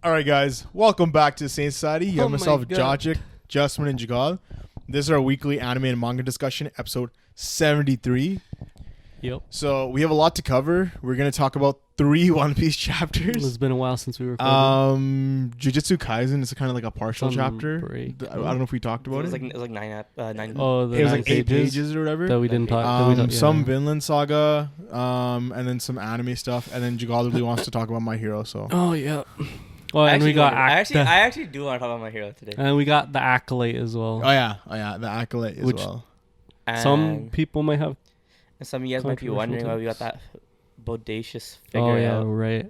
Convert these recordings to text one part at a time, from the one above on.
All right, guys, welcome back to Sayin Society. You have myself, God. Jojic, Justman, and Jagal. This is our weekly anime and manga discussion, episode 73. Yep. So we have a lot to cover. We're going to talk about 3 One Piece chapters. It's been a while since we recorded. Jujutsu Kaisen is kind of like a partial It's on chapter. break. I don't know if we talked about it. It was like nine. Oh, the It was nine like 8 pages or whatever. that we didn't talk. Some Vinland Saga, and then some anime stuff, and then Jagal really wants to talk about My Hero. So Oh yeah. Oh, and we got I actually do want to talk about My Hero today. and we got the Acolyte as well. oh yeah, the Acolyte as Which- well. Some And people might have. some of you guys might be controversial wondering why we got takes. that bodacious figure Oh yeah, out. right.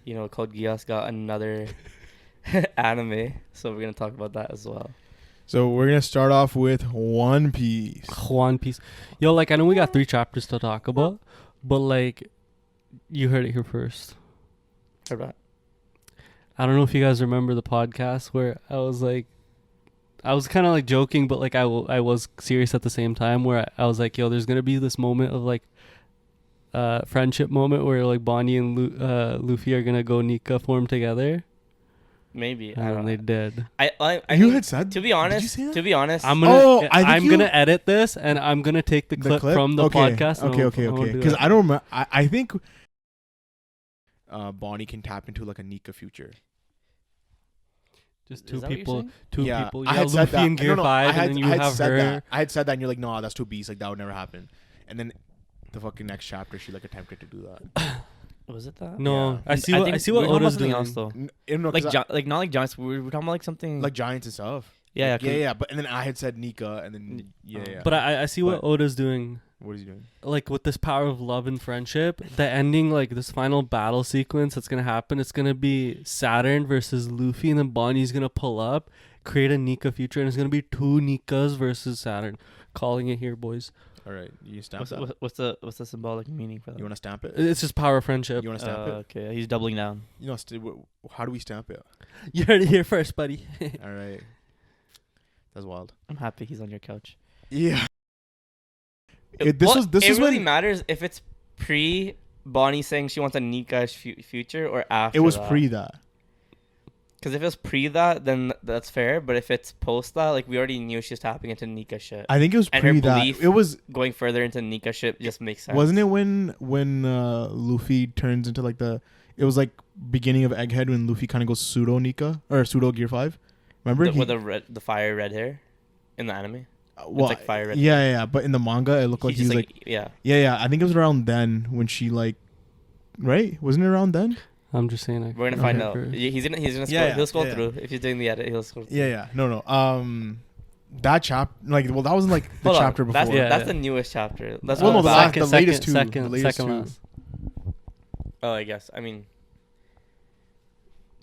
You know, Code Geass got another anime, so we're gonna talk about that as well. So we're gonna start off with One Piece. One Piece. Yo, like I know we got 3 chapters to talk about, but like, you heard it here first. Heard about? I don't know if you guys remember the podcast where I was kind of like joking, but like I was serious at the same time, where I was like, yo, there's going to be this moment of like friendship moment where like Bonnie and Luffy are going to go Nika form together. Maybe. I And don't they know. did. I You mean, had said. to be honest, say that? to be honest, I'm gonna Oh, I think I'm you- gonna edit this and I'm gonna take the clip from the podcast. and Okay. I'll do Because that. I don't remember. I think Bonnie can tap into like a Nika future. Just Is two that what you're people. saying? Two yeah, people. I Yeah, had said Luffy that. in Gear No, 5, I had, and then you I had have said her. that. I had said that, and you're like, no, that's too beast. Like that would never happen. And then the fucking next chapter, she like attempted to do that. was it that? No, Yeah. I see what I see what we were talking about Oda's something doing. else though. No, Like 'cause like not like giants. We were talking about like something. like giants and stuff. yeah, Like, yeah, yeah. But and then I had said Nika, and then yeah. But I see what Oda's doing. What is he doing? Like with this power of love and friendship, the ending, like this final battle sequence that's gonna happen, it's gonna be Saturn versus Luffy, and then Bonnie's gonna pull up, create a Nika future, and it's gonna be 2 Nikas versus Saturn. Calling it here, boys. All right, you stamp that. what's the symbolic meaning for that? You want to stamp it? It's just power of friendship. You want to stamp it? Okay, he's doubling down. You know, how do we stamp it? You heard it here first, buddy. All right, that's wild. I'm happy he's on your couch. Yeah. It This really when matters if it's pre Bonnie saying she wants a Nika future or after. it was that. pre that. Because if it was pre that, then that's fair. But if it's post that, like we already knew she's tapping into Nika shit. I think it was And her pre that. belief- It was Going further into Nika shit just makes sense. wasn't it when Luffy turns into like it was like beginning of Egghead when Luffy kind of goes pseudo Nika or pseudo Gear 5. Remember With the fire red hair in the anime? well, like fire red. yeah. But in the manga, it looked like he was like yeah. yeah. I think it was around then when she like, right? Wasn't it around then? I'm just saying. We're gonna find out. First. He's gonna scroll. Yeah, He'll scroll yeah. through if he's doing the edit. He'll scroll through. Yeah. No. That that wasn't like the Hold on, chapter before. That's the newest chapter. That's Well, no, all the back. last- latest two. Second, The latest second two. last. Oh, I guess. I mean,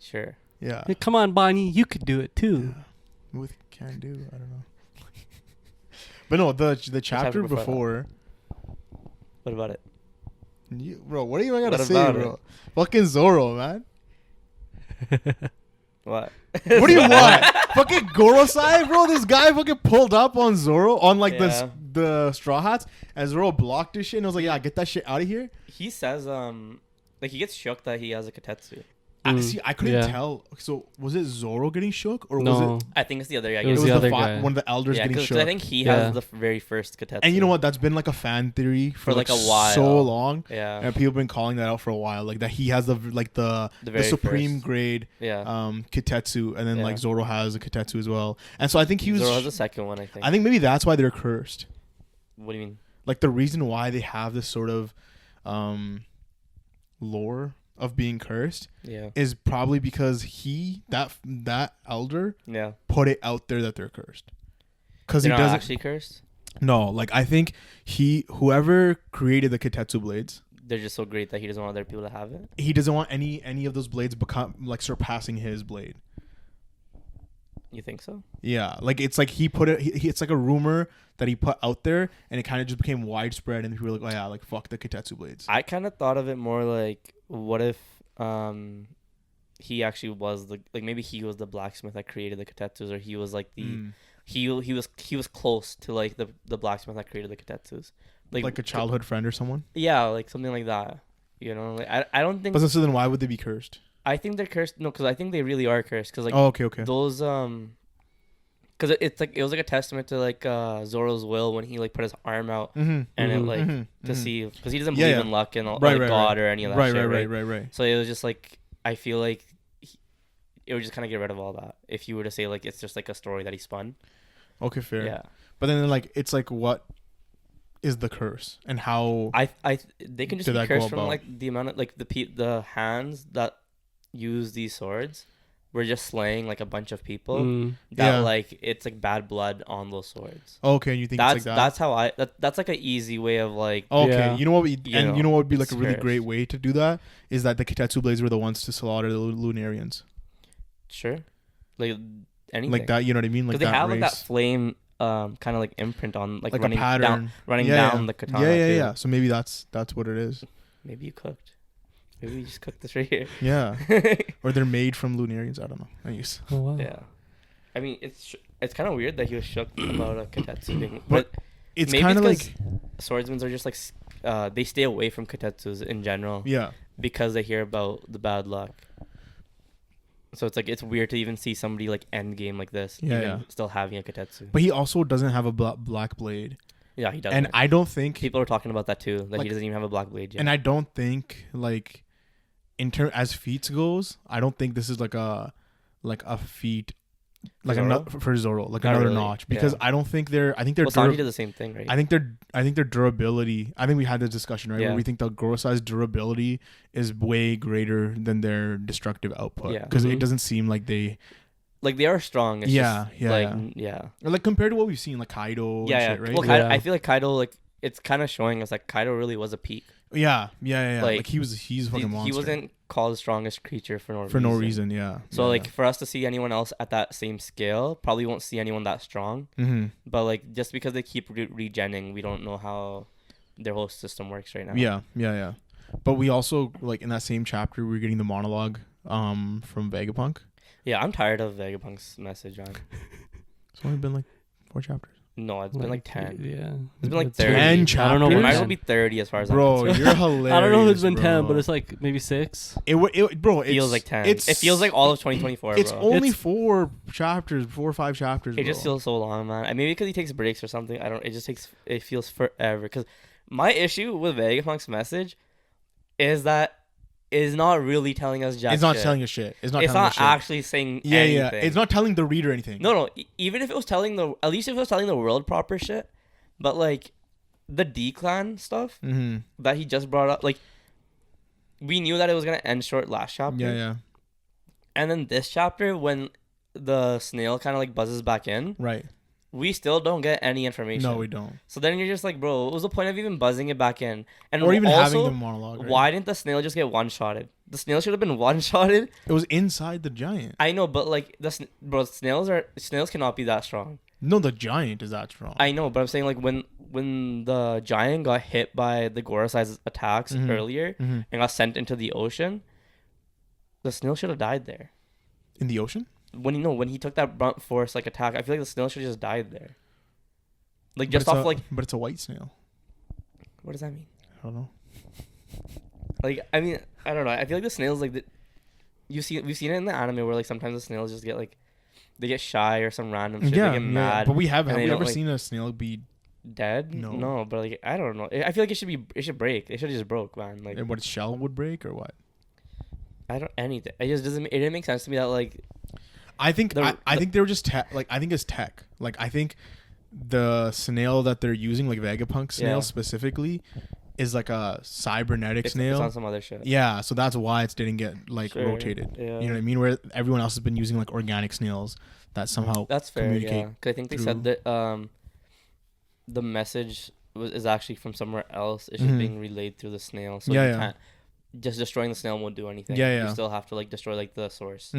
sure. Yeah. Hey, come on, Bonnie, you could do it too. With can do, I don't know. But no, the chapter before. What about it? Bro, what do you even gotta What say, about bro? Fucking Zoro, man. What? What do you want? Fucking Gorosei, bro. This guy fucking pulled up on Zoro on like Yeah. the straw hats, and Zoro blocked his shit. And I was like, yeah, get that shit out of here. He says, like he gets shook that he has a Katetsu. See, I couldn't yeah. tell. So was it Zoro getting shook, or No, was it? I think it's the other guy. It was It the was other the guy. one of the elders yeah, getting because shook. I think he Yeah. has the very first Katetsu. And you know what? That's been like a fan theory for like a so while. long. Yeah. And people have been calling that out for a while, like that he has the very supreme first. grade Yeah. Katetsu, and then Yeah. like Zoro has a Katetsu as well. And so I think he was. Zoro has the second one, I think. I think maybe that's why they're cursed. What do you mean? Like the reason why they have this sort of lore of being cursed Yeah. is probably because that elder Yeah. put it out there that they're cursed. Because he They're not doesn't. actually cursed. No, like I think whoever created the Katetsu blades, They're just so great that he doesn't want other people to have it. he doesn't want any of those blades become like surpassing his blade. You think so? Yeah, like it's like he put it. It's like a rumor that he put out there, and it kind of just became widespread, and people were like, "Oh yeah, like fuck the Katetsu blades." I kind of thought of it more like, what if he actually was maybe he was the blacksmith that created the Katetsus, or he was like the he was close to like the blacksmith that created the Katetsus, like a childhood friend or someone. Yeah, like something like that. You know, like I don't think. But so then why would they be cursed? I think they're cursed. No, because I think they really are cursed. Because like okay. those because it's like it was like a testament to like Zoro's will when he like put his arm out and it like to see because he doesn't believe in luck and God or any of that shit. Right. So it was just like I feel like it would just kind of get rid of all that if you were to say like it's just like a story that he spun. Okay, fair. Yeah. But then like it's like what is the curse and how they can just be cursed from like the amount of like the hands that use these swords were just slaying like a bunch of people that like it's like bad blood on those swords. Okay, and you think that's it's like that? That's how that's like an easy way of like you know what would be like a really great way to do that is that the Kitetsu blades were the ones to slaughter the Lunarians. Sure. Like anything. Like that, you know what I mean? Like they have race. like that flame kind of like imprint on like running a pattern down the katana. Yeah. So maybe that's what it is. Maybe you cooked. Maybe we just cooked this right here. Yeah. Or they're made from Lunarians. I don't know. Oh, wow. Yeah. I mean, it's kind of weird that he was shook about a Kitetsu thing. But it's kind of like swordsmen are just like they stay away from Kitetsus in general. Yeah. Because they hear about the bad luck. So it's like it's weird to even see somebody like end game like this. Still having a Kitetsu. But he also doesn't have a black blade. Yeah, he doesn't. And I don't think people are talking about that too. That like, he doesn't even have a black blade yet. And I don't think like as feats goes, I don't think this is like a feat like for Zoro, like another notch because I don't think they're. I think they're. Sanji did the same thing, right? I think their durability. I think we had this discussion, right? Where we think the Gorosei's durability is way greater than their destructive output. Yeah, because it doesn't seem like they. Like they are strong. It's yeah. Or like compared to what we've seen, like Kaido. And shit, right? Well, Kaido, I feel like Kaido, like it's kind of showing us like Kaido really was a peak. Yeah. Like he's a fucking monster. He wasn't called the strongest creature for no reason. Yeah. So like for us to see anyone else at that same scale, probably won't see anyone that strong. Mm-hmm. But like just because they keep regenning, we don't know how their whole system works right now. Yeah. But we also like in that same chapter we're getting the monologue from Vegapunk. Yeah, I'm tired of Vegapunk's message, man. It's only been like 4 chapters. No, it's been like 10. Yeah. It's been like 30. 10 chapters? I don't know. It might be 30 as far as I'm concerned. You're hilarious. I don't know if it's been 10, but it's like maybe 6. It feels like 10. It feels like all of 2024, It's only 4 chapters, 4 or 5 chapters, It just feels so long, man. And maybe because he takes breaks or something. It feels forever. Because my issue with Vegapunk's message is that is not really telling us jack It's not shit. telling us shit. It's not actually saying anything. Yeah. It's not telling the reader anything. No. Even if it was telling at least if it was telling the world proper shit, but like the D-Clan stuff that he just brought up, like we knew that it was gonna end short last chapter. Yeah. And then this chapter, when the snail kind of like buzzes back in, right? We still don't get any information. No, we don't. So then you're just like, bro, what was the point of even buzzing it back in? And or even also, having the monologue. Right? Why didn't the snail just get one-shotted? The snail should have been one-shotted. It was inside the giant. I know, but like snails cannot be that strong. No, the giant is that strong. I know, but I'm saying like when the giant got hit by the Gorosei's attacks earlier and got sent into the ocean, the snail should have died there. In the ocean? When he took that blunt force like attack, I feel like the snail should have just died there. Like just off like. But it's a white snail. What does that mean? I don't know. Like I mean I don't know. I feel like the snails like we've seen it in the anime where like sometimes the snails just get like they get shy or some random shit. They get mad. But have we ever seen a snail be dead? No. But like I don't know. I feel like it should break. It should have just broke, man. Like and what its shell would break or what? Anything. It just doesn't. It didn't make sense to me that like. I think they were just I think it's tech. Like I think the snail that they're using, like Vegapunk snail specifically, is like a cybernetic snail. It's on some other shit. Yeah, so that's why it didn't get like rotated. Yeah. You know what I mean? Where everyone else has been using like organic snails that somehow that's fair. Communicate. Yeah, because I think they said that the message is actually from somewhere else. It's just being relayed through the snail. So you can't just destroying the snail won't do anything. You still have to like destroy like the source.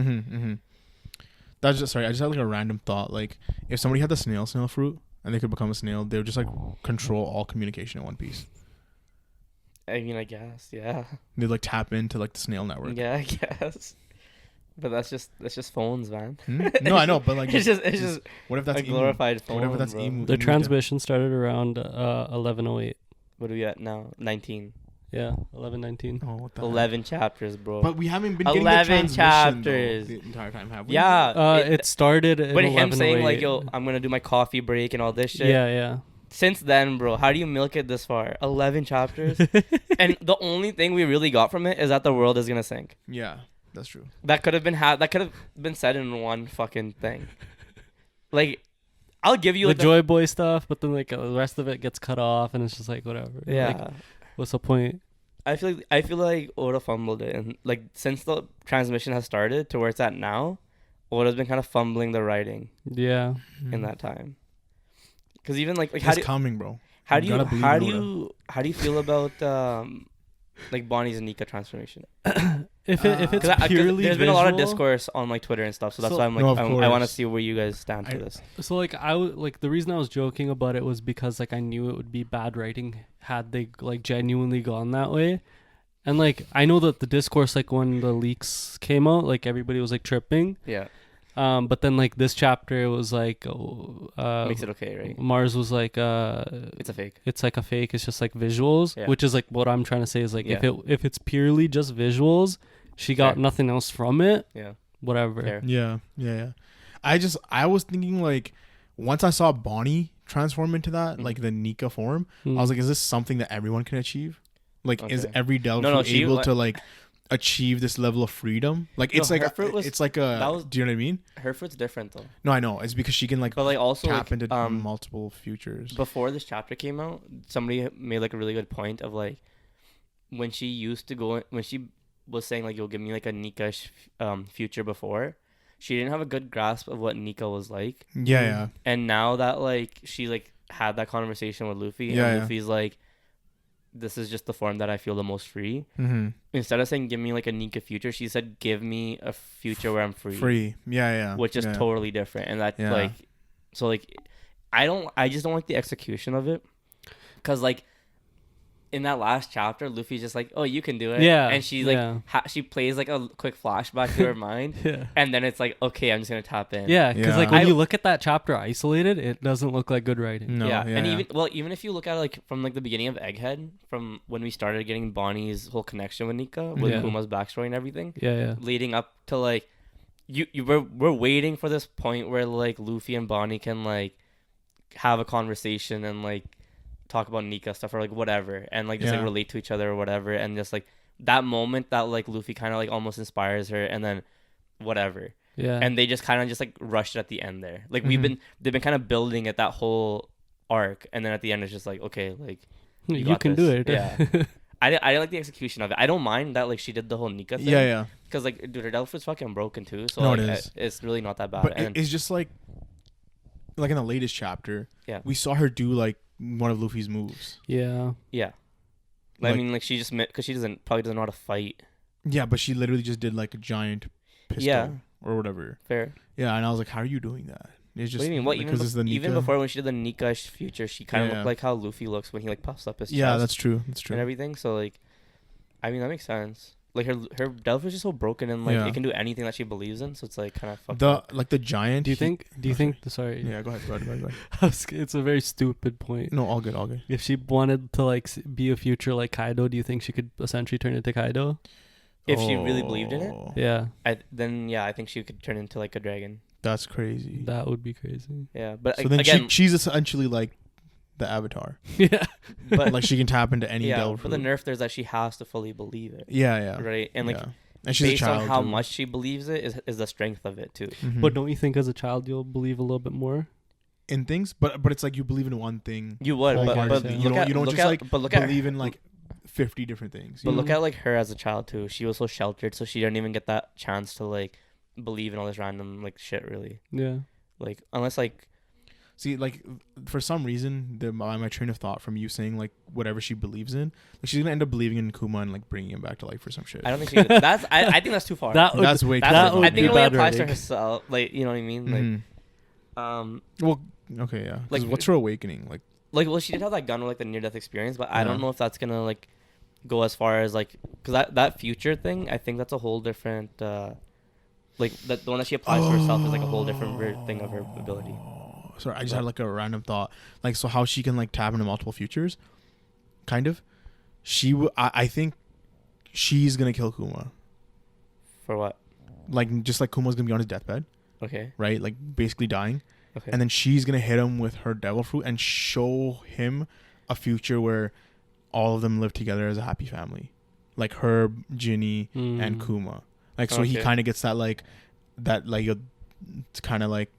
That's just I just had like a random thought. Like if somebody had the snail fruit and they could become a snail, they would just like control all communication in one piece. I mean, I guess, yeah. They'd like tap into like the snail network. Yeah, I guess. But that's just phones, man. No, I know, but like it's just what if that's a glorified phone? What if that's emu? The transmission started around 11:08. What are we at now? 19. Yeah, 11, 19. Oh, what the 11 chapters, bro. But we haven't been getting 11 the transmission, chapters. though, the entire time, have we? Yeah. It started in But him saying 11:08. like, yo, I'm gonna do my coffee break and all this shit. Yeah. Since then, bro, how do you milk it this far? 11 chapters. And the only thing we really got from it is that the world is gonna sink. Yeah, that's true. That could have been said in one fucking thing. Like, I'll give you the like Joy Boy stuff, but then like the rest of it gets cut off, and it's just like whatever. Yeah. Like, what's the point? I feel like Oda fumbled it, and like since the transmission has started to where it's at now, Oda's been kind of fumbling the writing Yeah. in that time. Because even like It's coming, bro. how You do gotta you feel about like Bonnie's and Nika transformation? If it's 'Cause purely there's been a lot of visual- discourse on like Twitter and stuff, so that's So- why I'm like No, of I want to course. see where you guys stand for this. So like like the reason I was joking about it was because like I knew it would be bad writing had they like genuinely gone that way. And like I know that the discourse, like when the leaks came out, like everybody was like tripping. Yeah, But then like this chapter it was like makes it okay, right? Mars was like It's a fake. it's like a fake, it's just like visuals, Yeah. which is like what I'm trying to say is like Yeah. if it's purely just visuals, she got Fair. nothing else from it, Yeah, whatever. fair. Yeah. I was thinking like once I saw Bonnie transform into that, like the Nika form, I was like, is this something that everyone can achieve? Like, is Okay. every Delphi No, she- able to like achieve this level of freedom? Like, it's No, like her fruit was- it's like a. that was- Do you know what I mean? Her fruit's different though. No, I know. It's because she can like But like also tap like, into multiple futures. before this chapter came out, somebody made like a really good point of like when she used to go when she was saying like you'll give me like a Nika-ish future before, she didn't have a good grasp of what Nika was like. Yeah. And now that like she like had that conversation with Luffy, Yeah, and yeah. Luffy's like, this is just the form that I feel the most free. Mm-hmm. Instead of saying give me like a Nika future, she said give me a future where I'm free. Free. Yeah. Which is yeah. totally different. And that Yeah. like so like I just don't like the execution of it. Cause like in that last chapter, Luffy's just like, oh, you can do it. Yeah, And she like yeah. she plays like a quick flashback to her mind. Yeah. And then it's like, okay, I'm just gonna tap in. Yeah, because Yeah. like when you look at that chapter isolated, it doesn't look like good writing. No. Yeah. And even if you look at it like from like the beginning of Egghead, from when we started getting Bonnie's whole connection with Nika, with Yeah. Kuma's backstory and everything, Yeah. leading up to like we're waiting for this point where like Luffy and Bonnie can like have a conversation and like talk about Nika stuff or like whatever and like just like Yeah. relate to each other or whatever, and just like that moment that like Luffy kind of like almost inspires her and then whatever. Yeah. And they just kind of just like rushed it at the end there. Like Mhm. they've been kind of building it that whole arc, and then at the end it's just like, okay, like you got can this. do it. Yeah. I didn't like the execution of it. I don't mind that like she did the whole Nika thing. Yeah. Because like dude, her Delph is fucking broken too. So No, like, it is. it's really not that bad. But And it's just like in the latest chapter, Yeah. we saw her do like one of Luffy's moves. Yeah. yeah, I Like- mean like she just because she probably doesn't know how to fight. Yeah, but she literally just did like a giant pistol Yeah. or whatever. Fair. Yeah, and I was like, how are you doing that? It's just What do you mean? What because it's the Nika. even before when she did the Nika-ish future, she kind of Yeah. looked like how Luffy looks when he like puffs up his Yeah, chest that's true. That's and true. everything. So like, I mean that makes sense. Like her Delph is just so broken and like Yeah. it can do anything that she believes in. So it's like kind of fucked The up. like the giant. Do you think? Oh, sorry. Sorry. Yeah, go ahead. It's a very stupid point. No, all good. If she wanted to like be a future like Kaido, do you think she could essentially turn into Kaido? If she really believed in it, Oh, Yeah, I think she could turn into like a dragon. that's crazy. that would be crazy. Yeah, but So then again, she's essentially like the Avatar. Yeah. but Like she can tap into any yeah, Delph but the fruit. nerf there's that she has to fully believe it, Yeah. right? And like yeah. And she's based a child on how too. much she believes it is the strength of it too. Mhm. But don't you think as a child you'll believe a little bit more? in things, but it's like you believe in one thing. You would, but wholeheartedly. look at you don't look just at, like but look at believe in like 50 different things. but you look know? at like her as a child too. She was so sheltered, so she didn't even get that chance to like believe in all this random like shit. Really, Yeah. like unless like See, like for some reason, my train of thought from you saying like whatever she believes in, like she's gonna end up believing in Kuma and like bringing him back to life for some shit. I don't think she. That's I think that's too far. That would, That's way too That's, far. I think it only bad applies to writing. herself. Like you know what I mean? Like Mhm. Well, okay, yeah. 'Cause Like- what's her awakening? Like, well, she did have that gun with like the near death experience, but I Yeah. don't know if that's gonna like go as far as like because that future thing. I think that's a whole different. Like the one that she applies to herself is like a whole different weird thing of her ability. sorry, I just had like a random thought. Like, so how she can like tap into multiple futures, kind of. I think she's gonna kill Kuma. For what? Like just like Kuma's gonna be on his deathbed, Okay. right? Like basically dying, Okay. and then she's gonna hit him with her devil fruit and show him a future where all of them live together as a happy family, like her, Ginny, and Kuma. Like so he kind of gets that like it's kind of like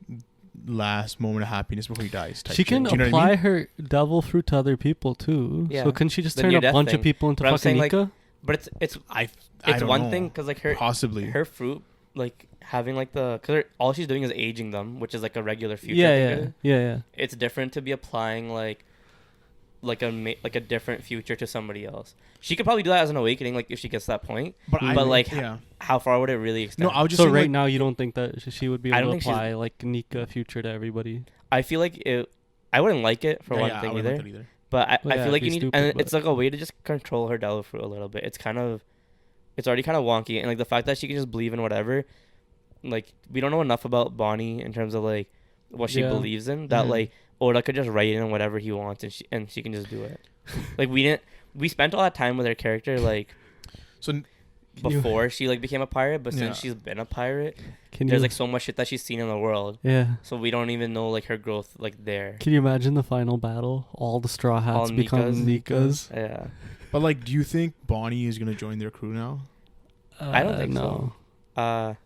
last moment of happiness before he dies. She can shit. apply her devil fruit to other people too. Yeah. So can she just The turn a near-death bunch thing. of people into But I'm fucking saying, like, Nika? But it's I don't one know. thing because like her Possibly her fruit like having like because all she's doing is aging them, which is like a regular future. Yeah. It's different to be applying like a different future to somebody else. She could probably do that as an awakening, like if she gets to that point. But how far would it really extend? No, I was just so saying, right like, now you don't think that she would be I able don't to think apply like Nika future to everybody? I feel like I wouldn't like it for one I thing wouldn't either. like that either. But I Yeah, feel like it'd you be need, stupid, and but- it's like a way to just control her devil fruit a little bit. It's already kind of wonky, and like the fact that she can just believe in whatever, like we don't know enough about Bonnie in terms of like what she believes in. That like Oda could just write in whatever he wants, and she can just do it. Like we spent all that time with her character like So before she like became a pirate, but since she's been a pirate, there's like so much shit that she's seen in the world. Yeah. So we don't even know like her growth like there. Can you imagine the final battle? All the straw hats become Nikas. Yeah. But like, do you think Bonnie is gonna join their crew now? I don't think no. so.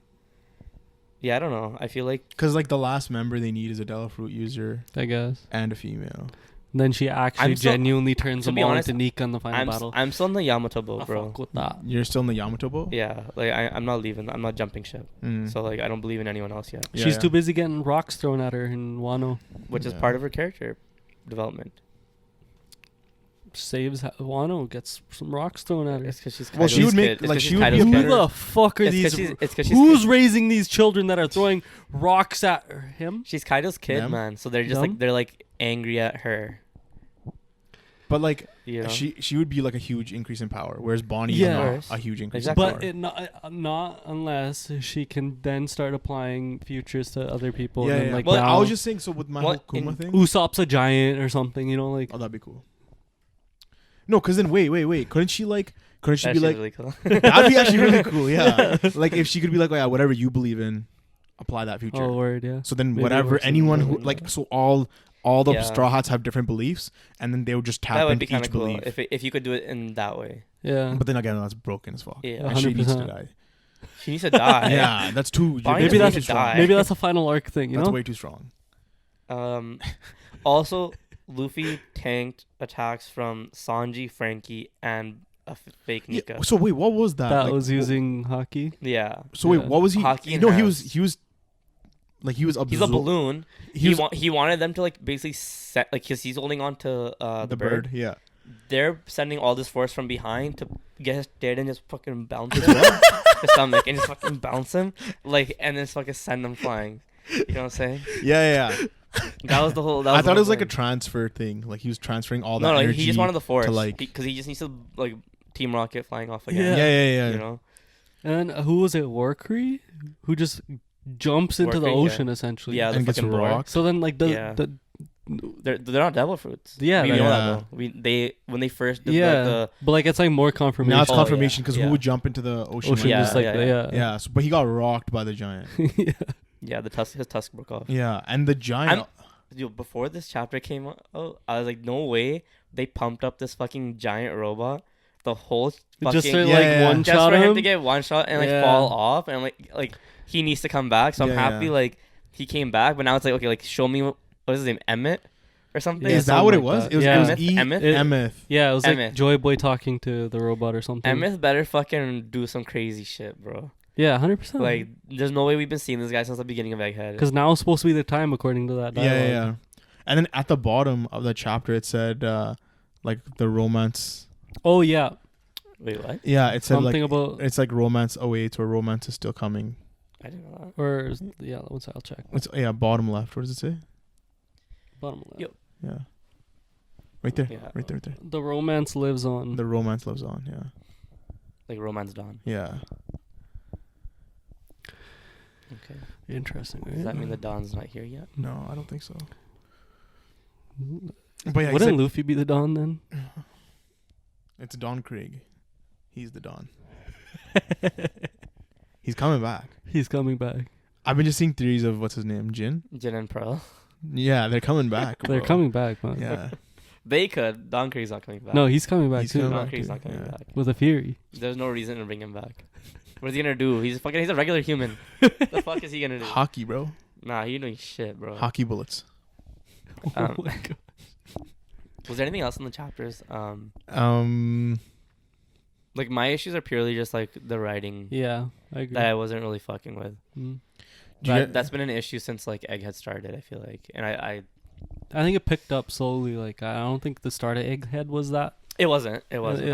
Yeah, I don't know. I feel like Because like the last member they need is a devil fruit user I guess. and a female. And then she actually genuinely turns them all into Nika in the final battle. I'm still in the Yamato boat, bro. Fuck with that. You're still in the Yamato boat? Yeah, like I'm not leaving. I'm not jumping ship. Mm. So like I don't believe in anyone else yet. She's too busy getting rocks thrown at her in Wano. Which is part of her character development. Saves Wano, gets some rocks thrown at her. It's because she's Well, she would make like she would be a Who better. the fuck are these? Who's raising these children that are throwing rocks at him? She's Kaido's kid, Them? man. So they're just like they're like angry at her. But like You know? she would be like a huge increase in power, whereas Bonnie Yeah. is not a huge increase Exactly. in power. But not unless she can then start applying futures to other people. Yeah, and then, yeah. like Well, now, I was just saying. So with my whole Kuma thing, Usopp's a giant or something. You know, like oh, that'd be cool. No, because then wait. Couldn't she be like? Really cool. That'd be actually really cool. Yeah, like if she could be like, oh yeah, whatever you believe in, apply that future. oh word, yeah. So then Maybe whatever works in anyone that who way. like so all the Straw Hats have different beliefs, and then they would just That tap would be into kind each of cool belief. if you could do it in that way. Yeah. But then again, that's broken as fuck. Yeah. And she needs to 100%. die. She needs to die. Yeah, that's too. Bonnie Maybe doesn't that's need to die. maybe that's a final arc thing. You That's know. way too strong. Also, Luffy tanked attacks from Sanji, Frankie, and a fake Nika. Yeah, so wait, what was that? That Like, was using hockey. Yeah. So wait, Yeah. what was he? Hockey No, he enhanced. was. Like he was. He's a balloon. He was He wanted them to like basically set like because he's holding on to the bird. Yeah. They're sending all this force from behind to get his dead and just fucking bounce him the stomach and just fucking bounce him like and then just fucking send them flying. You know what I'm saying? Yeah. That was the whole. I thought it was like a transfer thing. Like he was transferring all that No, energy. he just wanted the force to like. because he just needs to like Team Rocket flying off again. Yeah. You know. And who was it? Warcree, who just jumps into the Warcree, ocean essentially. Yeah, the And gets fucking boar. rocked. So then, like Yeah. They're not devil fruits. Yeah, we know yeah. that though. When they first did but like it's like more confirmation. Now it's Oh, confirmation because yeah. who would jump into the ocean? Ocean like just that? like Yeah. So, but he got rocked by the giant. yeah, his tusk broke off. Yeah, and the giant. Before this chapter came out, I was like, no way they pumped up this fucking giant robot. The whole fucking Just to Yeah, like yeah. one just shot for him him. to get one shot and like Yeah. fall off and like he needs to come back. So I'm Yeah, happy yeah. like he came back, but now it's like okay, like show me what was his name, Emmett or something. Yeah, Is that what it something was? like It was. that. It was Yeah. Emmett? Emmett. Yeah, it was like Emmett. Joy Boy talking to the robot or something. Emmett better fucking do some crazy shit, bro. Yeah, 100%. Like there's no way we've been seeing this guy since the beginning of Egghead. Because now is supposed to be the time according to that dialogue. Yeah. And then at the bottom of the chapter, it said like the romance. Oh yeah, Wait, what? Yeah, it said something like about it's like romance awaits or romance is still coming. I didn't know that. or yeah. One second, I'll check. It's bottom left. What does it say? Bottom left. Yo. Yeah. Right there. Yeah. Right there. The romance lives on. The romance lives on. Yeah. Like Romance Dawn. Yeah. Okay. Interesting. Right? Does that mean the Dawn's not here yet? No, I don't think so. But yeah, he Wouldn't said, Luffy be the Dawn then? It's Don Krieg. He's the Don. He's coming back. He's coming back. I've been just seeing theories of what's his name, Jin and Pearl. Yeah, they're coming back. They're coming back, man. Yeah. They could. Don Krieg's not coming back. No, he's coming back too. Don Krieg's not coming back. With a Fury. There's no reason to bring him back. What is he gonna do? He's a regular human. The fuck is he gonna do? Hockey, bro. Nah, he doing shit, bro. Hockey bullets. Oh my God. Was there anything else in the chapters? Like my issues are purely just like the writing. Yeah, I agree. That I wasn't really fucking with. That's been an issue since like Egghead started. I feel like, and I think it picked up slowly. Like I don't think the start of Egghead was that. It wasn't. It wasn't.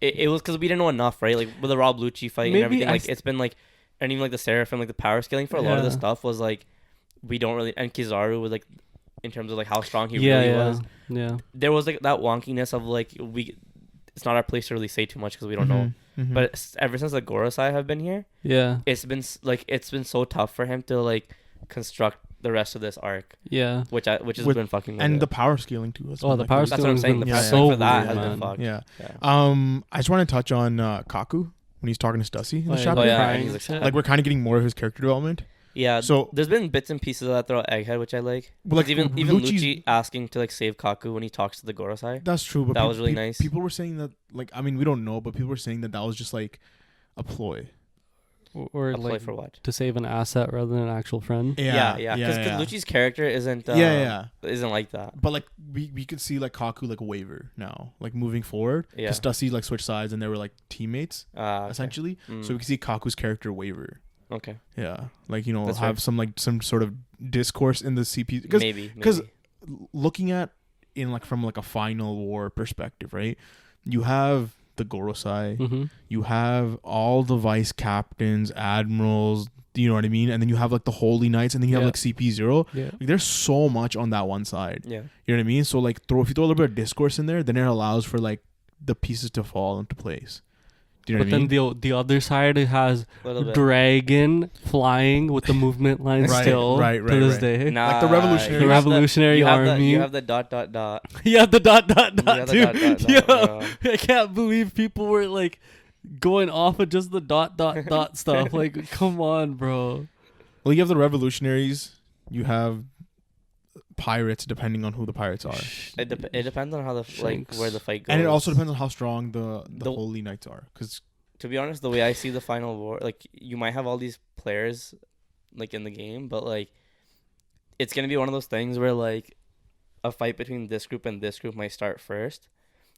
It was because we didn't know enough, right? Like with the Rob Lucci fight and everything. Like it's been like, and even like the Seraphim, like the power scaling for a lot of the stuff was like, we don't really. And Kizaru was like, in terms of like how strong he really was. Yeah. There was like that wonkiness of like it's not our place to really say too much because we don't know. Mm-hmm. But ever since the Gorosei have been here, it's been so tough for him to like construct the rest of this arc. Yeah, which has been fucking. And the power scaling too. The power scaling. That's what I'm saying. The power scaling for that has been fucked. Yeah. I just want to touch on Kaku when he's talking to Stussy in the chapter. Like we're kind of getting more of his character development. Yeah, so there's been bits and pieces of that throughout Egghead, which I like. Well, like even Lucci asking to like save Kaku when he talks to the Gorosei. That's true, but that was really nice. People were saying that, like, I mean, we don't know, but people were saying that was just like a ploy. Or a like ploy for what? To save an asset rather than an actual friend. Yeah. Because Lucci's character isn't. Isn't like that. But like we could see like Kaku like waver now, like moving forward. Yeah. Because Stussy like switched sides and they were like teammates essentially. So we could see Kaku's character waver. Okay. Yeah, like have right. some sort of discourse in the CP because looking at from like a final war perspective, right? You have the Gorosei, you have all the vice captains, admirals. Do you know what I mean? And then you have like the Holy Knights, and then you have like CP0. Yeah, like, there's so much on that one side. Yeah, you know what I mean. So like if you throw a little bit of discourse in there, then it allows for like the pieces to fall into place. Do you know what I mean? Then the other side it has dragon flying with the movement line still to this day. Nah, like the revolutionary army. You have the ... You have the ... too. I can't believe people were like going off of just the ... stuff. Like, come on, bro. Well, you have the revolutionaries. You have pirates, depending on who the pirates are. It depends on how where the fight goes, and it also depends on how strong the Holy Knights are. Because to be honest, the way I see the final war, like you might have all these players like in the game, but like it's gonna be one of those things where like a fight between this group and this group might start first.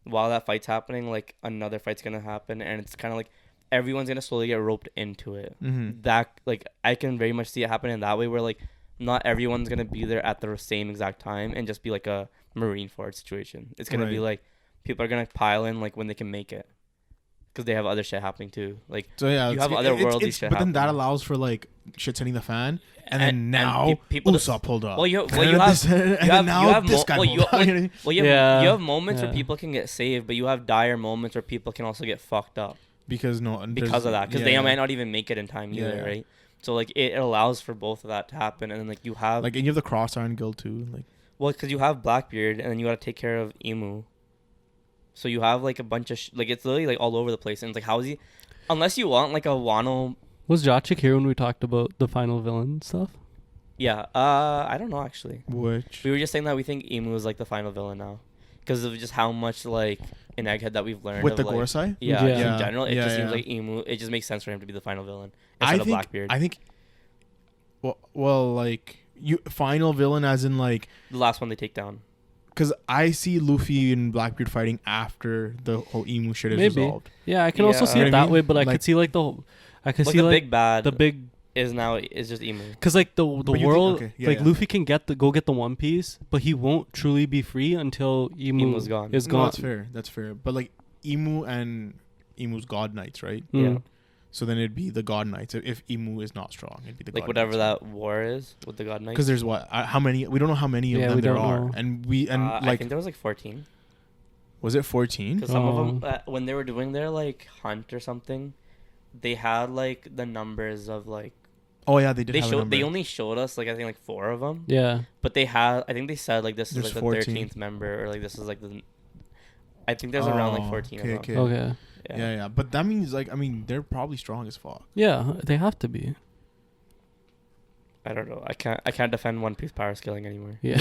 While that fight's happening, like another fight's gonna happen, and it's kind of like everyone's gonna slowly get roped into it. That like I can very much see it happening that way, where like not everyone's going to be there at the same exact time and just be like a Marineford situation. It's going to be like people are going to pile in like when they can make it because they have other shit happening too. Like so yeah, you have otherworldly shit but then that allows for like shit hitting the fan and then now Usopp pulled up. You have moments where people can get saved, but you have dire moments where people can also get fucked up. Because of that. Because they might not even make it in time either, right? So like it allows for both of that to happen, and then like you have and you have the Cross Iron Guild too, like because you have Blackbeard, and then you got to take care of Emu. So you have like a bunch of it's literally like all over the place, and it's like how is he? Unless you want like a Wano. Was Jachik here when we talked about the final villain stuff? Yeah, I don't know actually. Which we were just saying that we think Emu is like the final villain now, because of just how much like in Egghead that we've learned with the Gorosei. Yeah, in general, it just seems like Emu. It just makes sense for him to be the final villain instead of Blackbeard. I think. Well, like final villain as in like the last one they take down. Because I see Luffy and Blackbeard fighting after the whole Emu shit is resolved. Yeah, I can also see it that way, but I could see like the big bad. The big is just Emu. Because like the world, Luffy can go get the One Piece, but he won't truly be free until Emu's gone. That's fair. But like Emu and Emu's God Knights, right? Yeah. So then it'd be the God Knights. If Emu is not strong, it'd be the God Knights. Like whatever that war is with the God Knights. Because there's how many? We don't know how many of them there are. And I think there was like 14. Was it 14? Because some of them, when they were doing their like hunt or something, they had like the numbers of like. Oh yeah, they did. They only showed us like I think like 4 of them. Yeah. But they had. I think they said like this is like the 13th member, or like this is like the. I think there's around like 14 of them. Okay. Okay. Yeah. But that means like they're probably strong as fuck. Yeah, they have to be. I don't know. I can't defend One Piece power scaling anymore. Yeah.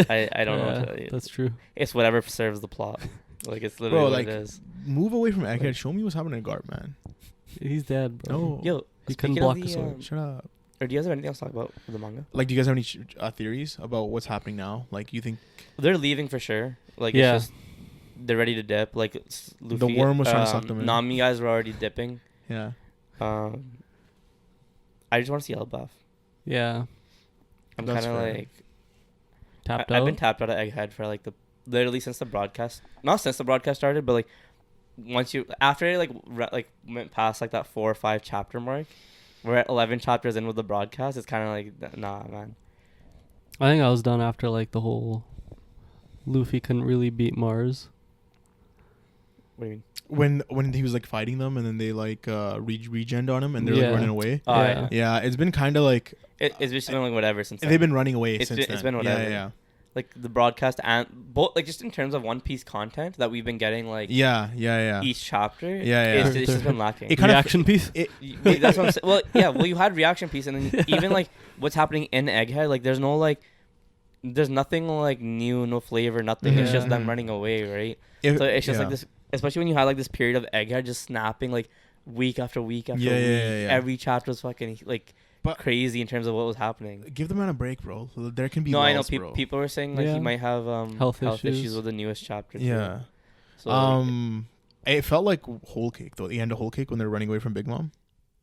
I don't know. That's true. It's whatever serves the plot. Like it's literally what it is. Move away from Egghead. Show me what's happening to Garp, man. He's dead, bro. No. Yo, he couldn't block the sword. Shut up. Or do you guys have anything else to talk about with the manga? Like, do you guys have any theories about what's happening now? Like, you think They're leaving for sure. Like, Yeah. it's just they're ready to dip. Like, Luffy, the worm was trying to suck them in? Nami guys were already dipping. Yeah. I just want to see Elbaf. Yeah. I'm That's kind of fair. like Tapped out. I've been tapped out of Egghead for like literally since the broadcast. Not since the broadcast started, but like once you after it like went past like that 4 or 5 chapter mark, we're at 11 chapters in with the broadcast. It's kind of like nah, man. I think I was done after like the whole Luffy couldn't really beat Mars. What do you mean? When he was like fighting them and then they like regened on him and they're like running away. Yeah. Yeah, it's been kind of like It's just been like whatever since then. they've been running away since then. It's been whatever. Yeah. Like the broadcast and both like just in terms of One Piece content that we've been getting like Yeah. each chapter. Yeah. It's just been lacking. It kind of Reaction piece. Wait, that's what I'm saying. Well, yeah. Well, you had reaction piece, and then even like what's happening in Egghead, like there's nothing like new, no flavor, nothing. It's just them running away, right? So it's just like this, especially when you had like this period of Egghead just snapping like week after week after week. Every chapter was fucking like crazy in terms of what was happening. Give the man a break, bro. There can be. No, lulls, I know people were saying like Yeah. he might have Health issues issues with the newest chapter. Yeah. Too. So it felt like Whole Cake though. The end of Whole Cake when they're running away from Big Mom.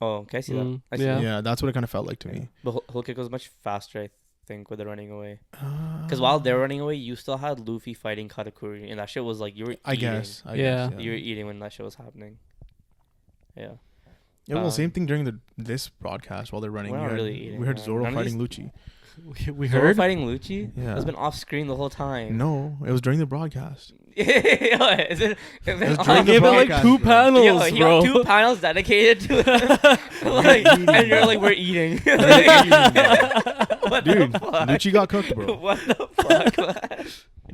oh, can I see that? I see yeah. that. Yeah, that's what it kind of felt like to me. But Whole Cake was much faster, I think, with the running away. Because while they're running away, you still had Luffy fighting Katakuri, and that shit was like you were eating. I guess. Yeah. You were eating when that shit was happening. Yeah. Yeah, well, same thing during this broadcast while they're running. We're not really eating, we heard man. Zoro None of fighting Lucci. We Zoro heard. fighting Lucci? Yeah. It's been off screen the whole time. No, it was during the broadcast. Is it was They during the gave it like broadcast, 2 bro. panels, Yo, he bro. got 2 panels dedicated to it. Like, and you're like, we're eating. Dude, the fuck? Lucci got cooked, bro. What the fuck, man?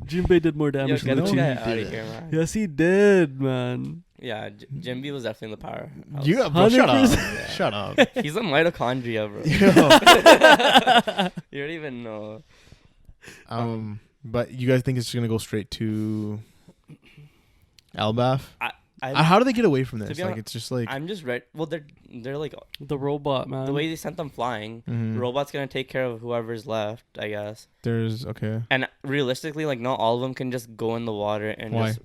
Jinbei did more Yo, damage get than this Lucci. guy he out of did. here, man. Yes, he did, man. Yeah, Jinbei was definitely the power. You, bro, shut up. 100%. Shut up. He's a mitochondria, bro. Yo. You don't even know. But you guys think it's just gonna go straight to Elbaf? I How do they get away from To this? be Like, honest, it's just like I'm just ready. Well, they're like The robot, man. the way they sent them flying. mhm. The robot's gonna take care of whoever's left, I guess. There's okay. And realistically, like not all of them can just go in the water and Why? just.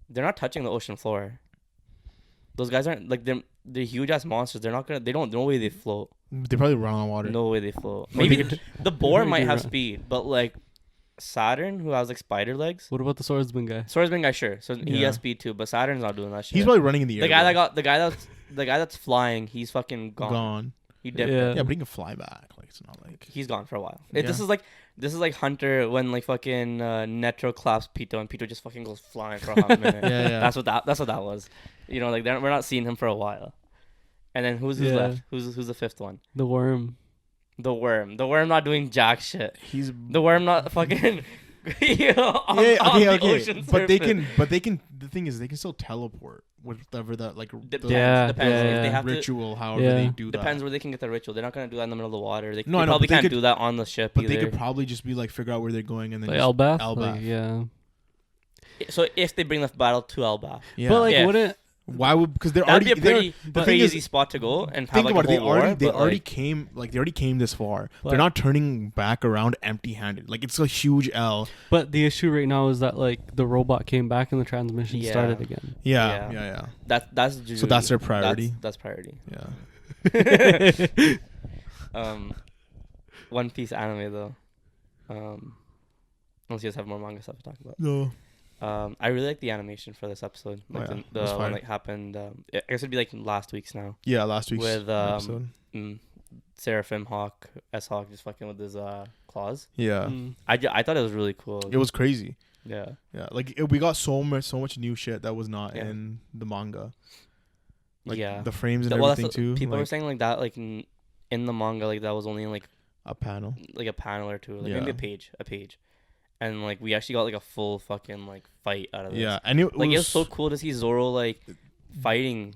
They're not touching the ocean floor. Those guys aren't like they're huge ass monsters. They're not gonna. They don't. No way they float. They probably run on water. No way they float. Or they Maybe could- the boar Maybe might have right. speed, but like Saturn, who has like spider legs. What about the swordsman guy? Swordsman guy, sure. So he Yeah. has speed too, but Saturn's not doing that shit. He's probably running in the air. the guy that bro. got the guy that's flying. He's fucking gone. He dipped. Yeah. Yeah, but he can fly back. Like it's not like He's gone for a while. Yeah. This is like Hunter when like fucking Netro claps Pito and Pito just fucking goes flying for a hot minute. Yeah. That's what that was. You know, like we're not seeing him for a while. And then who's Yeah. left? Who's the fifth one? The worm. The worm. The worm not doing jack shit. he's The worm not fucking. You know, on okay. the ocean But they surface. can. The thing is, they can still teleport whatever that like Depends. the Yeah, Depends. yeah, If they yeah. have to. ritual. However Yeah. they do that. Depends where they can get the ritual. They're not gonna do that in the middle of the water. They, No, they I know, probably but they can't could- do that on the ship But either. they could probably just be like figure out where they're going and then Like just, Elbaf? Elbaf. Like, yeah. So if they bring the battle to Elbaf, yeah. But like, Yeah. wouldn't... why would because they're that'd already be a pretty the thing crazy is, spot to go and have think like about a it. whole war. They but, already like, came this far. But- They're not turning back around empty-handed. Like it's a huge L. But the issue right now is that like the robot came back and the transmission Yeah. started again. Yeah. that's So that's their priority? That's priority. Yeah. One Piece anime though. Unless you guys have more manga stuff to talk about. No. I really like the animation for this episode. Like Oh, yeah. the That's one fine. that happened. I guess it'd be like last week's now. Yeah, last week's With episode. Seraphim Hawk, S-Hawk just fucking with his claws. Yeah. Mm. I thought it was really cool. It was crazy. Yeah. Yeah, like we got so much new shit that was not Yeah. in the manga. Like Yeah. the frames and Well, that's everything what too. people like were saying like that, like in the manga, like that was only in like a panel. a panel or two, like Yeah. maybe a page, and like we actually got like a full fucking like fight out of this. Yeah, and it was so cool to see Zoro like fighting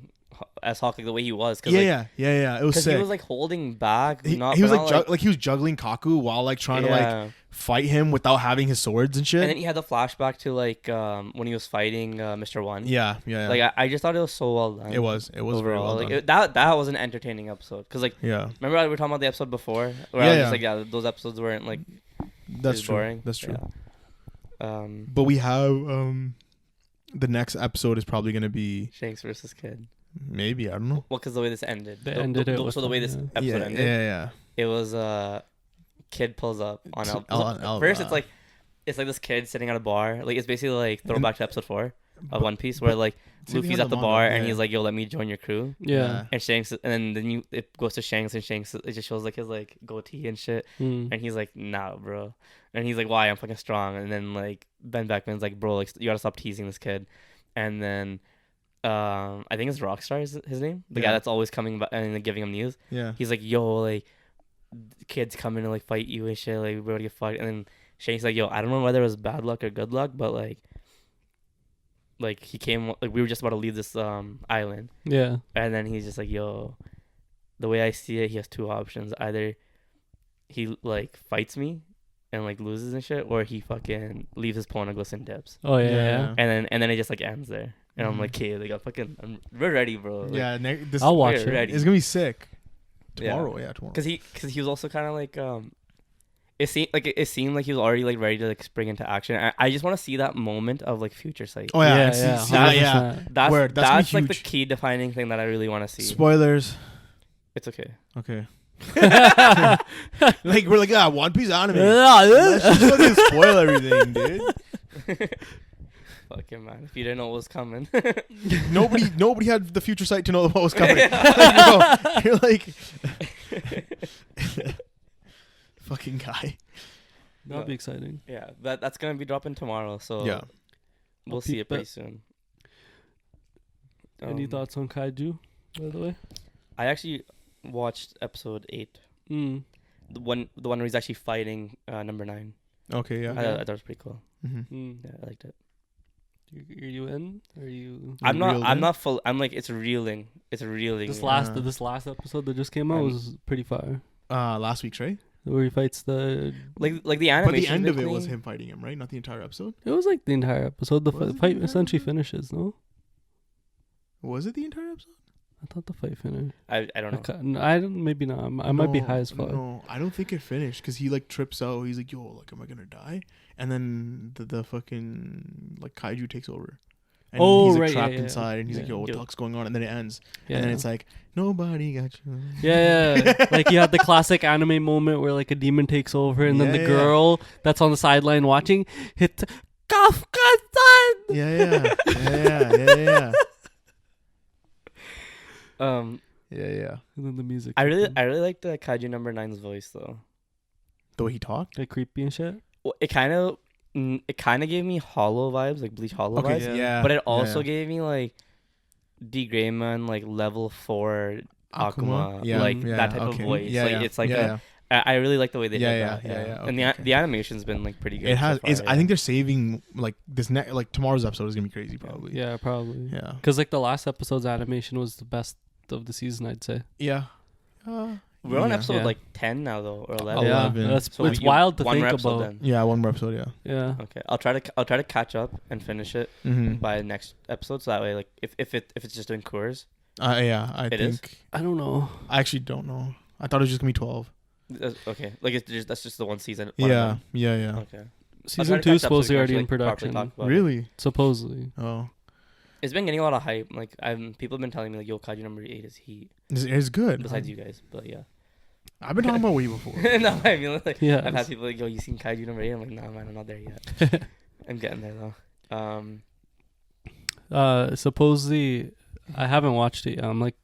as Hawk like the way he was. Cause, yeah. It was sick. He was like holding back. He was like he was juggling Kaku while like trying to like fight him without having his swords and shit. And then he had the flashback to like when he was fighting Mr. One. Yeah. Like I just thought it was so well done. It was overall. Very well done. That was an entertaining episode. Cause like remember we were talking about the episode before where I was just like those episodes weren't like that's true. Boring. That's true. But we have the next episode is probably gonna be Shanks versus Kid. Maybe, I don't know. Well, because the way this ended. So the way this episode ended. Yeah. It was Kid pulls up on first it's like this kid sitting at a bar. Like it's basically like throwback to episode 4 of One Piece where like Luffy's at the bar and he's like, yo, let me join your crew. Yeah. And Shanks and then it goes to Shanks and Shanks it just shows like his like goatee and shit. And he's like, nah, bro. And he's like, why? I'm fucking strong. And then like Ben Beckman's like, bro, like you gotta stop teasing this kid. And then I think it's Rockstar is his name. The guy that's always coming by and like, giving him news. Yeah. He's like, yo, like kids coming to like fight you and shit, like we're gonna get fucked. And then Shane's like, yo, I don't know whether it was bad luck or good luck, but like he came like we were just about to leave this island. Yeah. And then he's just like, yo, the way I see it, he has 2 options. Either he like fights me and like loses and shit, or he fucking leaves his poneglyphs and dips. Oh yeah. And then it just like ends there. And I'm like, okay, like we're ready, bro. Like, I'll watch it. Ready. It's gonna be sick. Tomorrow. Because he was also kind of like it seemed like he was already like ready to like spring into action. I just want to see that moment of like future sight. Oh yeah. That's like the key defining thing that I really want to see. Spoilers. It's okay. Okay. Like we're like One Piece anime. Let's just fucking spoil everything, dude. Fucking man, if you didn't know what was coming. nobody had the future sight to know what was coming. Like, you're like fucking guy. That'll be exciting. Yeah, that's gonna be dropping tomorrow, so yeah, we'll see it pretty soon. Any thoughts on Kaiju, by the way? I actually watched episode 8. The one where he's actually fighting number 9. Okay, yeah. I thought it was pretty cool. Mm-hmm. Yeah, I liked it. Are you in? Are you? I'm not full. I'm like it's reeling. It's reeling. This last episode that just came out was pretty fire. Last week's, right? Where he fights the like the animation. But the end of it was him fighting him, right? Not the entire episode. It was like the entire episode. The fight essentially finishes. No. Was it the entire episode? I thought the fight finished. I don't know. I don't. Maybe not. I might be high as fuck. No, I don't think it finished because he like trips out. He's like, "Yo, like, am I gonna die?" And then the fucking like kaiju takes over. And he's like trapped inside, and he's like, "Yo, what the fuck's going on?" And then it ends, and then it's like, "Nobody got you." Yeah. Like you had the classic anime moment where like a demon takes over, and then the girl that's on the sideline watching hit Kafka-san. Yeah. And then the music. I really like the Kaiju number 9's voice though. The way he talked, like creepy and shit. Well, it kind of gave me Hollow vibes, like Bleach Hollow vibes. Yeah. But it also gave me like D. Grayman, like level 4 Akuma, that type of voice. It's like I really like the way they did that. Yeah. And the animation's been like pretty good. It has. So far, I think they're saving like this next like tomorrow's episode is gonna be crazy probably. Yeah, probably. Yeah. Because like the last episode's animation was the best of the season, I'd say. Yeah. We're on episode like 10 now though, or 11. Yeah, it's wild to think about. Then. Yeah, one more episode. Yeah. Okay, I'll try to catch up and finish it by next episode, so that way, like, if it's just doing cours. I think. I don't know. I actually don't know. I thought it was just gonna be 12. Okay, like that's just the one season. Yeah. Okay. Season 2 is supposedly already in production. Really? Supposedly. Oh. It's been getting a lot of hype. Like people have been telling me like, "Yo, Kaiju number 8 is heat." It's good. Besides you guys, but yeah. I've been talking about way before. No, I mean like I've had people like, "Yo, you seen Kaiju number 8?" I'm like, "Nah, man, I'm not there yet." I'm getting there though. Supposedly, I haven't watched it. I'm like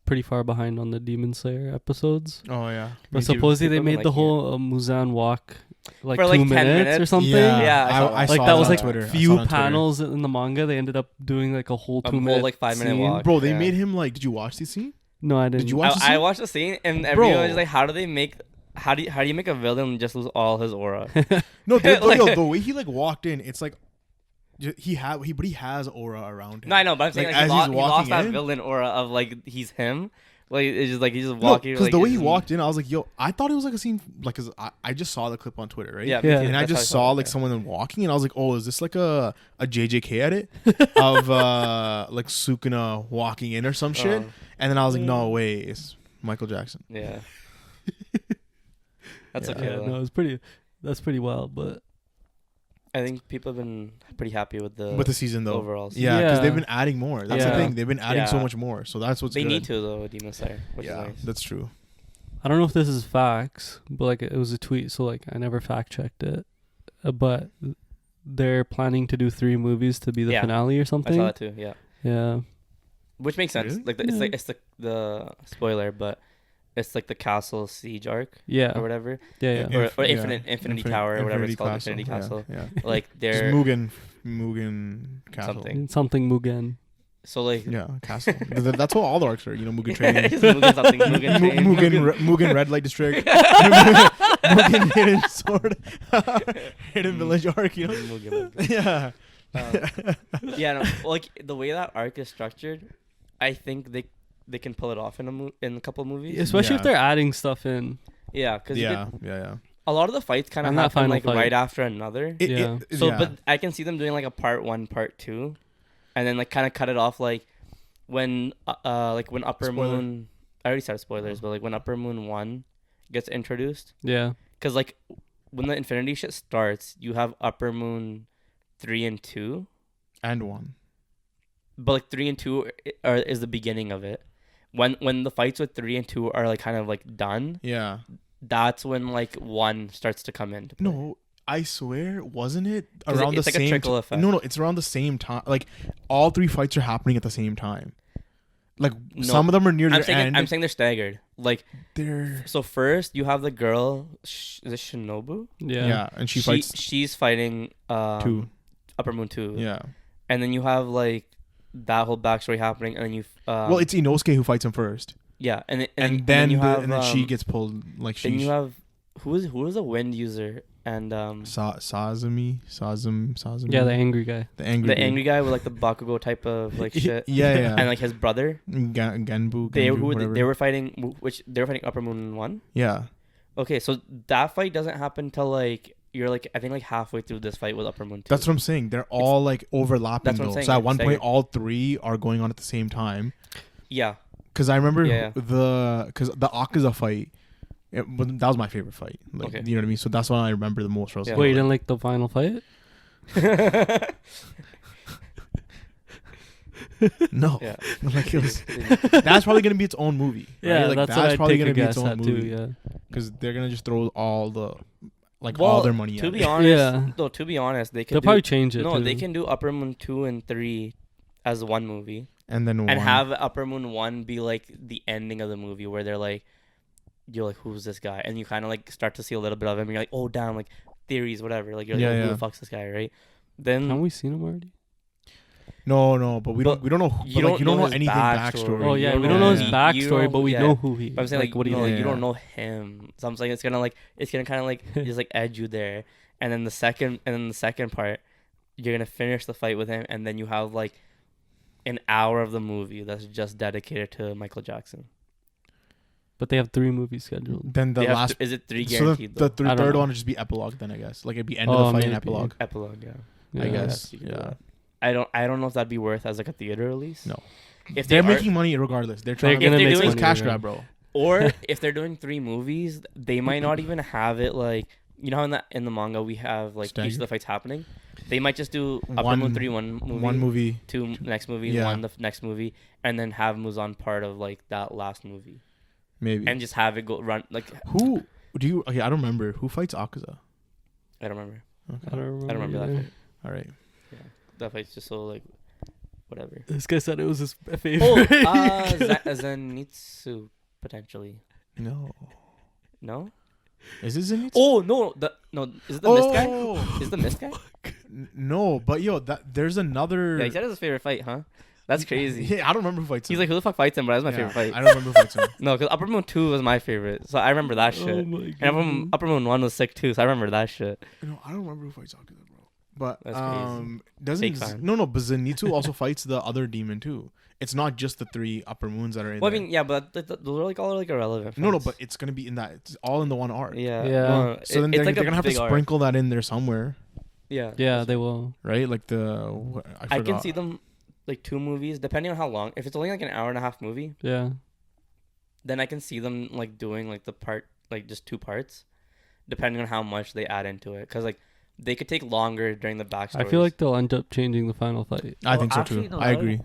pretty far behind on the Demon Slayer episodes. Oh yeah. But supposedly they made the whole Muzan walk like for 2 like 10 minutes or something. Yeah, I like saw that was like Twitter. few panels in the manga. They ended up doing like a whole 2 minute, like 5 minute walk. Bro, they made him like. Did you watch the scene? No, I didn't. Did you watch the scene? I watched the scene and everyone was like, "How do they make how do you make a villain just lose all his aura? No, Like- yo, the way he like walked in, it's like he has aura around him. No, I know, but I'm saying Like, like, as he he's lost walking that in? villain aura of like he's him. Like it's just like he's just No, walking. because like, the way he it's- walked in, I was like, yo, I thought it was like a scene, like, cause I just saw the clip on Twitter, right? Yeah, Yeah. me too. And I That's how just saw saw it, like yeah. someone walking, and I was like, oh, is this like a JJK edit of like Sukuna walking in or some shit? And then I was like, no way, it's Michael Jackson. Yeah. That's Yeah. okay. Yeah, though. no, it's pretty. That's pretty wild, but I think people have been pretty happy with the season though. overall. Yeah, because Yeah. they've been adding more. That's the Yeah. thing. They've been adding so Yeah. much more. So that's what's They good. need to though, Demon Slayer, which Yeah, is nice. that's true. I don't know if this is facts, but like it was a tweet, so like I never fact checked it. But they're planning to do 3 movies to be the Yeah. finale or I something. saw that too. Yeah, Yeah. which makes sense. Really? Like it's the spoiler, but it's like the castle siege arc Yeah. or whatever, Yeah. Yeah. or Infinity Tower or whatever it's called, Infinity Castle. Yeah. Like Just they're Mugen Castle. Something. Something Mugen. so like Yeah, Castle. That's what all the arcs are. You know, Mugen Training. It's Mugen something, Mugen Train. Mugen Red Light District. Mugen Hidden Sword. Hidden Village arc. You know. Mugen. Yeah. Yeah, no, like the way that arc is structured, I think they can pull it off in a couple of movies. Especially if Yeah. they're adding stuff in. Yeah, because Yeah. a lot of the fights kind of And that happen final like fight. right after another. Yeah. So, yeah. but I can see them doing like a part 1, part 2, and then like kind of cut it off like when Upper Spoiler. Moon. I already started spoilers, but like when Upper Moon 1 gets introduced, Yeah. because like when the Infinity shit starts, you have Upper Moon 3 and 2, and 1. but like 3 and 2 is the beginning of it. When the fights with 3 and 2 are like kind of like done, Yeah. that's when like 1 starts to come in. No, I swear, wasn't it 'Cause around it's the like a same? trickle effect. No, it's around the same time. Like all 3 fights are happening at the same time. Like No, some of them are near I'm the saying end. I'm saying they're staggered. Like They're so, first you have the girl. Is it Shinobu? yeah. And she fights She's fighting 2. Upper Moon 2. Yeah. And then you have like that whole backstory happening, and then you. Well, it's Inosuke who fights him first, yeah, and then you have she gets pulled. Like Then you she have who was a wind user and Sazumi. Yeah, the angry guy. the angry the dude. angry guy with like the Bakugo type of like shit. Yeah. And like his brother, Genbu. they whatever. were fighting Upper Moon 1. Yeah. Okay, so that fight doesn't happen till like you're like I think like halfway through this fight with Upper Moon 2. That's what I'm saying. They're all like overlapping That's what I'm though. saying, So at like, one point, staggered. all 3 are going on at the same time. Yeah. Because I remember Yeah. the Akaza fight. That was my favorite fight. Like, Okay. You know what I mean? So that's what I remember the most. I was Yeah. like, Wait, you didn't like the final fight? no. Yeah. Like it was. That's probably gonna be its own movie. Right? Yeah, like, that's what I'd probably take a gonna be guess its own at movie. too. Yeah. Because they're gonna just throw all the all Well, their money to at be it. honest, Yeah. no, to be honest, they They'll could probably change it. no, too. they can do Upper Moon 2 and 3 as one movie, And then and one. have Upper Moon 1 be like the ending of the movie where they're like, you're like, who's this guy? And you kind of like start to see a little bit of him. And you're like, oh damn, like theories, whatever. Like you're like, Yeah, oh, who yeah. the fuck's this guy, right? Then Haven't we seen him already? No, but we But don't know. you But, like, don't you don't know know his anything backstory. backstory. Oh yeah, don't we don't know his you backstory, know but we yeah. know who he. But I'm saying like, what he no, did. you don't Yeah. know him. So I'm saying it's gonna kind of like just like edge you there. And then the second part, you're gonna finish the fight with him, and then you have like an hour of the movie that's just dedicated to Michael Jackson. But they have 3 movies scheduled. Then the They have last. is it 3 So guaranteed? the though? I don't third know. one would just be epilogue. Then I guess like it'd be end of Oh, the fight and maybe. epilogue. Epilogue, yeah. I Yeah. guess. you can do Yeah. that. I don't know if that'd be worth as like a theater release. No. If They're they making money regardless. They're trying They're to gonna they're make doing it's money. cash yeah. grab, bro. or if they're doing 3 movies, they might not even have it like how in the manga we have like each of Staggered. the fights happening. They might just do Upper One- Moon 3 one movie, One movie. 2 next movie, Yeah. 1 the next movie, and then have Muzan part of like that last movie, Maybe. and just have it go run like Who do you? Okay, I don't remember who fights Akaza. I don't remember. Okay. I don't remember that either. fight. All right. That fight's just so like whatever. This guy said it was his Oh, favorite. Zenitsu potentially. No. No. Is it Zenitsu? Oh no, is it the mist guy? Oh. Is it the mist guy? No, but yo, there's another. Yeah, he said it was his favorite fight, huh? That's crazy. Yeah, I don't remember who fights him. He's like, who the fuck fights him? But that's my favorite fight. I don't remember who fights him. No, because Upper Moon 2 was my favorite, so I remember that shit. Oh my And God. Upper Moon 1 was sick too, so I remember that shit. No, I don't remember who fights Akuza, bro. But That's crazy. doesn't Fake fan. no, but Zenitsu also fights the other demon too. It's not just the 3 upper moons that are in Well, I there. mean, yeah, but those are like all like irrelevant. No, fights. but it's gonna be in that. It's all in the one arc. Yeah. Yeah. No, So then it's they're, like they're a gonna have to big arc. sprinkle that in there somewhere, Yeah. Yeah, they will. right? Like I I can forgot. see them like 2 movies, depending on how long. If it's only like an hour and a half movie, Yeah. then I can see them like doing like the part like just 2 parts, depending on how much they add into it. Cause like they could take longer during the backstory. I feel like they'll end up changing the final fight. I think so actually, too. no, I that- agree.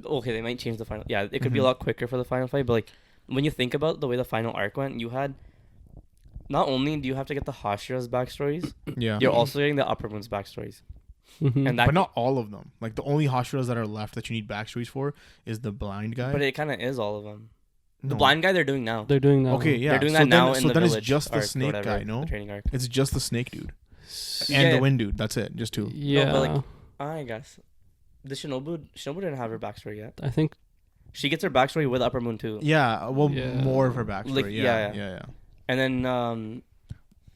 okay, they might change the final. Yeah, it could be a Mhm. lot quicker for the final fight, but like when you think about the way the final arc went, you had not only do you have to get the Hashira's backstories, Yeah, you're also getting the Upper Moon's backstories, Mhm. and that. but not all of them. Like the only Hashiras that are left that you need backstories for is the blind guy. But it kind of is all of them. The No. blind guy they're doing now. They're doing that. Okay, yeah. They're doing so that now then, in so the then village. it's just the arc or snake whatever, guy, no? The training arc. It's just the snake dude and Yeah. the wind dude. That's it. Just 2. Yeah. but, like, I guess the Shinobu didn't have her backstory yet. I think She gets her backstory with Upper Moon too. Yeah, well, Yeah. more of her backstory. Like, yeah, yeah. yeah. And then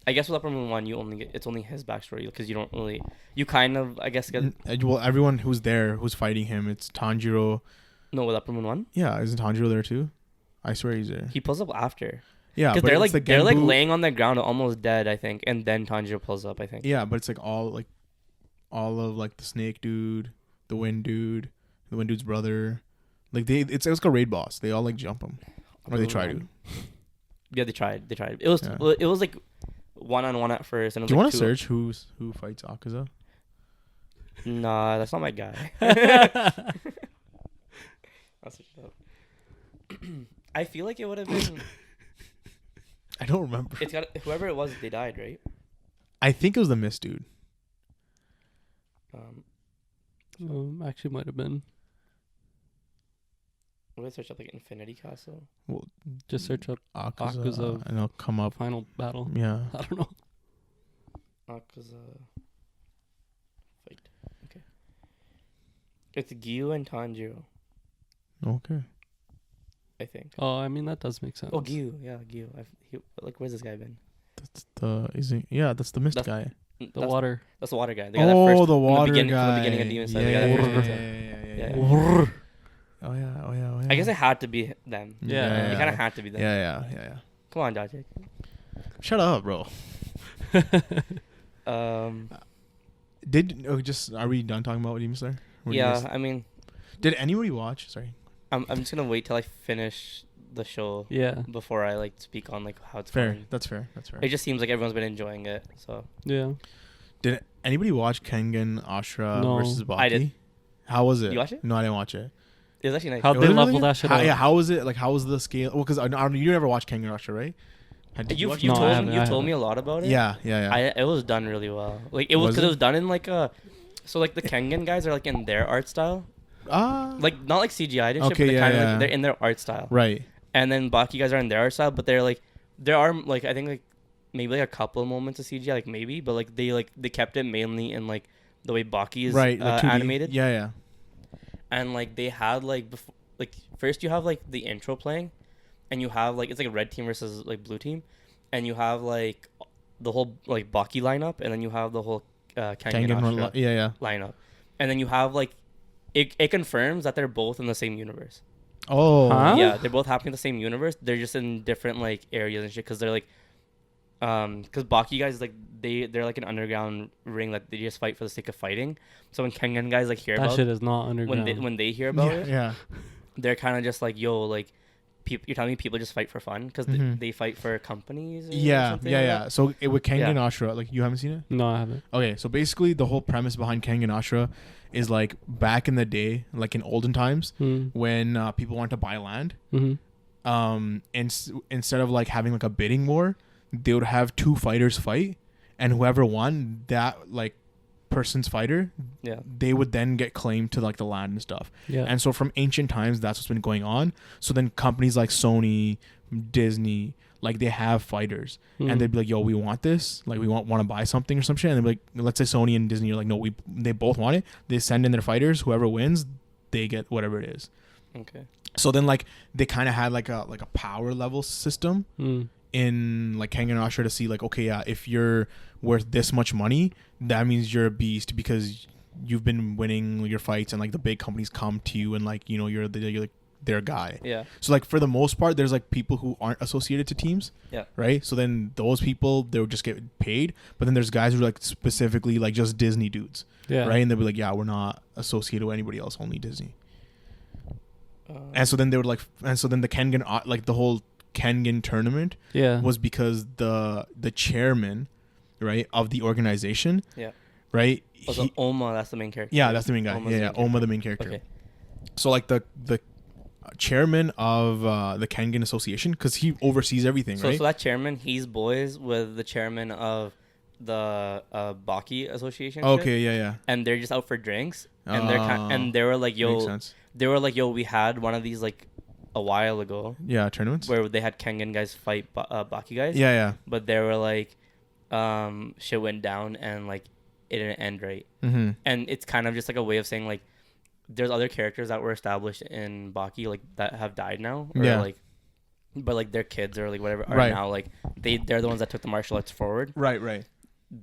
I guess with Upper Moon 1 it's only his backstory because you don't really you kind of I guess get Well, everyone who's there, who's fighting him, it's Tanjiro. no with Upper Moon 1. Yeah, isn't Tanjiro there too? I swear he's there. He pulls up after. Yeah, Because but it's the they're like Genbu- laying on the ground almost dead, I think, and then Tanjiro pulls up, I think. Yeah, but it's like all of like the snake dude, the wind dude's brother. Like it's like a raid boss. They all like jump him, or they try to. Yeah, they tried. It was Yeah. it was like 1-on-1 at first, and it was Do you like want to 2. search who fights Akaza? Nah, that's not my guy. I'll search it up. I feel like it would have been. I don't remember. It's got whoever it was. They died, right? I think it was the mist dude. actually might have been. What did I search up like Infinity Castle? Well, Just search up Akaza, and it'll come up. final battle. Yeah. I don't know. Akaza fight. Okay. It's Gyu and Tanjiro, Okay. I think. Oh, I mean that does make sense. Oh, Gyu. Yeah, Gyu. Like, where's this guy been? That's that's the mist That's- guy. The water. That's the water guy. The guy that first, The water from guy. the beginning of Demon Slayer. Yeah, The guy that first comes yeah, up. yeah. Oh yeah. I guess it had to be them. Yeah. It kind of had to be them. Yeah. Come on, Dodge. Shut up, bro. Are we done talking about Demon Slayer? Or do you Yeah. guys- I mean, Did anybody watch? Sorry. I'm just gonna wait till I finish the show Yeah. before I like speak on like how it's Fair. going. That's fair. It just seems like everyone's been enjoying it. So Yeah. Did anybody watch Kengan Ashura No. versus Baki? I did. How was it? You watch it? No, I didn't watch it. it was actually nice. How'd It they was really level good? that shit How, up? yeah, how was it? Like, how was the scale? Well, because you never watched Kengan Ashura, right? Did You watch No, it? I haven't. you told me a lot about it. Yeah. It was done really well. Like it was Was because it? it was done in like so like the Kengan guys are like in their art style, like not like CGI and shit, Okay, but they're yeah, kind of yeah. like they're in their art style. Right. And then Baki guys are in their art style, but they're like there are like I think like maybe like a couple of moments of CGI, like maybe, but like they kept it mainly in like the way Baki is Right. Like 2D. animated. Yeah. And like they had like before, like first you have like the intro playing, and you have like it's like a red team versus like blue team, and you have like the whole like Baki lineup, and then you have the whole Kengan Ashura Yeah. lineup, and then you have like it confirms that they're both in the same universe. Oh. Huh? Yeah, they're both happening in the same universe. They're just in different like areas and shit because they're like because Baki guys like they're like an underground ring that they just fight for the sake of fighting. So when Kengan guys like hear That about shit is not underground. when they hear about it, Yeah. they're kind of just like, yo, like you're telling me people just fight for fun because Mhm. they fight for companies or Yeah. something Yeah. like Yeah. that? So with Kengan Yeah. Ashura, like you haven't seen it? No, I haven't. Okay, so basically the whole premise behind Kengan Ashura is like back in the day, like in olden times, when people wanted to buy land, Mm-hmm. and instead of like having like a bidding war, they would have 2 fighters fight, and whoever won that like person's fighter, Yeah. they would then get claim to like the land and stuff. Yeah. And so from ancient times, that's what's been going on. So then companies like Sony, Disney, like they have fighters, and they'd be like, "Yo, we want this. Like, we want to buy something or some shit." And they'd be like, "Let's say Sony and Disney are like, no, they both want it." They send in their fighters. Whoever wins, they get whatever it is. Okay. So then like they kind of had like a power level system in like Kengan Ashura to see like, okay, yeah, if you're worth this much money, that means you're a beast because you've been winning your fights and like the big companies come to you and like, you know, you're like their guy. Yeah. So like for the most part, there's like people who aren't associated to teams. Yeah. Right. So then those people, they'll just get paid. But then there's guys who are like specifically like just Disney dudes. Yeah. Right. And they'll be like, yeah, we're not associated with anybody else, only Disney. And so then they were like, and so then the Kengan, like the whole Kengan tournament, was because the chairman, right, of the organization, right. So Oma, that's the main character. Yeah, that's the main guy. Oma, the main character. Okay. So like the chairman of the Kengan Association, because he oversees everything, right? So that chairman, he's boys with the chairman of the Baki Association. Okay, yeah. And they're just out for drinks, and they were like, yo. Makes sense. They were like, yo, we had one of these like a while ago. Yeah, tournaments? Where they had Kengan guys fight Baki guys. Yeah. But they were like, shit went down and like it didn't end right. Mm-hmm. And it's kind of just like a way of saying like, there's other characters that were established in Baki like that have died now. Or, like, but like their kids or like whatever are now like they're the ones that took the martial arts forward. Right.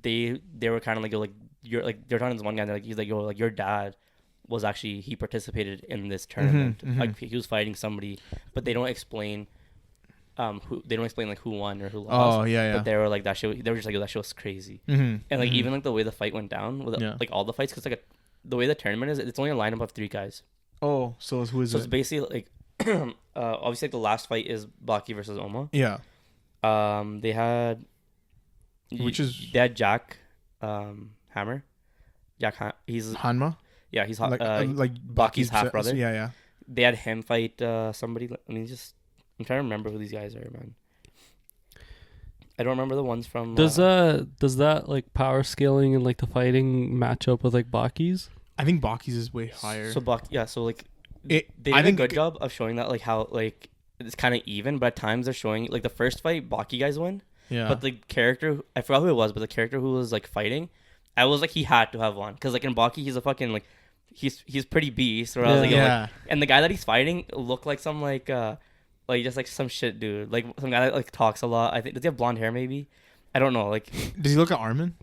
They were kind of like you're like they're talking to this one guy and like he's like, yo, like your dad was actually he participated in this tournament. Like he was fighting somebody, but they don't explain who won or who lost. Oh yeah. But they were like that shit. They were just like, that shit was crazy. And like even like the way the fight went down with like all the fights, because like the way the tournament is, it's only a lineup of 3 guys. Oh, so who is it? So it's basically like obviously like the last fight is Baki versus Oma. Yeah. They had they had Jack Hammer. He's Hanma. Yeah, he's like Baki's half brother. Yeah. They had him fight somebody. I mean, I'm trying to remember who these guys are, man. I don't remember the ones from. Does that like power scaling and like the fighting match up with like Baki's? I think Baki's is way higher. So like they did a good job of showing that like how like it's kind of even, but at times they're showing like the first fight Baki guys win. Yeah. But the character, I forgot who it was, but the character who was like fighting, I was like he had to have won because like in Baki he's a fucking like he's pretty beast. Or I was like, like, and the guy that he's fighting looked like some like just like some shit dude, like some guy that like talks a lot. I think does he have blonde hair maybe? I don't know. Like does he look like Armin?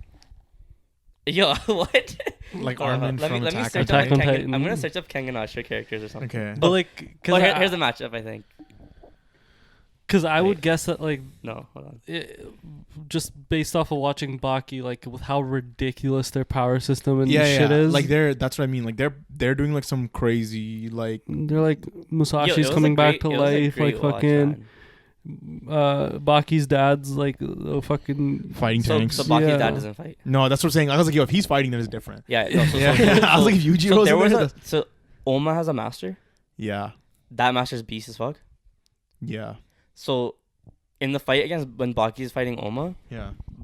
Yo, what? Like Armin from let me search Attack on up Titan. I'm gonna search up Kengan Ashura characters or something. Okay. But like, here's the matchup. I think. Because I would guess that like no, hold on. Just based off of watching Baki, like with how ridiculous their power system and shit is. Like that's what I mean. Like they're doing like some crazy like they're like Musashi's coming back to life, like fucking. Baki's dad's like fucking fighting tanks. So Baki's dad doesn't fight. No, that's what I'm saying. I was like, yo, if he's fighting, then it's different. Yeah. I was like, if Yujiro's so Oma has a master. Yeah. That master's beast as fuck. Yeah. So in the fight against when Baki is fighting Oma,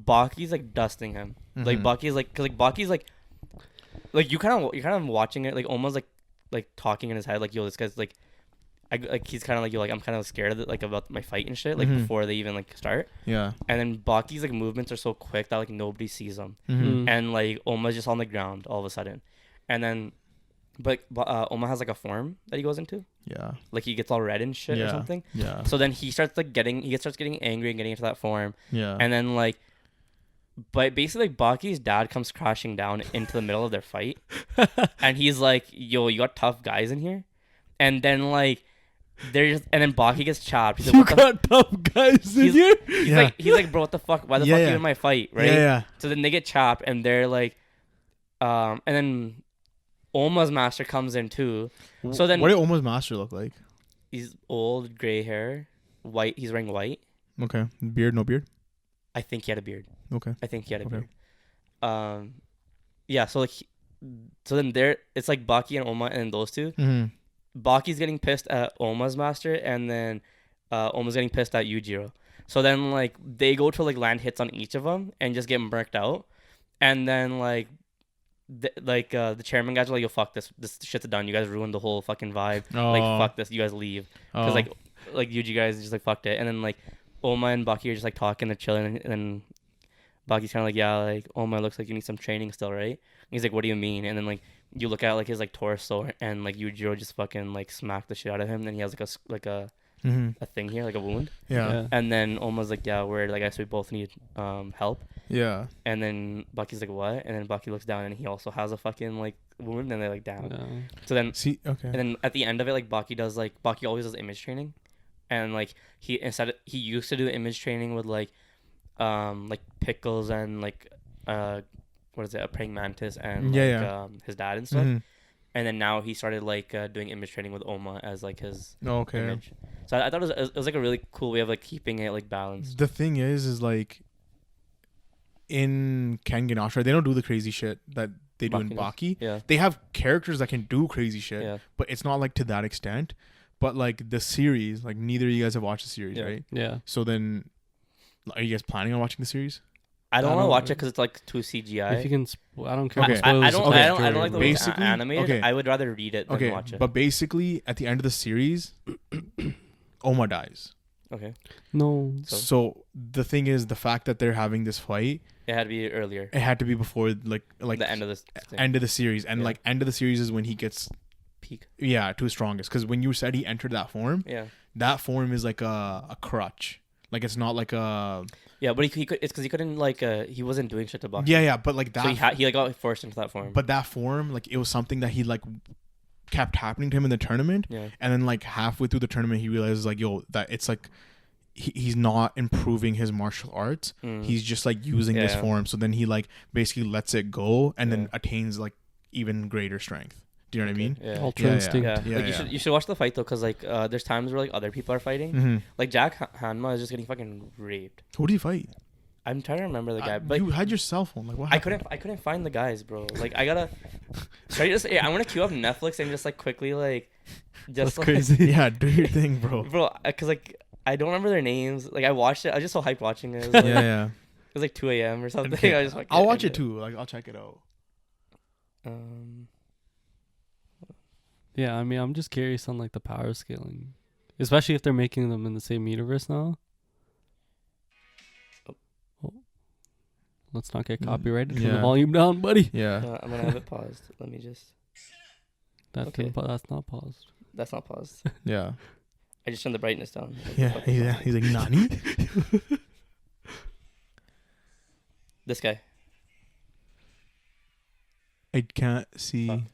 Baki's like dusting him. Like Baki's like, cause like Baki's like you're kind of watching it. Like Oma's like talking in his head, like, yo, this guy's like. He's kind of like, yo, like I'm kind of scared of it, like about my fight and shit, like before they even like start. Yeah. And then Baki's like movements are so quick that like nobody sees them, and like Oma's just on the ground all of a sudden, and then, but Oma has like a form that he goes into. Yeah. Like he gets all red and shit or something. Yeah. So then he starts getting angry and getting into that form. Yeah. And then like, but basically like, Baki's dad comes crashing down into the middle of their fight, and he's like, yo, you got tough guys in here, and then like. And then Baki gets chopped. He's like, you got tough guys in here? He's like, bro, what the fuck? Why the fuck are you in my fight? Right? Yeah. So then they get chopped and they're like, and then Oma's master comes in too. So then. What did Oma's master look like? He's old, gray hair, white. He's wearing white. Okay. Beard, no beard? I think he had a beard. Okay. I think he had a beard. Yeah, so like, so then it's like Baki and Oma and then those two. Mm-hmm. Baki's getting pissed at Oma's master, and then Oma's getting pissed at Yujiro. So then, like, they go to, like, land hits on each of them and just get murked out. And then, like, the chairman guys are like, yo, fuck this. This shit's done. You guys ruined the whole fucking vibe. Oh. Like, fuck this. You guys leave. Because, like Yuji guys just, like, fucked it. And then, like, Oma and Baki are just, like, talking. They're chilling. And then Baki's kind of like, yeah, like, oh my, looks like you need some training still, right? And he's like, what do you mean? And then like you look at like his like torso, and like Yujiro just fucking like smacked the shit out of him. Then he has like a a thing here, like a wound. Yeah. And then Oma's like, yeah, we're like, I guess we both need help. Yeah. And then Baki's like, what? And then Baki looks down, and he also has a fucking like wound, and they're like, down. Yeah. So then Okay. and then at the end of it, like Baki always does image training, and like he used to do image training with like Pickles and like what is it, a praying mantis and his dad and stuff. And then now he started like doing image training with Oma as like his image. So I thought it was like a really cool way of like keeping it like balanced. The thing is like in Kengan Ashura, they don't do the crazy shit that they do in Baki. Yeah. They have characters that can do crazy shit, but it's not like to that extent. But like the series, like neither of you guys have watched the series, right? Yeah. So then, are you guys planning on watching the series? I don't want to watch it because it's like too CGI. If you can, I don't care. Okay. I don't like the way it's basically animated. Okay. I would rather read it than watch it. But basically, at the end of the series, Oma dies. Okay. No. So the thing is, the fact that they're having this fight, it had to be earlier. It had to be before like the end of this end of the series, and like end of the series is when he gets peak. Yeah, to his strongest. Because when you said he entered that form, that form is like a crutch. Like it's not like a but he could. It's because he couldn't like he wasn't doing shit to Baki. Yeah, but like that. So he like got forced into that form. But that form, like it was something that he like kept happening to him in the tournament. Yeah. And then like halfway through the tournament, he realizes like, yo, that it's like he's not improving his martial arts. He's just like using this form. So then he like basically lets it go and then attains like even greater strength. Do you know what I mean? Yeah. Ultra instinct. Yeah. Like you should watch the fight though, because like there's times where like other people are fighting. Like Jack Hanma is just getting fucking raped. Who do you fight? I'm trying to remember the guy, but you had your cell phone. Like what happened? I couldn't find the guys, bro. Like I gotta. I want to queue up Netflix and just like quickly like. Just that's like, crazy. Yeah, do your thing, bro. Bro, because like I don't remember their names. Like I watched it. I was just so hyped watching it. It was, like, yeah. It was like 2 a.m. or something. Okay. I just I'll watch it too. Like I'll check it out. Yeah, I mean, I'm just curious on like the power scaling, especially if they're making them in the same universe now. Oh. Let's not get copyrighted. Turn the volume down, buddy. Yeah. I'm gonna have it paused. Let me just. That's not paused. That's not paused. Yeah. I just turned the brightness down. Yeah. He's like Nani. This guy. I can't see.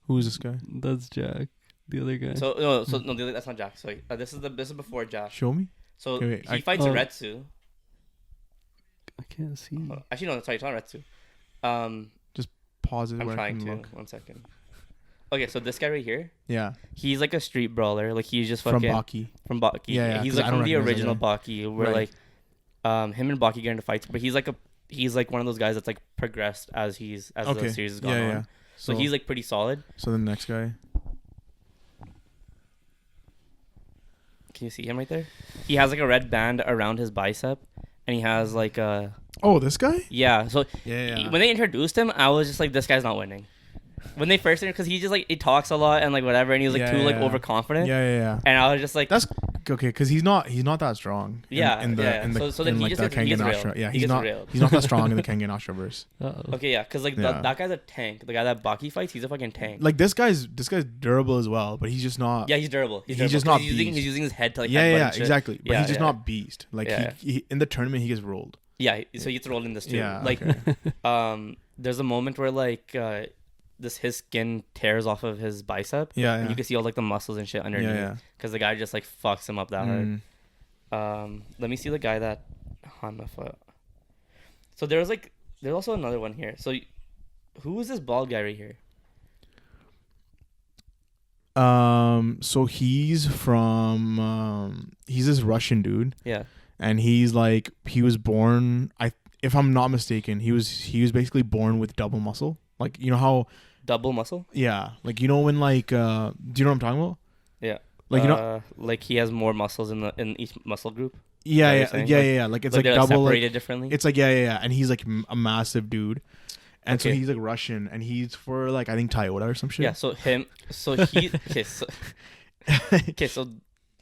Who is this guy? That's Jack. The other guy. So that's not Jack. Sorry, this is before Jack. Show me. So he fights Retsu. I can't see. Actually, no. Sorry, it's not Retsu. Just pause it. I'm trying to. Look. 1 second. Okay, so this guy right here. Yeah. He's like a street brawler. Like he's just fucking from Baki. Yeah. He's like from the original Baki, where like, him and Baki get into fights, but he's like one of those guys that's like progressed as the series has gone on. So he's like pretty solid. So the next guy. Can you see him right there? He has like a red band around his bicep, and he has like a. Oh, this guy? Yeah. So when they introduced him, I was just like, this guy's not winning. When they first because he just like he talks a lot and like whatever, and he's like like overconfident. Yeah. And I was just like, that's okay because he's not that strong. So then he just gets railed. Yeah, he's not that strong in the Kengan Ashura verse. Okay, yeah, because like that guy's a tank. The guy that Baki fights, he's a fucking tank. Like this guy's durable as well, but he's just not. Yeah, he's durable. He's just not. He's using his head to like. Exactly. But he's just not beast. Like he in the tournament he gets rolled. Yeah, so he gets rolled in this too. Yeah, like, there's a moment where like his skin tears off of his bicep. Yeah, and you can see all like the muscles and shit underneath. Because the guy just like fucks him up that hard. Let me see the guy that Hanma fought. So there's also another one here. So who is this bald guy right here? So he's from he's this Russian dude. Yeah. And he's like he was born if I'm not mistaken, he was basically born with double muscle. Like you know how double muscle? Yeah. Like you know when like do you know what I'm talking about? Yeah. Like you know like he has more muscles in each muscle group. Yeah. Like it's like double separated like, differently. It's like yeah. And he's like a massive dude. And so he's like Russian and he's for like I think Toyota or some shit. Yeah, so he okay, so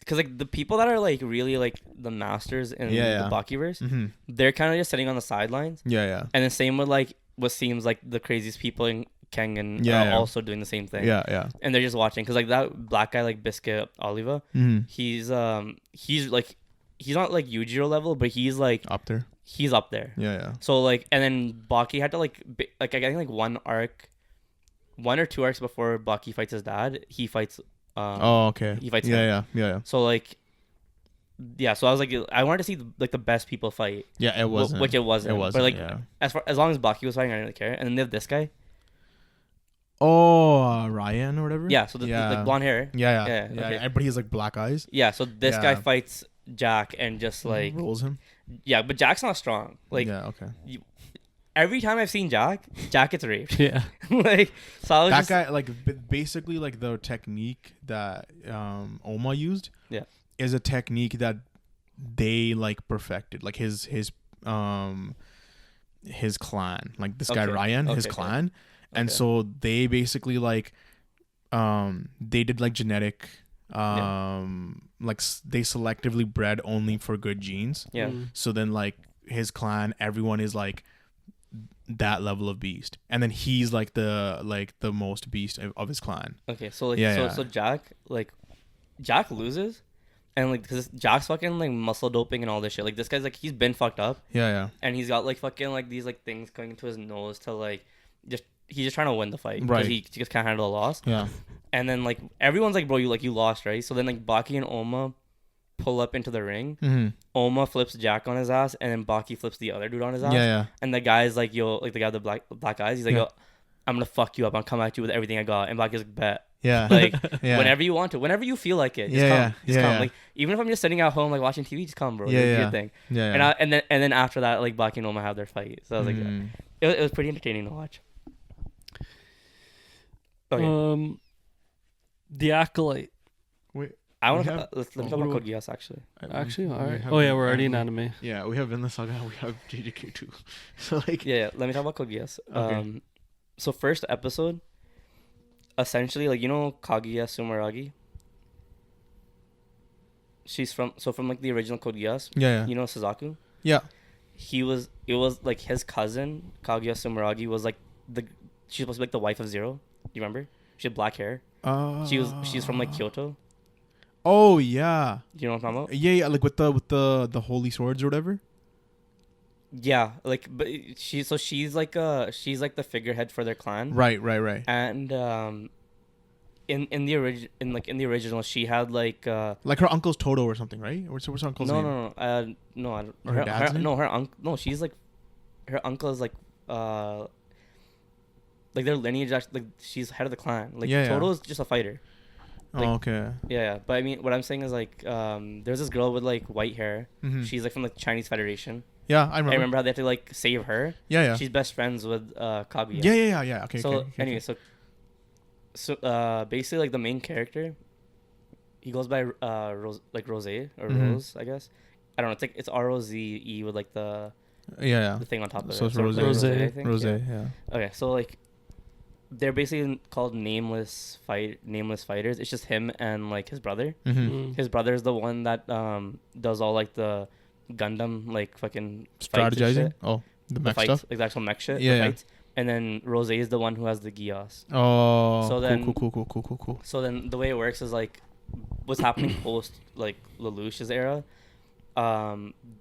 because like the people that are like really like the masters in the Bakiverse, they're kind of just sitting on the sidelines. Yeah. And the same with like what seems like the craziest people in Kengan are also doing the same thing. Yeah. And they're just watching because like that black guy like Biscuit Oliva, he's like he's not like Yujiro level, but he's like up there. He's up there. Yeah. So like, and then Baki had to like I think like one or two arcs before Baki fights his dad, he fights. Okay. He fights. Yeah. So like, yeah. So I was like, I wanted to see like the best people fight. Yeah, it wasn't. Which it wasn't. But like, yeah. as long as Baki was fighting, I didn't really care. And then they have this guy. Oh, Ryan or whatever. Yeah. So the like blonde hair. Yeah. Okay. But he's like black eyes. Yeah. So this guy fights Jack and just like rolls him. Yeah, but Jack's not strong. Like okay. Every time I've seen Jack gets raped. Yeah. Like so I was that guy like basically like the technique that Oma used. Yeah. Is a technique that they like perfected. Like his clan, like this guy Ryan, his clan. And so they basically like they did like genetic like they selectively bred only for good genes. Yeah. So then like his clan, everyone is like that level of beast, and then he's like the most beast of his clan. Okay, so like so Jack loses, and like because Jack's fucking like muscle doping and all this shit. Like this guy's like he's been fucked up. Yeah. And he's got like fucking like these like things coming into his nose to like he's just trying to win the fight because he just can't handle a loss. Yeah. And then like everyone's like, bro, you lost, right? So then like Baki and Oma pull up into the ring. Oma flips Jack on his ass, and then Baki flips the other dude on his ass. Yeah. And the guy's like, yo, like the guy with the black eyes, he's like, yo, I'm gonna fuck you up. I'll come at you with everything I got. And Baki's like, bet. Yeah. Like whenever you want to, whenever you feel like it, just come. Just come. Yeah. Like even if I'm just sitting at home like watching TV, just come, bro. Yeah. Do your thing. Yeah. And then after that, like Baki and Oma have their fight. So I was like, it was pretty entertaining to watch. Okay. The Acolyte. Wait. I want to let me talk about Code Geass actually. Actually, all right. Oh yeah, we're already in anime. Yeah, we have Vinland Saga. We have JJK too. So like. Yeah. Let me talk about Code Geass. Okay. So first episode, essentially like Kaguya Sumeragi. She's from like the original Code Geass. Yeah. You know Suzaku. Yeah. It was like his cousin Kaguya Sumeragi was like she's supposed to be like the wife of Zero. You remember? She had black hair. She's from like Kyoto. Oh yeah. You know what I'm talking about? Yeah, like with the holy swords or whatever. Yeah, like but she's like the figurehead for their clan. Right. And in the original she had like her uncle's Toto or something, right? What's her uncle's name? No, I don't. Her dad's name? No, her uncle. No, she's like her uncle is like their lineage actually, like she's head of the clan. Like Toto's just a fighter. Like, okay. Yeah, but I mean, what I'm saying is like, there's this girl with like white hair. Mm-hmm. She's like from the Chinese Federation. Yeah, I remember how they have to like save her. Yeah. She's best friends with Kaguya. Yeah. Okay. So okay. anyway, so basically like the main character, he goes by Rose Rose, I guess. I don't know. It's ROZE with like the the thing on top of it. So it's Rose. Rose. Yeah. Okay, so like. They're basically called nameless fighters. It's just him and like his brother. Mm-hmm. His brother is the one that does all like the Gundam like fucking strategizing. Oh, the mech stuff. Like the actual mech shit. Yeah. Fights. And then Rose is the one who has the Geass. Oh. So then cool. So then the way it works is like what's happening post like Lelouch's era.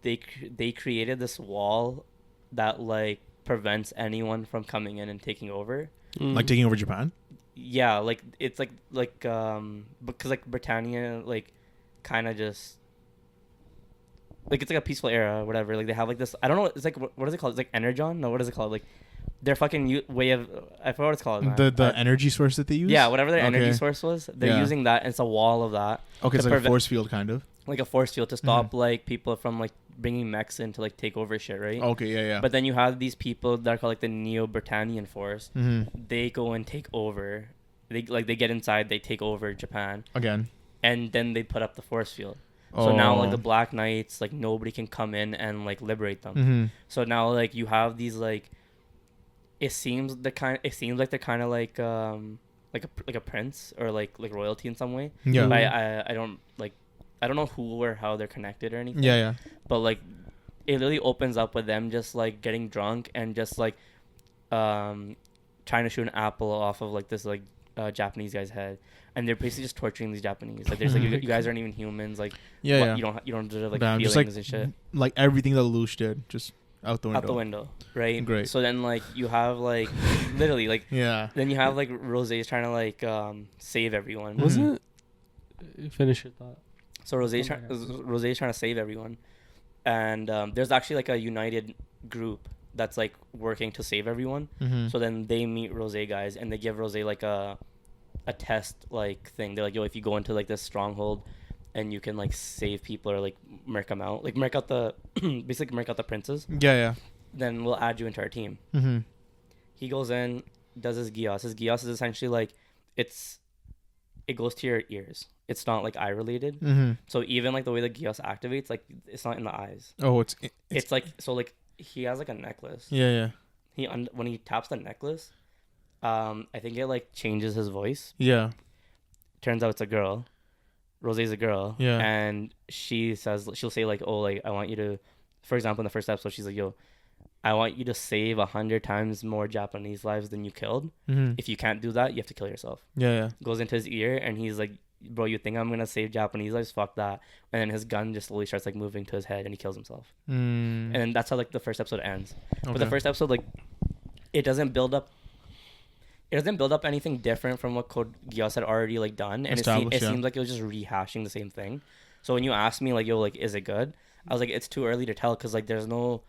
They created this wall that like prevents anyone from coming in and taking over. Like taking over Japan? Yeah, like it's like because like Britannia like kind of just like it's like a peaceful era or whatever. Like they have like this, I don't know, it's like what is it called? It's like Energon? No, what is it called? Like their fucking way of, I forgot what it's called. The energy source that they use? Yeah, whatever their energy source was. They're using that, and it's a wall of that. Okay, it's like a force field kind of. Like a force field to stop like people from like bringing mechs in to like take over shit, right? Okay, yeah. But then you have these people that are called like the Neo-Britannian Force. Mm-hmm. They go and take over. They get inside. They take over Japan again, and then they put up the force field. So now like the Black Knights, like nobody can come in and like liberate them. Mm-hmm. So now like you have these like, it seems like they're kind of like a prince or like royalty in some way. Yeah. But I don't like. I don't know who or how they're connected or anything. Yeah. But like, it really opens up with them just like getting drunk and just like, trying to shoot an apple off of like this like Japanese guy's head, and they're basically just torturing these Japanese. Like, there's like you guys aren't even humans. Like, Yeah. you don't deserve like Damn, feelings just, like, and shit. Like everything that Lelouch did, just out the window. Out the window, right? Great. So then like you have like literally like Yeah. then you have like Rosé's trying to like save everyone. Wasn't finish your thought. So Rosé's trying to save everyone, and there's actually like a united group that's like working to save everyone. So then they meet Rosé guys, and they give Rosé like a test like thing. They're like, yo, if you go into like this stronghold and you can like save people or like murk them out, like murk out the basically murk out the princes, Yeah. then we'll add you into our team. He goes in, does his Gios. His Gios is essentially like it goes to your ears. It's not like eye related. So even like the way the Gios activates, like it's not in the eyes. Oh, it's like, so like he has like a necklace. Yeah. When he taps the necklace, I think it like changes his voice. Yeah. Turns out it's a girl. Rosé's a girl. Yeah. And she'll say like, oh, like I want you to, for example, in the first episode, she's like, yo, I want you to save 100 times more Japanese lives than you killed. If you can't do that, you have to kill yourself. Yeah. Goes into his ear, and he's like, bro, you think I'm gonna save Japanese lives? Fuck that. And then his gun just slowly starts like moving to his head, and he kills himself. And then that's how like the first episode ends. Okay. But the first episode, like, it doesn't build up anything different from what Code Geass had already like done, and it seems like it was just rehashing the same thing. So when you asked me like, yo, like, is it good? I was like, it's too early to tell, because like there's no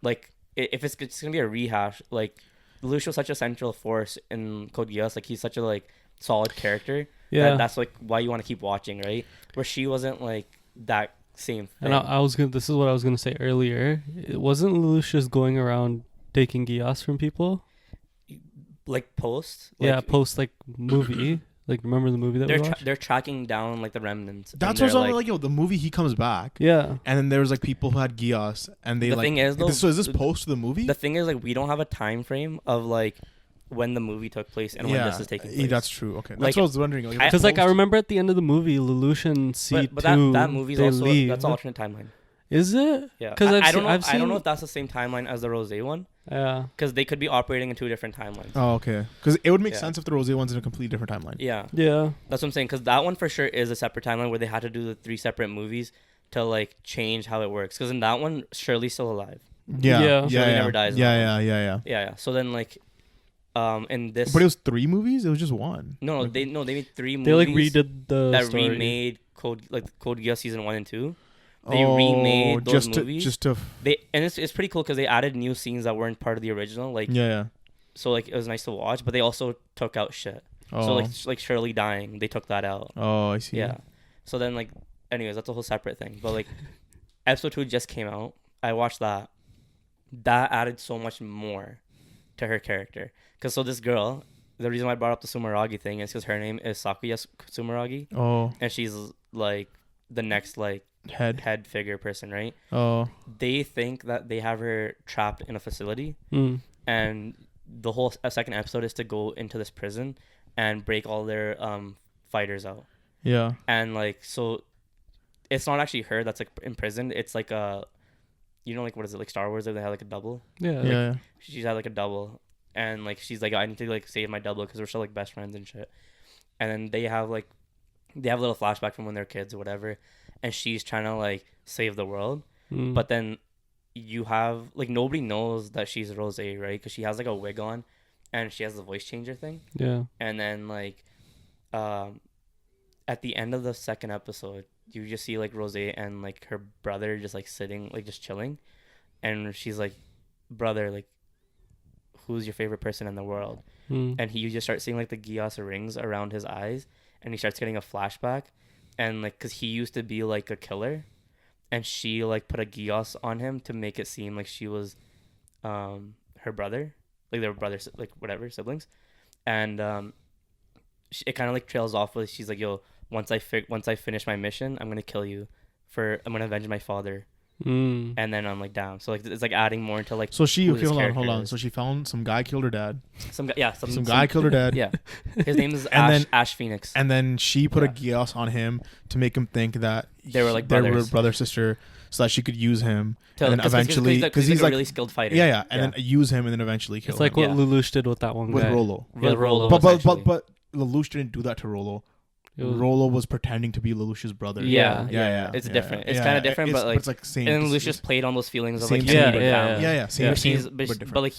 like, if it's gonna be a rehash, like Lelouch was such a central force in Code Geass. Like, he's such a like solid character. Yeah, that's like why you want to keep watching, right? Where she wasn't like that same thing. And this is what I was gonna say earlier. It wasn't Lelouch just going around taking Gios from people? Like post like movie. Like, remember the movie that we watched? They're tracking down like the remnants. That's what's like, yo, the movie he comes back. Yeah. And then there was like people who had Gios, and they the like. Thing is, though, so is this post to the movie? The thing is, like, we don't have a time frame of like when the movie took place and when this is taking place. That's true. Okay, that's like, what I was wondering. Because like I remember at the end of the movie, Lelouch and C2, but that movie's also leave. That's alternate timeline. Is it? Yeah. Because I don't know if that's the same timeline as the Rosé one. Yeah. Because they could be operating in two different timelines. Oh, okay. Because it would make sense if the Rosé one's in a completely different timeline. Yeah. Yeah. That's what I'm saying. Because that one for sure is a separate timeline where they had to do the 3 separate movies to like change how it works. Because in that one, Shirley's still alive. Yeah. Shirley never dies. Yeah. So then like, in this. But it was 3 movies. It was just one. No, they made 3 movies. They like redid the story. Remade Code Geass season 1 and 2. They remade those movies. And it's pretty cool because they added new scenes that weren't part of the original. Like, so like it was nice to watch, but they also took out shit. So like Shirley dying, they took that out. Oh, I see. Yeah. So then like, anyways, that's a whole separate thing. But like, episode 2 just came out. I watched that. That added so much more to her character. Because so this girl, the reason why I brought up the Sumeragi thing is because her name is Sakuya Sumeragi. Oh. And she's like the next like head figure person, right? Oh. They think that they have her trapped in a facility, and the whole second episode is to go into this prison and break all their fighters out. Yeah. And like, so it's not actually her that's like imprisoned. It's like a, you know, like what is it, like Star Wars? They have like a double. Yeah. Yeah. She's had like a double, and like she's like, I need to like save my double because we're still like best friends and shit. And then they have a little flashback from when they're kids or whatever. And she's trying to like save the world, but then you have like nobody knows that she's Rosé, right? Because she has like a wig on, and she has the voice changer thing. Yeah. And then like, at the end of the second episode, you just see like Rosé and like her brother just like sitting, like just chilling, and she's like, brother, like, who's your favorite person in the world? And you just start seeing like the Giass rings around his eyes, and he starts getting a flashback. And like, cause he used to be like a killer, and she like put a Giass on him to make it seem like she was, her brother, like they were brothers, like whatever, siblings, and it kind of like trails off with, she's like, yo, once I finish my mission, I'm gonna kill you, I'm gonna avenge my father Mm. And then I'm like, damn. So like it's like adding more into like. So she who okay, this hold on. character is. So she found some guy killed her dad. Some guy, yeah, Some guy killed her dad. Yeah, his name is And Ash Phoenix. And then she put Yeah. a Gios on him to make him think that They were like they were brothers. brother sister, so that she could use him. To, and then eventually, because he's like a really skilled fighter. yeah, and then use him and then eventually kill It's like him. what Yeah. Lelouch did with that one with guy. Rolo. With Rolo. But Lelouch didn't do that to Rolo. It was- Rolo was pretending to be Lelouch's brother. Yeah. Yeah. It's yeah, different. yeah. It's kind of different, but like, it's like same. and it's- Lucius played on those feelings of like same him thing. needing Yeah, family. yeah, same. Yeah. But same, he's but different. but like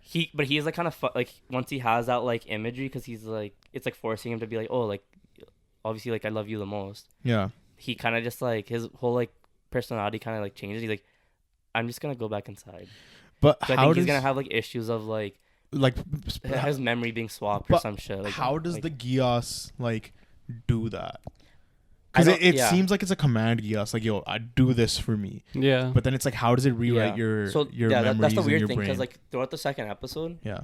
he's like kind of like once he has that like imagery, because he's like it's like forcing him to be like, oh, like obviously like I love you the most. Yeah. He kind of just like his whole like personality kind of like changes. He's like, I'm just gonna go back inside. But So I how think does he's gonna have like issues of like like his memory being swapped or but some shit. Like how does like, the Gios like do that? I Because don't- it yeah. seems like it's a command Gios, like yo, I do this for me. Yeah. But then it's like, how does it rewrite your memories that's the in weird your thing, brain? because like throughout the second episode, Yeah.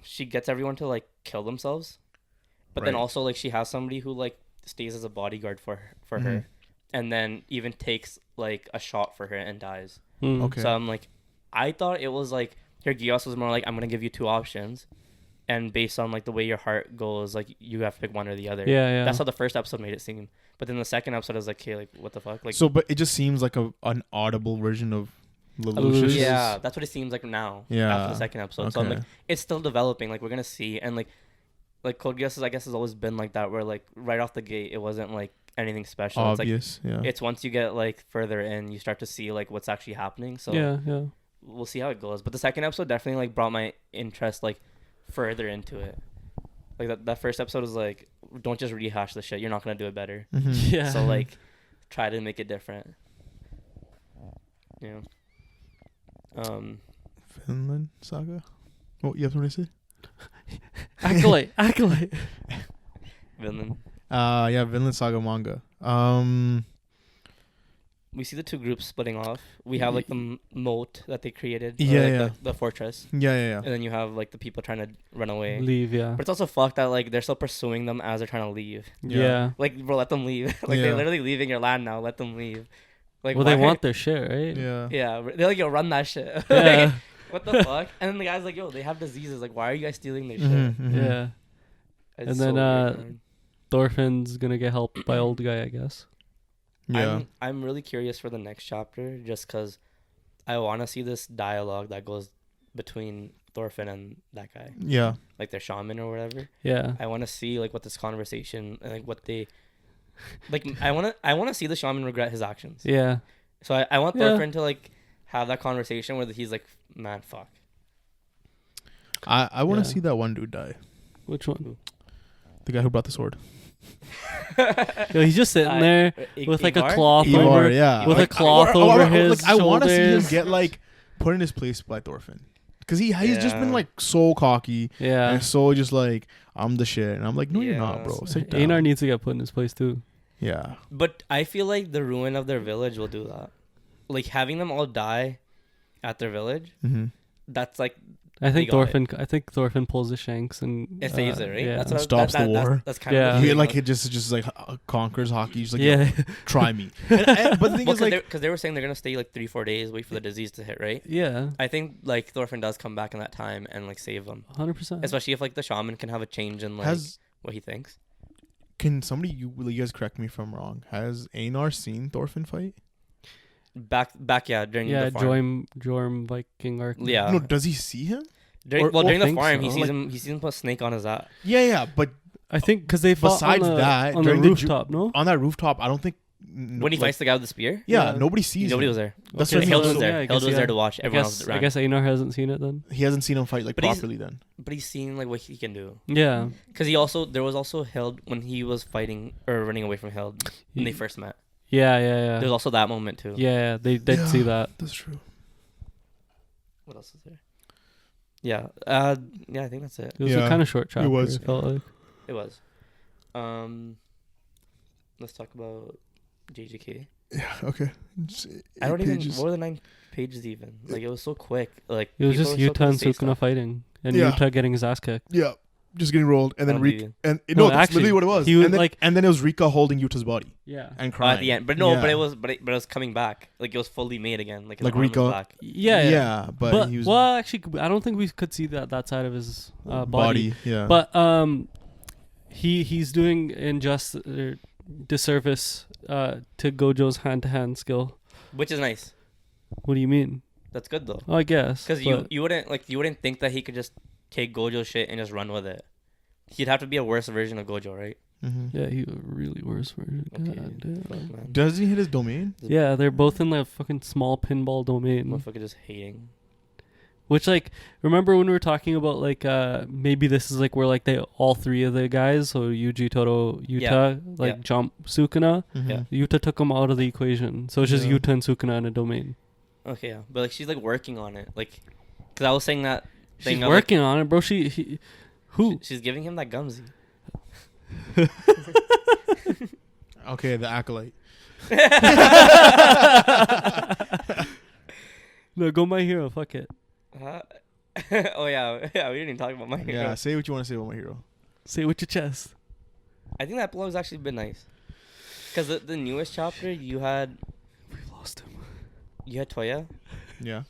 she gets everyone to like kill themselves, but then Right. also like she has somebody who like stays as a bodyguard for Mhm. her, and then even takes like a shot for her and dies. Mm. Okay. So I'm like, I thought it was like her Gios was more like, I'm gonna give you two options, and based on like the way your heart goes, like you have to pick one or the other. Yeah, yeah. That's how the first episode made it seem. But then the second episode I was like, okay, like what the fuck, like. So, but it just seems like an audible version of Lelouch's. Yeah, that's what it seems like now. Yeah. After the second episode, so I'm Okay. like, it's still developing. Like we're gonna see, and like Code Geass I guess has always been like that, where like right off the gate it wasn't like anything special. Obvious. It's like it's once you get like further in, you start to see like what's actually happening. So Yeah. we'll see how it goes. But the second episode definitely like brought my interest like further into it. Like that first episode was like, don't just rehash the shit. You're not gonna do it better. Mhm. Yeah. So like, try to make it different. Yeah. Vinland Saga. Oh, you have something to say? Acolyte. Vinland. Yeah, Vinland Saga manga. We see the two groups splitting off. We have like the moat that they created. Yeah, like yeah. The fortress. Yeah. And then you have like the people trying to run away. Leave, yeah. But it's also fucked that like they're still pursuing them as they're trying to leave. Yeah. Like, bro, let them leave. Like Yeah. they're literally leaving your land now. Let them leave. Like, Well, they why- want their shit, right? Yeah. Yeah, they're like, yo, run that shit. Yeah. Like, what the fuck? And then the guy's like, yo, they have diseases. Like, why are you guys stealing their shit? Mhm, mhm. Yeah. It's And so then, weird, man. Thorfinn's gonna get helped by old guy, I guess. Yeah. I'm really curious for the next chapter, just because I want to see this dialogue that goes between Thorfinn and that guy, Yeah. like their shaman or whatever. Yeah. I want to see like what this conversation and like what they like. I want to see the shaman regret his actions. Yeah. So I want Yeah. Thorfinn to like have that conversation where he's like, man, fuck. I want to Yeah. see that one dude die. Which one? The guy who brought the sword. Yo, he's just sitting there with like a Ivar? cloth Ivar, over, yeah. with Like, a cloth over his I want to see him shoulders. get like put in his place by Thorfinn, because he's just been Yeah. like so cocky Yeah. and so just like, I'm the shit, and I'm like, no, you're not, Yeah. bro. Sit down. Einar needs to get put in his place too. Yeah. But I feel like the ruin of their village will do that. Like having them all die at their village. Mm-hmm. That's like I think got Thorfinn pulls the shanks and it saves it, right? Yeah. That's what Stops the war. That's kind Yeah. of the He feeling like of- it just like conquers hockey. He's like, yeah. "Yo, try me. But the thing Well, is like, because they were saying they're gonna stay like 3-4 days, wait for the disease to hit, right? Yeah. I think like Thorfinn does come back in that time and like save them, 100%. especially if like the shaman can have a change in like what he thinks. can somebody you guys correct me if I'm wrong? Has Einar seen Thorfinn fight? Back, yeah, during Yeah, the farm. Jorm Viking arc. Yeah. No, does he see him? During, or- during I the think farm, he so. sees Like- him. He sees him put a snake on his ass. Yeah, but I think because they fought Besides on the, that, on the during the rooftop, no? on that rooftop, I don't think When he fights the guy with the spear, Yeah, Yeah. nobody sees. nobody him. was there. That's Okay, what I Hild mean. was So there. yeah, I Hild guess, was yeah. there to watch. I Everyone else guess, ran. I guess Einar hasn't seen it then. He hasn't seen him fight like But he's- properly. Then But he's seen like what he can do. Yeah. Because there was also Hild when he was fighting or running away from Hild when they first met. Yeah. There's also that moment too. Yeah, they did Yeah. see that. that's true. What else is there? Yeah. Yeah, I think that's it. It was Yeah, a kind of short chapter. was. It felt like. It was. Let's talk about JJK. Yeah. Okay. I don't even. pages. What were the 9 pages even? Like it was so quick. Like It was people just were so Yuta quick and to say Sukuna stuff. fighting, and Yeah. Yuta getting his ass kicked. Yeah. just getting rolled, and then I'll Rika, be- and No, that's actually, literally what it was. he was and then, like- and then it was Rika holding Yuta's body Yeah. and Oh, crying at the end, but no, Yeah. but it was coming back. Like it was fully made again. Like his Like arm was Rico- back. Yeah. but he was well, actually, I don't think we could see that side of his body. Yeah, But he's doing disservice to Gojo's hand-to-hand skill. Which is nice. What do you mean? That's good though. Oh, I guess. Because but- you wouldn't think that he could just take Gojo's shit and just run with it. He'd have to be a worse version of Gojo, right? Yeah, he was really worse version. Okay. God damn. Fuck, man. does he hit his domain? Yeah, they're both in the fucking small pinball domain. Motherfucker just hating. Which, like, remember when we were talking about, like, maybe this is, like, where, like, they all three of the guys, so Yuji, Todo, Yuta, like, jump Sukuna. Yeah. Yuta took them out of the equation. So it's just Yeah. Yuta and Sukuna in a domain. Okay, yeah, but like she's like working on it, like, because I was saying that thing. She's of, working on it, bro. Who? She's giving him that gumsy. Okay, the Acolyte. No, go My Hero. Fuck it. Oh yeah, we didn't even talk about my hero. Yeah, say what you want to say about my hero. Say it with your chest. I think that epilogue's actually been nice. Because the newest chapter, you had We've lost him. Toya. Yeah,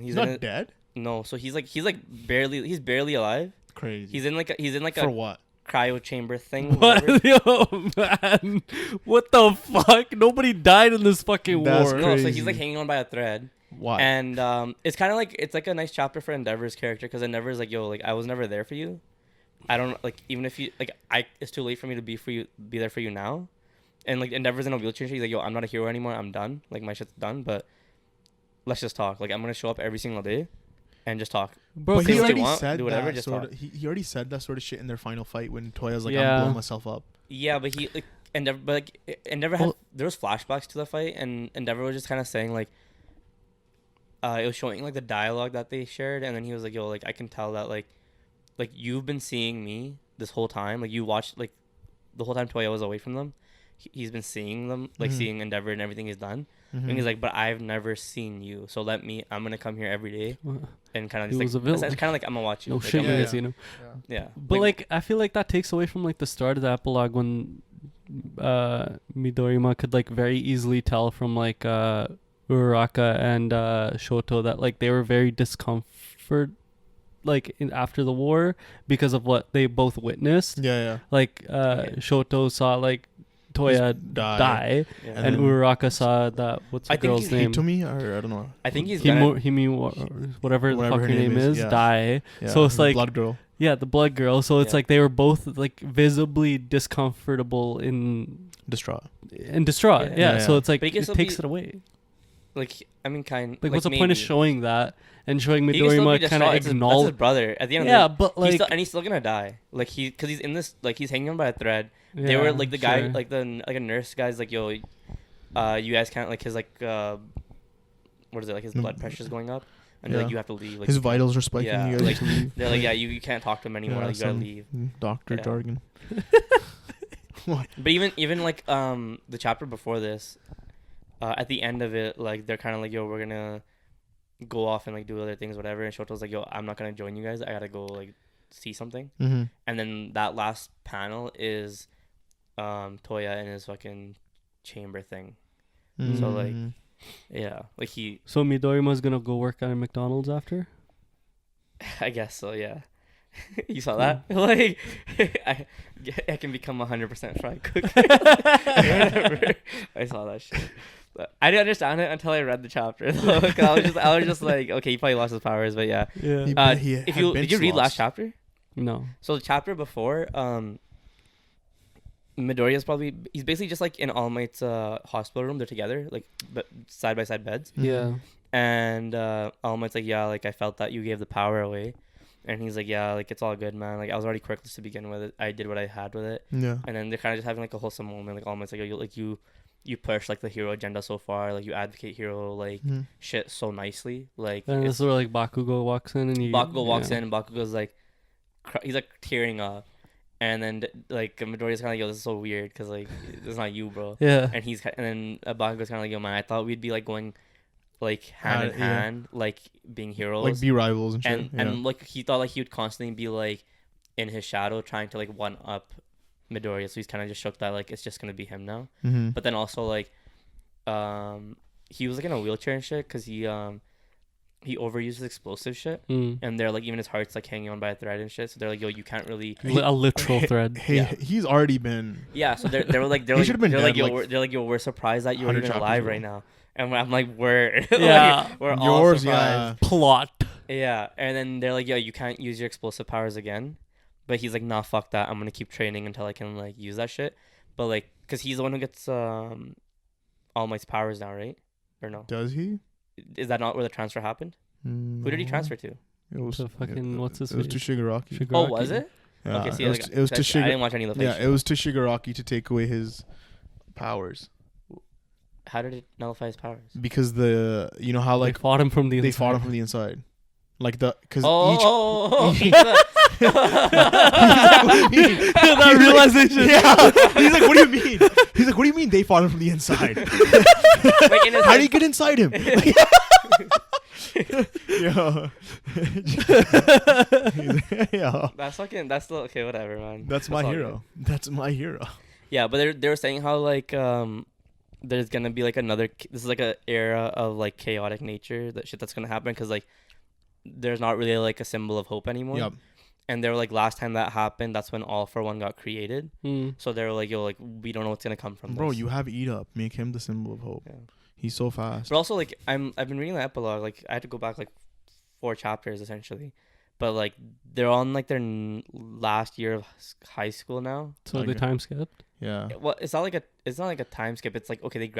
He's not dead. No, so he's barely alive. Crazy. He's in like for a what? cryo chamber thing. What? whatever. Yo, man. What the fuck? Nobody died in this fucking That's war. No, so crazy. he's like hanging on by a thread. Why? And it's kind of like it's like a nice chapter for Endeavor's character because Endeavor's like, yo, like I was never there for you. I don't like even if you like it's too late for me to be there for you now. And like Endeavor's in a wheelchair. He's like, yo, I'm not a hero anymore. I'm done. Like my shit's done. But let's just talk. Like I'm gonna show up every single day, and just talk. Bro, but say he what you already want, said do whatever, that just sort talk. of. He already said that sort of shit in their final fight when Toya's like, Yeah. I'm blowing myself up. Yeah, but he like Endeavor, but like Endeavor had Well- there was flashbacks to the fight, and Endeavor was just kind of saying like, it was showing like the dialogue that they shared, and then he was like, yo, like I can tell that like you've been seeing me this whole time, like you watched like the whole time Toya was away from them, he's been seeing them, like seeing Endeavor and everything he's done, and he's like, but I've never seen you, so I'm gonna come here every day and kind of He just was a like villain. it's kind of like I'm gonna watch you. No like, shit, I'm yeah, gonna- yeah. magazine. yeah. But like, I feel like that takes away from like the start of the epilogue when Midorima could like very easily tell from like Uraraka and Shoto that like they were very discomfort like after the war because of what they both witnessed. Yeah. Like Okay. Shoto saw like Toya die, Yeah. and And then- Uraraka saw that what's the I think girl's he's name? Hitomi, or I don't know. I think he's gonna. Whatever the fuck her her name is, yeah. die. Yeah, So it's the like blood girl. yeah, the blood girl. So it's Yeah. like they were both like visibly discomfortable Distraught. and distraught. Yeah. Yeah. So it's like But he can it still takes be- it away. Like I mean, Like, what's the point of maybe. showing that and showing He can still be Midorima kind distraught. of That's his acknowledge? brother. At the end Yeah, of the but day, like he's still gonna die. Like because he's in this. Like he's hanging on by a thread. yeah, They were like the guy, sure. like a nurse guy's like, yo, you guys can't like his like what is it like his blood pressure's going up, and they're like Yeah. you have to leave. Like His vitals are spiking. yeah, you guys like have to leave. they're like yeah you can't talk to him anymore. Yeah, Like you gotta some leave. Doctor Yeah. jargon. What? But even like the chapter before this, at the end of it, like they're kind of like, yo, we're gonna go off and like do other things, whatever. And Shoto's like, yo, I'm not gonna join you guys. I gotta go like see something. Mm-hmm. And then that last panel is Toya in his fucking chamber thing. So, like, Yeah, like he. So Midorima's gonna go work at a McDonald's after. I guess so. Yeah. You saw that? Like, I can become 100% fried cook. Whatever. I saw that shit. But I didn't understand it until I read the chapter. Though. 'Cause I was just like, okay, he probably lost his powers, but yeah. Yeah. If you did you read last chapter? No. So the chapter before, Midoriya's he's basically just like in All Might's hospital room. They're together, like side by side beds. Yeah. And All Might's like, yeah, like I felt that you gave the power away. And he's like, yeah, like it's all good, man. Like I was already quirkless to begin with. I did what I had with it. Yeah. And then they're kind of just having like a wholesome moment. Like All Might's like, you push like the hero agenda so far. Like you advocate hero like shit so nicely. Like And this is where like Bakugo walks in and Bakugo walks in and Bakugo's like, he's like tearing up. And then like Midoriya's kind of like, yo, this is so weird because like this is not you, bro. Yeah. And then Bakugo's kind of like, yo, man, I thought we'd be like going like hand in hand, like being heroes, like be rivals and shit. and like he thought like he would constantly be like in his shadow trying to like one up Midoriya, so he's kind of just shook that like it's just gonna be him now. Mm-hmm. But then also like he was like in a wheelchair and shit because he overuses explosive shit, and they're like even his heart's like hanging on by a thread and shit. So they're like, yo, you can't really a literal thread. Hey, he's already been. Yeah, so they're like yo, we're surprised that you're even alive right now, and I'm like, we're we're all surprised. Yeah. Plot. Yeah, and then they're like, yo, you can't use your explosive powers again, but he's like, nah, fuck that. I'm gonna keep training until I can like use that shit. But like, cause he's the one who gets All Might's powers now, right? Or no? Does he? Is that not where the transfer happened? No. Who did he transfer to? It was to fucking what's his It was face? to Shigaraki. Oh, was it? Yeah, Okay, see, it was, like, it was to I didn't watch any of the Yeah, fights. it was to Shigaraki to take away his powers. How did it nullify his powers? Because you know how like they fought him from the inside. They fought him from the inside. Like because that realization. Yeah. He's like, what do you mean? He's like, what do you mean they fought him from the inside? Like, how do you get inside him? Yo. Yeah. That's okay, whatever, man. That's my hero. That's my hero. Yeah, but they were saying how like there's gonna be like this is like a era of like chaotic nature, that shit that's gonna happen because like there's not really like a symbol of hope anymore. Yep. And they were like, last time that happened, that's when All for One got created. So they were like, yo, like we don't know what's gonna come from Bro, this. you have Eat Up. Make him the symbol of hope. Yeah. He's so fast. But also like I've been reading the epilogue. Like I had to go back like 4 chapters essentially. But like they're on like their last year of high school now. So they time skipped. Yeah. Well, it's not like a time skip. It's like, okay,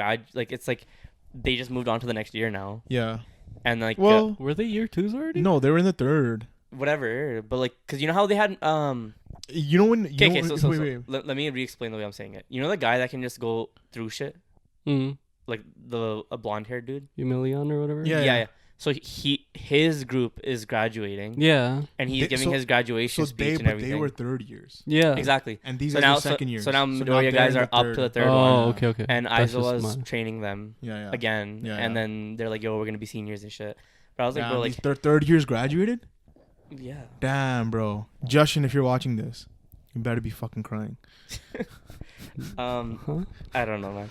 it's like they just moved on to the next year now. Yeah. And like, well, were they year 2s already? No, they were in the 3rd. Whatever, but like, cause you know how they had You know when? Okay, so let me re-explain the way I'm saying it. You know the guy that can just go through shit, like a blonde-haired dude, Emilion or whatever. Yeah. So his group is graduating. Yeah. And he's giving his graduation speech and everything. They were 3rd years. Yeah. Exactly. And these guys are 2nd years. So now Midoriya guys are up to the 3rd one. Oh, okay. And Aizawa's training them again. Yeah. And then they're like, yo, we're going to be seniors and shit. But I was like, bro, like... These 3rd years graduated? Yeah. Damn, bro. Justin, if you're watching this, you better be fucking crying. I don't know, man.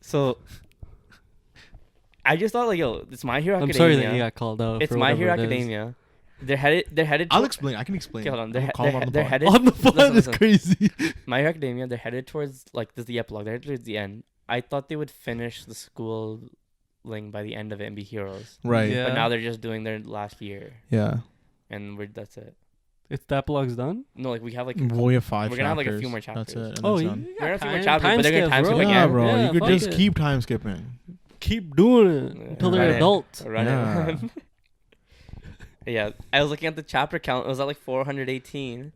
So... I just thought like, yo, it's My Hero Academia. I'm sorry that you got called out. It's My Hero Academia. They're headed. I'll explain. I can explain. Okay, hold on. They're headed on the phone. Is crazy. My Hero Academia. They're headed towards like this is the epilogue. They're headed towards the end. I thought they would finish the schooling by the end of it and be heroes. Right. Yeah. But now they're just doing their last year. Yeah. And that's it. If the epilogue's done? No, like we have like. We have 5. We're gonna have like a few more chapters. That's it. Oh, we're yeah. gonna have a few more chapters, but they're gonna time skip again. Yeah, bro. Yeah, you could just keep time skipping. Keep doing it until they're adults. Yeah, I was looking at the chapter count. It was at like 418.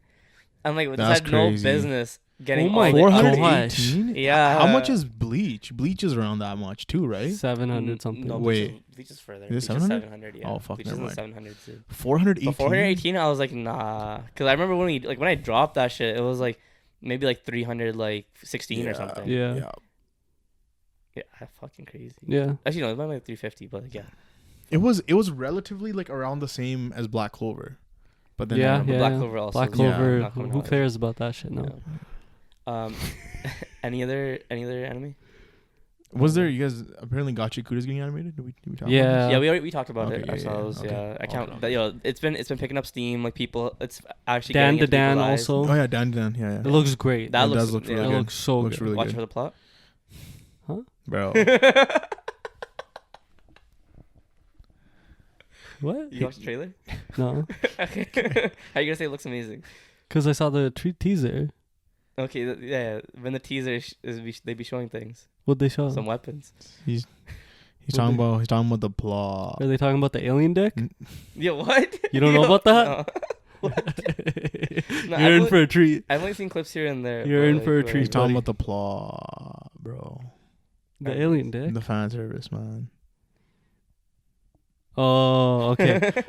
I'm like, this had crazy. No business getting. Oh my 418? Yeah. How much is Bleach? Bleach is around that much too, right? 700 something. No, wait. Bleach is further. Is it 700? Yeah. Oh fuck, Bleach never is mind. 700 too. 418. But 418, I was like, nah, because I remember when I dropped that shit, it was like maybe like 316 or something. Yeah. Yeah, fucking crazy. Yeah. Actually, no, it might be like 350, but like, yeah. It was relatively like around the same as Black Clover, but then Black Clover also. Black Clover. Who cares about that shit now? Yeah. Any other anime? Was there? You guys apparently Gachikuda's getting animated. Did we talk? Yeah. Yeah, we talked about it ourselves. Okay. Yeah, I count. It's been picking up steam. Like people, it's actually Dan getting to Dan into also. Oh yeah, Dan. Yeah. It looks great. That does look really good. It looks so good. Really Watch good. for the plot. Huh? Bro. What? You watched the trailer? No. Okay. How you gonna say it looks amazing? Because I saw the teaser. Okay, yeah. When the teaser they be showing things. What'd they show? Some weapons. He's talking about the plot. Are they talking about the alien dick? Yeah, what? You don't know about that? No, You're in for a treat. I've only seen clips here and there. You're in for a treat. He's talking about the plot, bro. The alien dick? The fan service, man. Oh, okay.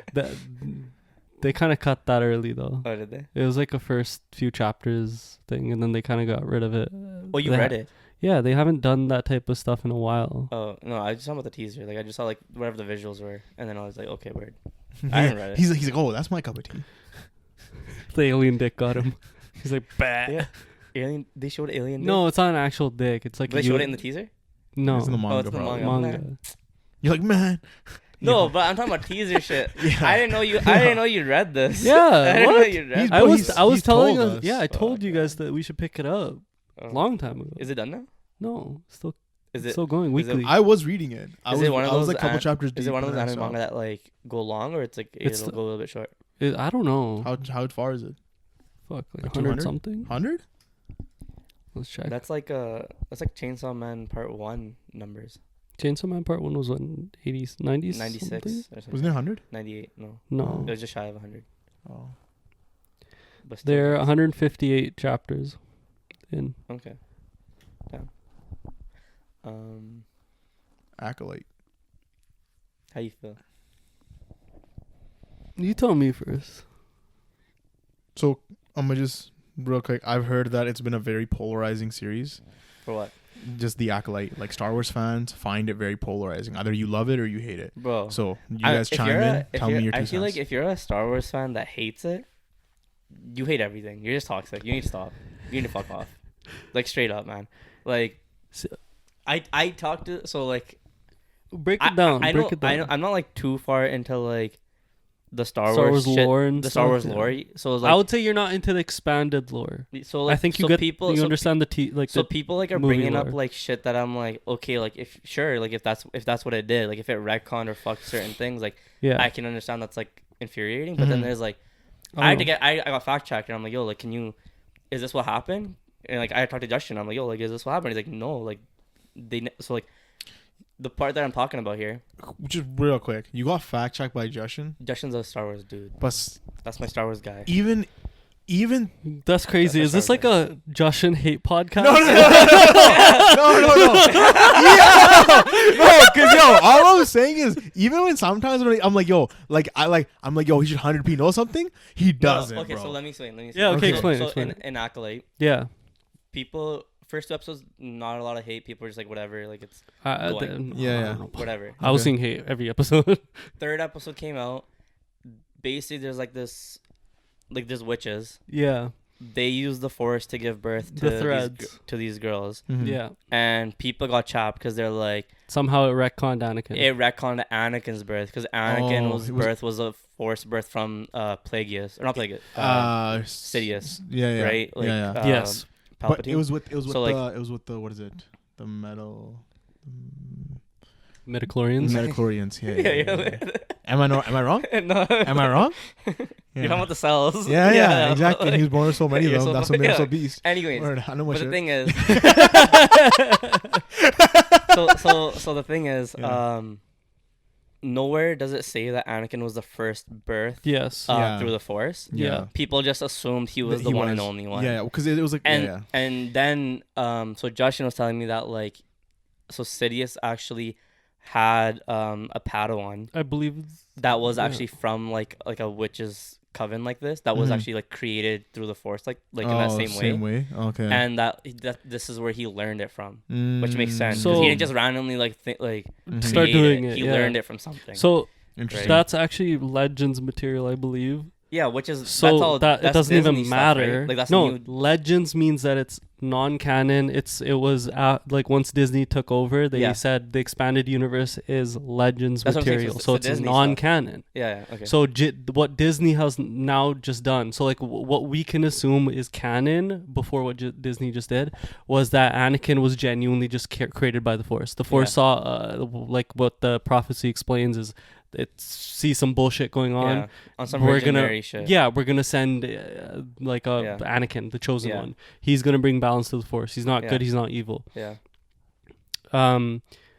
They kind of cut that early though. Oh, did they? It was like a first few chapters thing, and then they kind of got rid of it. Oh, you read it? Yeah, they haven't done that type of stuff in a while. Oh no, I just saw about the teaser. Like I just saw like whatever the visuals were, and then I was like, okay, weird. I haven't read it. He's like, oh, that's my cup of tea. The alien dick got him. He's like, bah. Yeah. Alien. They showed alien. Dick? No, it's not an actual dick. It's like They showed it in the teaser. No, It's in the manga. it's in the probably. manga. You're like, man. No, Yeah. but I'm talking about teaser shit. Yeah. I didn't know you. I didn't know you read this. Yeah, I didn't know what? you read. He's- I But was he's telling told us. us. Yeah, I told you Okay. guys that we should pick it up Oh. long time ago. Is it done now? No, still Is it? still going is it- weekly. I was reading it. I Is was, it one of I was those like a couple an- chapters deep. Is it one of those when I anime saw manga that like go long, or it's like It's it'll go a little bit short? I don't know. How far is it? Fuck, like like 100 200? something. 100? Let's check. That's like Chainsaw Man Part 1 numbers. Chainsaw Man Part 1 was what, 80s, 90s? 96 something? or something. Wasn't it 100? 98. No, No. it was just shy of 100. Oh. But still, There are nice. 158 chapters in. Okay. Damn. Acolyte. How you feel? You tell me first. So, I'm going to just, real quick, I've heard that it's been a very polarizing series. For what, Just the Acolyte. Like, Star Wars fans find it very polarizing. Either you love it or you hate it. bro? So, you guys chime in. Tell me your 2 I feel like cents. if you're a Star Wars fan that hates it, you hate everything. You're just toxic. You need to stop. You need to fuck off. Like straight up, man. Like, I talked to like. Break it down. I break know, it down. I know. I'm not like too far into like the Star Star Wars Wars shit, lore and the Star Wars stuff, yeah. lore. So it's like, I would say you're not into the expanded lore. so like, I think you so get people, you so understand the like So the people like are movie bringing up lore. like shit that I'm like, okay, like if that's what it did, like if it retconned or fucked certain things, like yeah. I can understand that's like infuriating. But then Mhm. there's like, I I had don't to know. get I got fact checked and I'm like, yo, like is this what happened? And like I talked to Justin, I'm like, yo, like is this what happened? He's like, no, like so like the part that I'm talking about here, Just real quick. You got fact checked by Justin. Justin's a Star Wars dude. But That's my Star Wars guy. even That's crazy. That's Is this Star like a Justin hate podcast? No, because all I was saying is, even when sometimes when I'm like, yo, I'm like, yo, he should 100p know something. He doesn't. Okay, bro. so let me explain. Yeah, okay, So- explain, So explain. in Acolyte, Yeah. people first 2 episodes, not a lot of hate. People are just like whatever, like it's I Go don't Yeah. know. whatever. I was Okay. seeing hate every episode. 3rd episode came out. Basically, there's like there's witches. yeah. They use the Force to give birth The to threads. these girls, Mhm. Yeah. and people got chapped because they're like Somehow it retconned Anakin. it retconned Anakin's birth because Anakin Oh, was it was- birth was a Force birth from Plagueis or not Plagueis, Sidious, Yeah. right? Like, yeah. Yes. Palpatine. But it was with So, like- what is it? The metal. Midichlorians. Metachlorians. yeah. Yeah. Am I wrong? No. Am I wrong? You're talking about the cells. Yeah, exactly. And he was born with so many Yeah, of them. so- That's what made him yeah. so beast. Anyways, Word, I know my but the shit. thing is, so the thing is, Yeah. nowhere does it say that Anakin was the first birth Yes. Yeah. through the Force. Yeah. People just assumed he was He the one and was. only one. Yeah, because it was like And then so Justin was telling me that like so Sidious actually had a Padawan I believe. that was Yeah. actually from like a witch's coven like this that was Mhm. actually like created through the Force like in that same way. Okay. And that this is where he learned it from, which makes sense. 'cause So- he didn't just randomly like Start create doing it, He yeah. learned it from something. So Interesting. that's actually Legends material, I believe. yeah, which is So that's all, that it that's doesn't Disney even stuff, matter. right? Like that's no, new. Legends means that it's non-canon. It was like once Disney took over, they Yeah. said the expanded universe is Legends That's what I'm saying, material, so so it's it's Disney stuff. non-canon. Yeah, okay. So what Disney has now just done, so like what we can assume is canon before what Disney just did, was that Anakin was genuinely just created by the Force. The Force Yeah. saw, like what the prophecy explains is, it sees some bullshit going on. yeah, on some we're Virgin gonna Mary shit. yeah we're gonna send like Yeah. Anakin, the chosen Yeah. one. He's gonna bring balance to the Force. He's not Yeah. good, he's not evil. Yeah.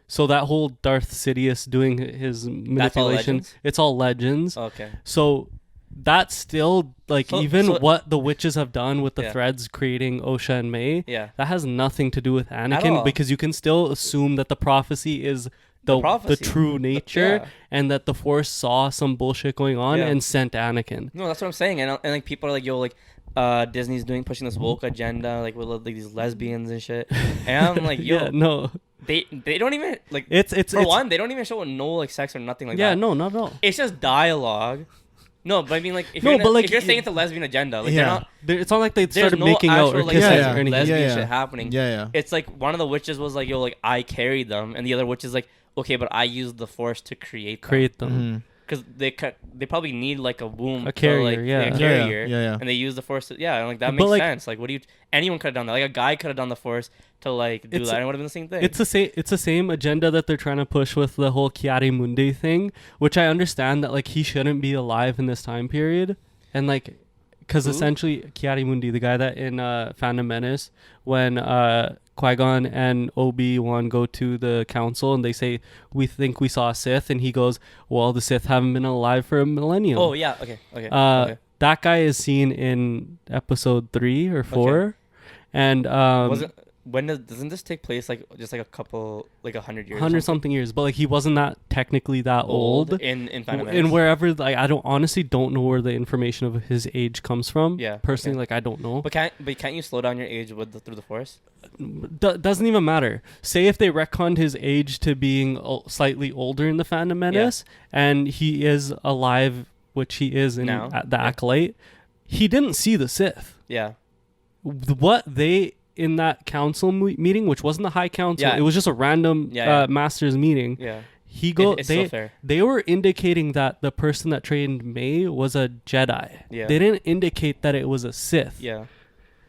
So that whole Darth Sidious doing his manipulation, Legends? it's all Legends. Okay. So that's still like So- even so- what the witches have done with the Yeah. threads creating Osha and May, Yeah. that has nothing to do with all. Anakin, because you can still assume that the prophecy is the prophecy. true nature, Yeah. and that the Force saw some bullshit going on Yeah. and sent Anakin. No, that's what I'm saying. And like people are like, yo, like Disney's pushing this woke agenda, like with like these lesbians and shit. And I'm like, yo, Yeah, no, they don't even like. it's For one, they don't even show no like sex or nothing like yeah, that. no, not at all. It's just dialogue No, but I mean, like, if you're saying it's a lesbian agenda, like, it's not like they started making out or like, kissing or anything. Lesbian shit happening. Yeah. It's like one of the witches was like, yo, like, I carried them, and the other witch is like, okay, but I used the force to create them. Because they probably need like a womb, a carrier, a carrier, and they use the force. And like that makes sense. Like, anyone could have done that. Like a guy could have done the force to like do that, and it would have been the same thing. It's the same agenda that they're trying to push with the whole Kiari Mundi thing, which I understand that like he shouldn't be alive in this time period, and like because essentially Kiari Mundi, the guy that in Phantom Menace, when Qui-Gon and Obi-Wan go to the council and they say, we think we saw a Sith, and he goes, well, the Sith haven't been alive for a millennium. Oh yeah, okay. That guy is seen in episode 3 or 4, and doesn't this take place like just like a couple, like 100 years, 100 something years, but like he wasn't that technically that old in Phantom Menace. And wherever, like, I honestly don't know where the information of his age comes from. Personally, like, I don't know. But can't you slow down your age through the force? Doesn't even matter. Say if they retconned his age to being slightly older in the Phantom Menace, and he is alive, which he is in the Acolyte, he didn't see the Sith. Yeah. What they in that council meeting, which wasn't the High Council, it was just a random Masters meeting. Yeah. They were indicating that the person that trained May was a Jedi. Yeah. They didn't indicate that it was a Sith. Yeah.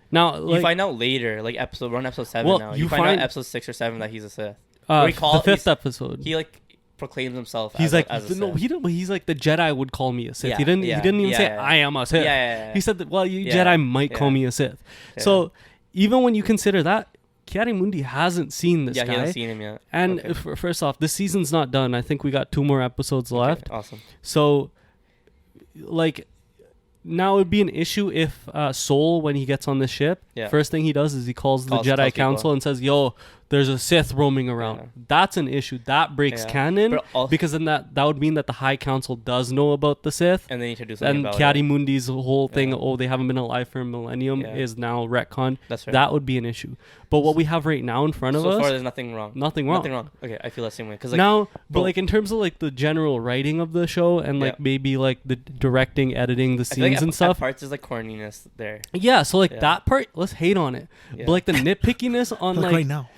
Now, like, you find out later, like we're on episode 7 now. You find out episode 6 or 7 that he's a Sith. The 5th episode. He like proclaims himself. He's as Sith. He's like the Jedi would call me a Sith. He didn't even say I am a Sith. He said that, well, you Jedi might call me a Sith. Yeah. So even when you consider that, Kiari Mundi hasn't seen this guy. Yeah, he hasn't seen him yet. And first off, this season's not done. I think we got 2 more episodes left. Okay, awesome. So, like, now it would be an issue if Soul, when he gets on the ship, first thing he does is he calls the Jedi Council and says, yo, there's a Sith roaming around. Yeah. That's an issue. That breaks canon, because then that would mean that the High Council does know about the Sith. And they need to do something about Kiari Mundi's whole thing, they haven't been alive for a millennium, is now retconned. That's right. That would be an issue. But what we have right now in front of us... So far, there's nothing wrong. Nothing wrong. Okay, I feel the same way. Cause, now, but like in terms of like the general writing of the show and like maybe like the directing, editing, the scenes and stuff... parts is like corniness there. Yeah, so like that part, let's hate on it. But like the nitpickiness on like... right now.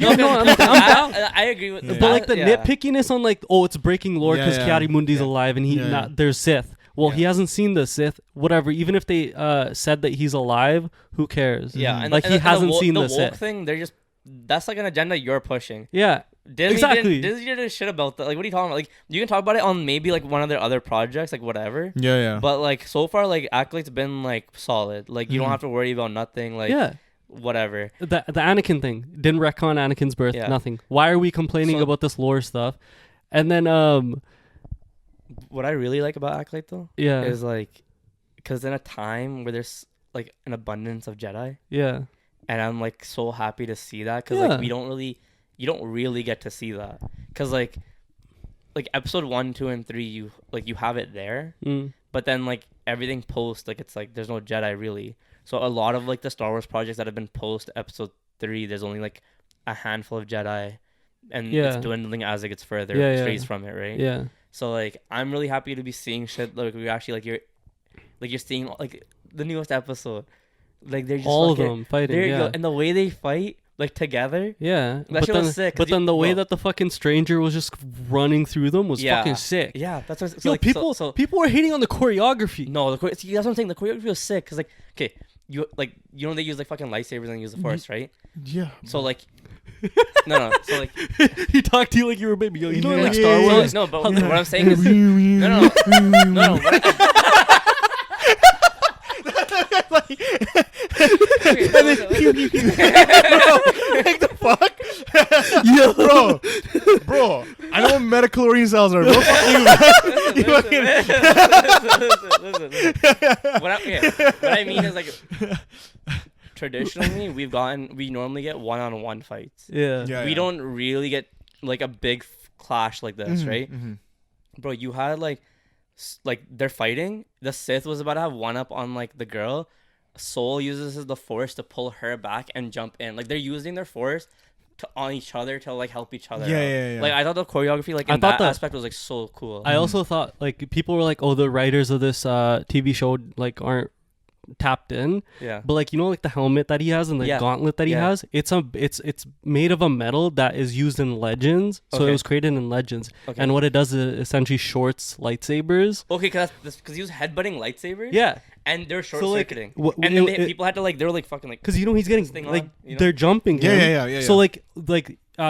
I'm down. I agree with that. But like the nitpickiness on like, it's breaking lore because Kiari Mundi's alive and there's Sith. Well, he hasn't seen the Sith. Whatever. Even if they said that he's alive, who cares? Yeah, and like he hasn't seen the Sith thing. That's like an agenda you're pushing. Yeah. Disney did shit about that. Like, what are you talking about? Like, you can talk about it on maybe like one of their other projects, like whatever. Yeah. But like so far, like Acolyte's been like solid. Like you don't have to worry about nothing. Like whatever. The Anakin thing didn't retcon Anakin's birth. Nothing. Why are we complaining about this lore stuff? And then what I really like about Acolyte though, is like, because in a time where there's like an abundance of Jedi, and I'm like so happy to see that, because like you don't really get to see that, because like episode 1, 2, and 3, you have it there, but then like everything post, like it's like there's no Jedi really. So a lot of like the Star Wars projects that have been post episode 3, there's only like a handful of Jedi, and it's dwindling as it gets further strays from it, right? Yeah. So like I'm really happy to be seeing shit like we actually you're seeing like the newest episode, like they're just all of them fighting, and the way they fight like together, that shit was sick. But then the way that the fucking stranger was just running through them was fucking sick. Yeah, that's what. So like, people were hating on the choreography. No, that's what I'm saying. The choreography was sick because like okay. They use like fucking lightsabers and use the force, right? Yeah. So like, no. So like, he talked to you like you were a baby. Yo, you know like Star Wars. No, but what I'm saying is, no. Like the fuck? Yo, bro. I know what metachlorine cells are, bro. Listen. What I mean is like, traditionally we normally get one-on-one fights. Yeah. We don't really get like a big clash like this, right? Mm-hmm. Bro, you had like they're fighting. The Sith was about to have one up on like the girl. Soul uses the force to pull her back and jump in. Like they're using their force on each other to like help each other. Yeah. Like I thought the choreography like in that aspect was like so cool. I also thought like people were like, oh, the writers of this TV show like aren't tapped in. Yeah. But like, you know, like the helmet that he has and the gauntlet that he has, it's made of a metal that is used in Legends. So it was created in Legends. Okay. And what it does is it essentially shorts lightsabers. Okay, because he was headbutting lightsabers. Yeah. And they're short circuiting. So, like, and then people had to like, they were like fucking like, because you know he's getting like, you know? they're jumping. Yeah. So like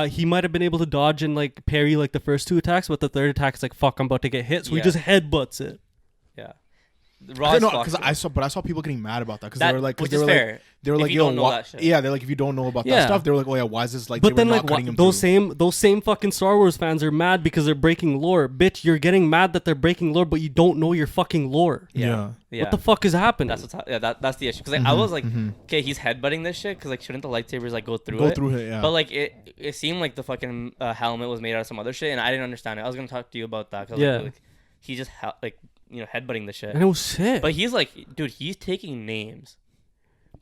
he might have been able to dodge and like parry like the first 2 attacks, but the third attack is like, fuck, I'm about to get hit. So he just headbutts it. Yeah. Because I saw people getting mad about that because they were like, yo, they're like, if you don't know about that stuff, they were like, oh yeah, why is this like? But then like those same fucking Star Wars fans are mad because they're breaking lore. Bitch, you're getting mad that they're breaking lore, but you don't know your fucking lore. Yeah. What the fuck is happening? That's the issue. Because like, I was like, okay, he's headbutting this shit because like shouldn't the lightsabers like go through it? Yeah. But like it seemed like the fucking helmet was made out of some other shit, and I didn't understand it. I was gonna talk to you about that. Cause, like, he just headbutting the shit. And it was sick. But he's like, dude, he's taking names.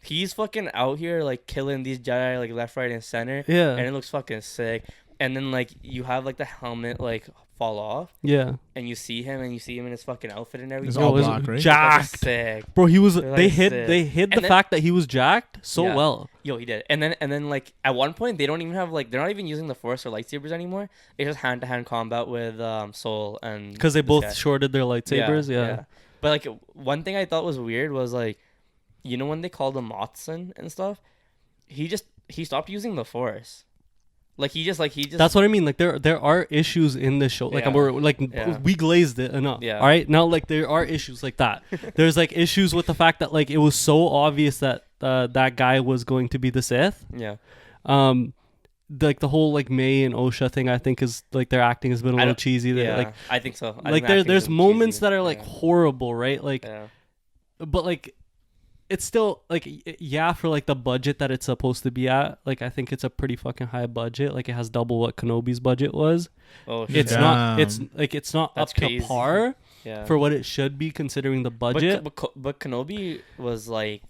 He's fucking out here like killing these Jedi like left, right, and center. Yeah. And it looks fucking sick. And then like you have like the helmet like fall off. Yeah. And you see him in his fucking outfit and everything. It's all black, right? Jacked. Sick. Bro, he was they hid the fact that he was jacked so well. Yo, he did. And then like at one point they don't even have like they're not even using the Force or lightsabers anymore. It's just hand to hand combat with Soul and because they both shorted their lightsabers. Yeah. But like one thing I thought was weird was like, you know when they called him Motson and stuff, he stopped using the Force. Like he just That's what I mean. Like there are issues in this show. Like we glazed it enough. Yeah. All right. Now like there are issues like that. There's like issues with the fact that like it was so obvious that that guy was going to be the Sith. Yeah. Like the whole like May and Osha thing, I think is like their acting has been a little cheesy. Yeah. Like I think so. Like there's moments that are like horrible, right? Like, but like. It's still like for like the budget that it's supposed to be at, like I think it's a pretty fucking high budget. Like it has double what Kenobi's budget was. Oh, shit. It's not That's up crazy. To par for what it should be considering the budget. But Kenobi was like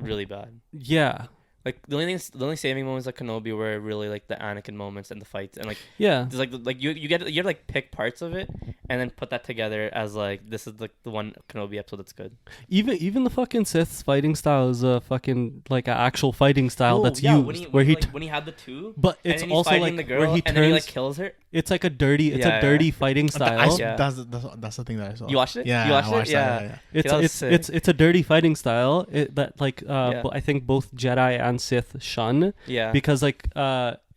really bad. Yeah. Like the only saving moments of Kenobi were really like the Anakin moments and the fights and like there's like you get to like pick parts of it and then put that together as like this is like the one Kenobi episode that's good. Even the fucking Sith's fighting style is a fucking like an actual fighting style that's used when he had the two. But it's also like the girl, where he turns and then he like kills her. It's like a dirty fighting style. That's the thing that I saw. You watched it? Yeah, you watched it? Yeah. It's a dirty fighting style that like I think both Jedi and Sith shun. Yeah. Because like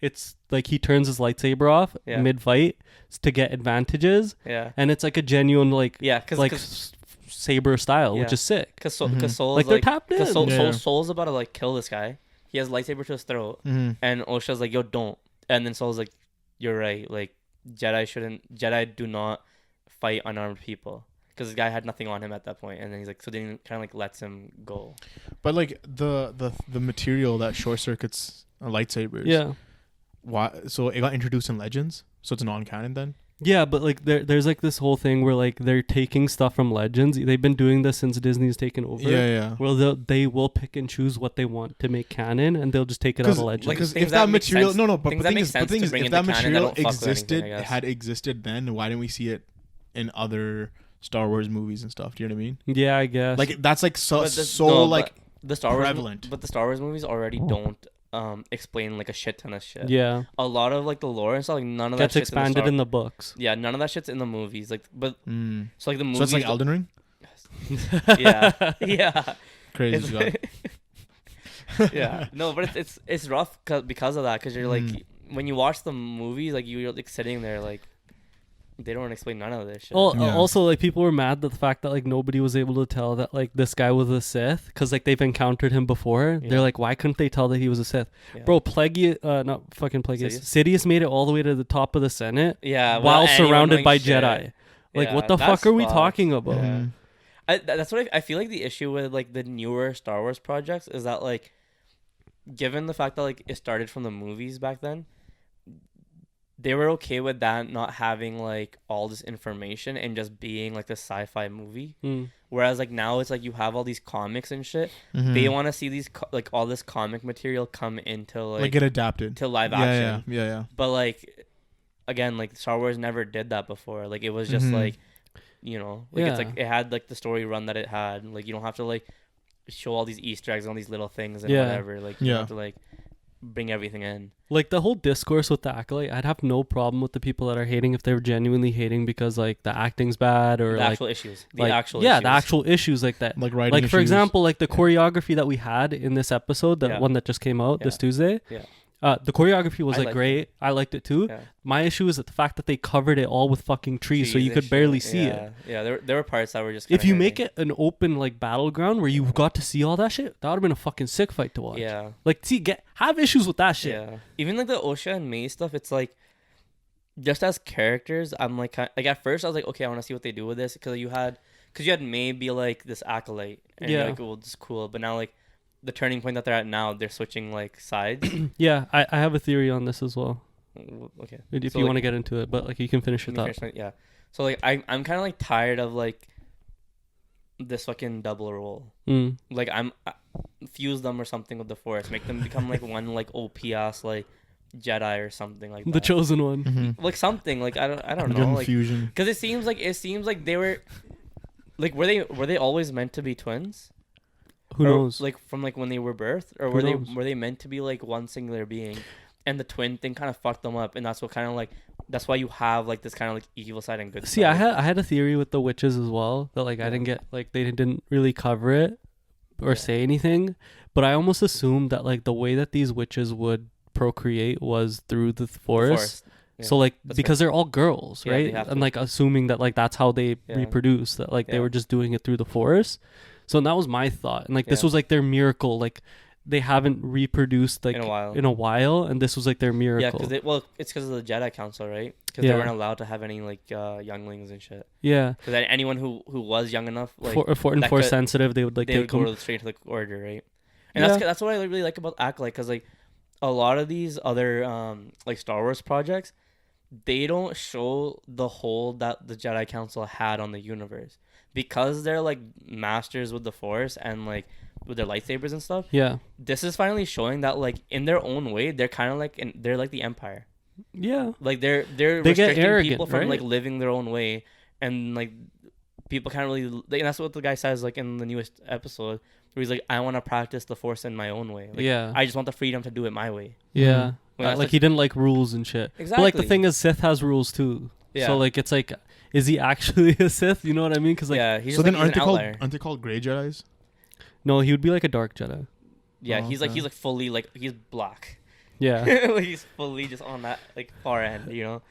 it's like he turns his lightsaber off mid fight to get advantages. Yeah. And it's like a genuine like saber style, which is sick. Because Soul's like they're tapped in. Soul's about to like kill this guy. He has a lightsaber to his throat, and Osha's like, "Yo, don't." And then Soul's like, "You're right. Like Jedi do not fight unarmed people." Because this guy had nothing on him at that point, and then he's like, so then he kind of like lets him go. But like the material that short circuits lightsabers. Yeah. Why? So it got introduced in Legends, so it's non-canon then. Yeah, but like there's like this whole thing where like they're taking stuff from Legends. They've been doing this since Disney's taken over. Yeah. Where they will pick and choose what they want to make canon, and they'll just take it out of Legends. Because if that material, but the thing is, if that material had existed then, why didn't we see it in other Star Wars movies and stuff? Do you know what I mean? Yeah, I guess. Like that's like the Star Wars prevalent. But the Star Wars movies already don't explain like a shit ton of shit. Yeah. A lot of like the lore and stuff, like none of gets that shit's expanded in the books. Yeah, none of that shit's in the movies. Like, but so like the movies. So it's like Elden Ring. Yeah. Yeah. Crazy. Yeah. No, but it's rough because of that. Because you're like when you watch the movies, like you're like sitting there like. They don't explain none of this shit. Well, also, like, people were mad at the fact that, like, nobody was able to tell that, like, this guy was a Sith because, like, they've encountered him before. Yeah. They're like, why couldn't they tell that he was a Sith? Yeah. Bro, Sidious made it all the way to the top of the Senate while surrounded by Jedi. Like, what the fuck are we talking about? Yeah. That's what I feel like the issue with, like, the newer Star Wars projects is that, like, given the fact that, like, it started from the movies back then, they were okay with that not having like all this information and just being like a sci-fi movie. Whereas like now it's like you have all these comics and shit. They want to see these like all this comic material come into like get adapted to live action. Yeah. But like again, like Star Wars never did that before. Like it was just like, you know, like it's like it had like the story run that it had. Like you don't have to like show all these Easter eggs on these little things and whatever. Like you have to like bring everything in. Like the whole discourse with the Acolyte, I'd have no problem with the people that are hating if they were genuinely hating because like the acting's bad or the like actual issues. The actual issues like that. Like writing issues. For example, like the choreography that we had in this episode, the one that just came out this Tuesday. Yeah. The choreography was like great. I liked it too. Yeah. My issue is the fact that they covered it all with fucking trees so you could barely see it. Yeah, there were parts that were just. If you make it an open like battleground where you got to see all that shit, that would have been a fucking sick fight to watch. Yeah, like have issues with that shit. Yeah, even like the Osha and Mei stuff. It's like just as characters, I'm like at first I was like, okay, I want to see what they do with this because you had Mei be like this acolyte and you're like, well, this is cool, but now like. The turning point that they're at now, they're switching like sides. Yeah, I have a theory on this as well. Okay, if so, you want to get into it, but like you can finish your thought. Yeah, so like I'm kind of like tired of like this fucking double role. Like fuse them or something with the Force, make them become like one like OP ass like Jedi or something like that. The chosen one, like something like I don't know, like fusion. Because it seems like they were like were they always meant to be twins? Who knows? Like from like when they were birthed, or were they meant to be like one singular being, and the twin thing kind of fucked them up, and that's what kind of like that's why you have like this kind of like evil side and good. See, side. I had a theory with the witches as well that like I didn't get like they didn't really cover it or say anything, but I almost assumed that like the way that these witches would procreate was through the forest. Yeah, so like because they're all girls, right? And like assuming that like that's how they reproduce, that like they were just doing it through the forest. So that was my thought, and like this was like their miracle. Like they haven't reproduced like in a while, and this was like their miracle. Yeah, because it's because of the Jedi Council, right? Because they weren't allowed to have any like younglings and shit. Yeah, because anyone who was young enough, like force sensitive, they would like they would go straight to the order, right? And that's what I really like about Acolyte, because like a lot of these other like Star Wars projects, they don't show the hold that the Jedi Council had on the universe. Because they're like masters with the Force and like with their lightsabers and stuff. Yeah, this is finally showing that like in their own way they're kind of like they're like the Empire. Yeah, like they're restricting arrogant, people from like living their own way, and like people can't really. And that's what the guy says like in the newest episode, where he's like, I want to practice the Force in my own way. Like, I just want the freedom to do it my way. Yeah, like he didn't like rules and shit. Exactly. But like the thing is, Sith has rules too. Yeah. So like it's like. Is he actually a Sith? You know what I mean? Because like, he's so then aren't they called gray Jedis? No, he would be like a dark Jedi. Yeah, he's like fully like he's black. Yeah, like he's fully just on that like far end, you know?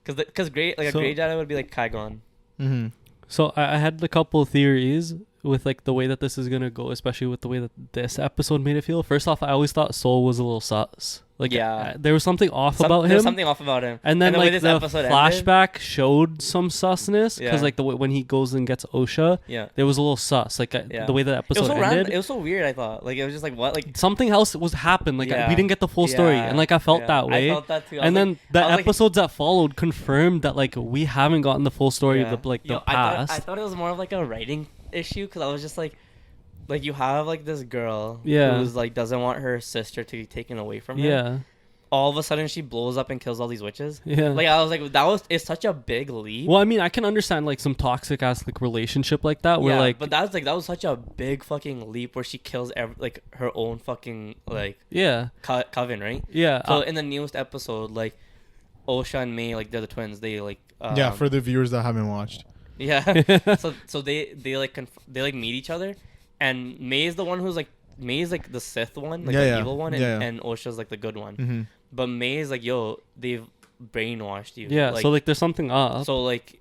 Because gray a gray Jedi would be like Qui-Gon. Mm-hmm. So I had a couple of theories with like the way that this is gonna go, especially with the way that this episode made it feel. First off, I always thought Soul was a little sus. Like there was something off about him. There was something off about him. And then like the flashback showed some susness because like the way when he goes and gets Osha, there was a little sus. Like the way the episode ended. It was so weird. I thought like it was just like what like something else was happened. Like we didn't get the full story, and like I felt that way. I felt that too. And then the episodes that followed confirmed that like we haven't gotten the full story of the like the past. I thought it was more of like a writing issue because I was just like you have like this girl who's like doesn't want her sister to be taken away from her. Yeah. All of a sudden she blows up and kills all these witches. Yeah. Like I was like it's such a big leap. Well, I mean, I can understand like some toxic ass like relationship like that where like but that was such a big fucking leap where she kills like her own fucking like coven, right? Yeah. So in the newest episode, like Osha and Mei, like they're the twins. They like for the viewers that haven't watched. Yeah. so they like meet each other. And Mei is the one who's like the Sith one, like the evil one, and Osha's like the good one. Mm-hmm. But Mei is like, yo, they've brainwashed you. Yeah, like, so like there's something up. So like,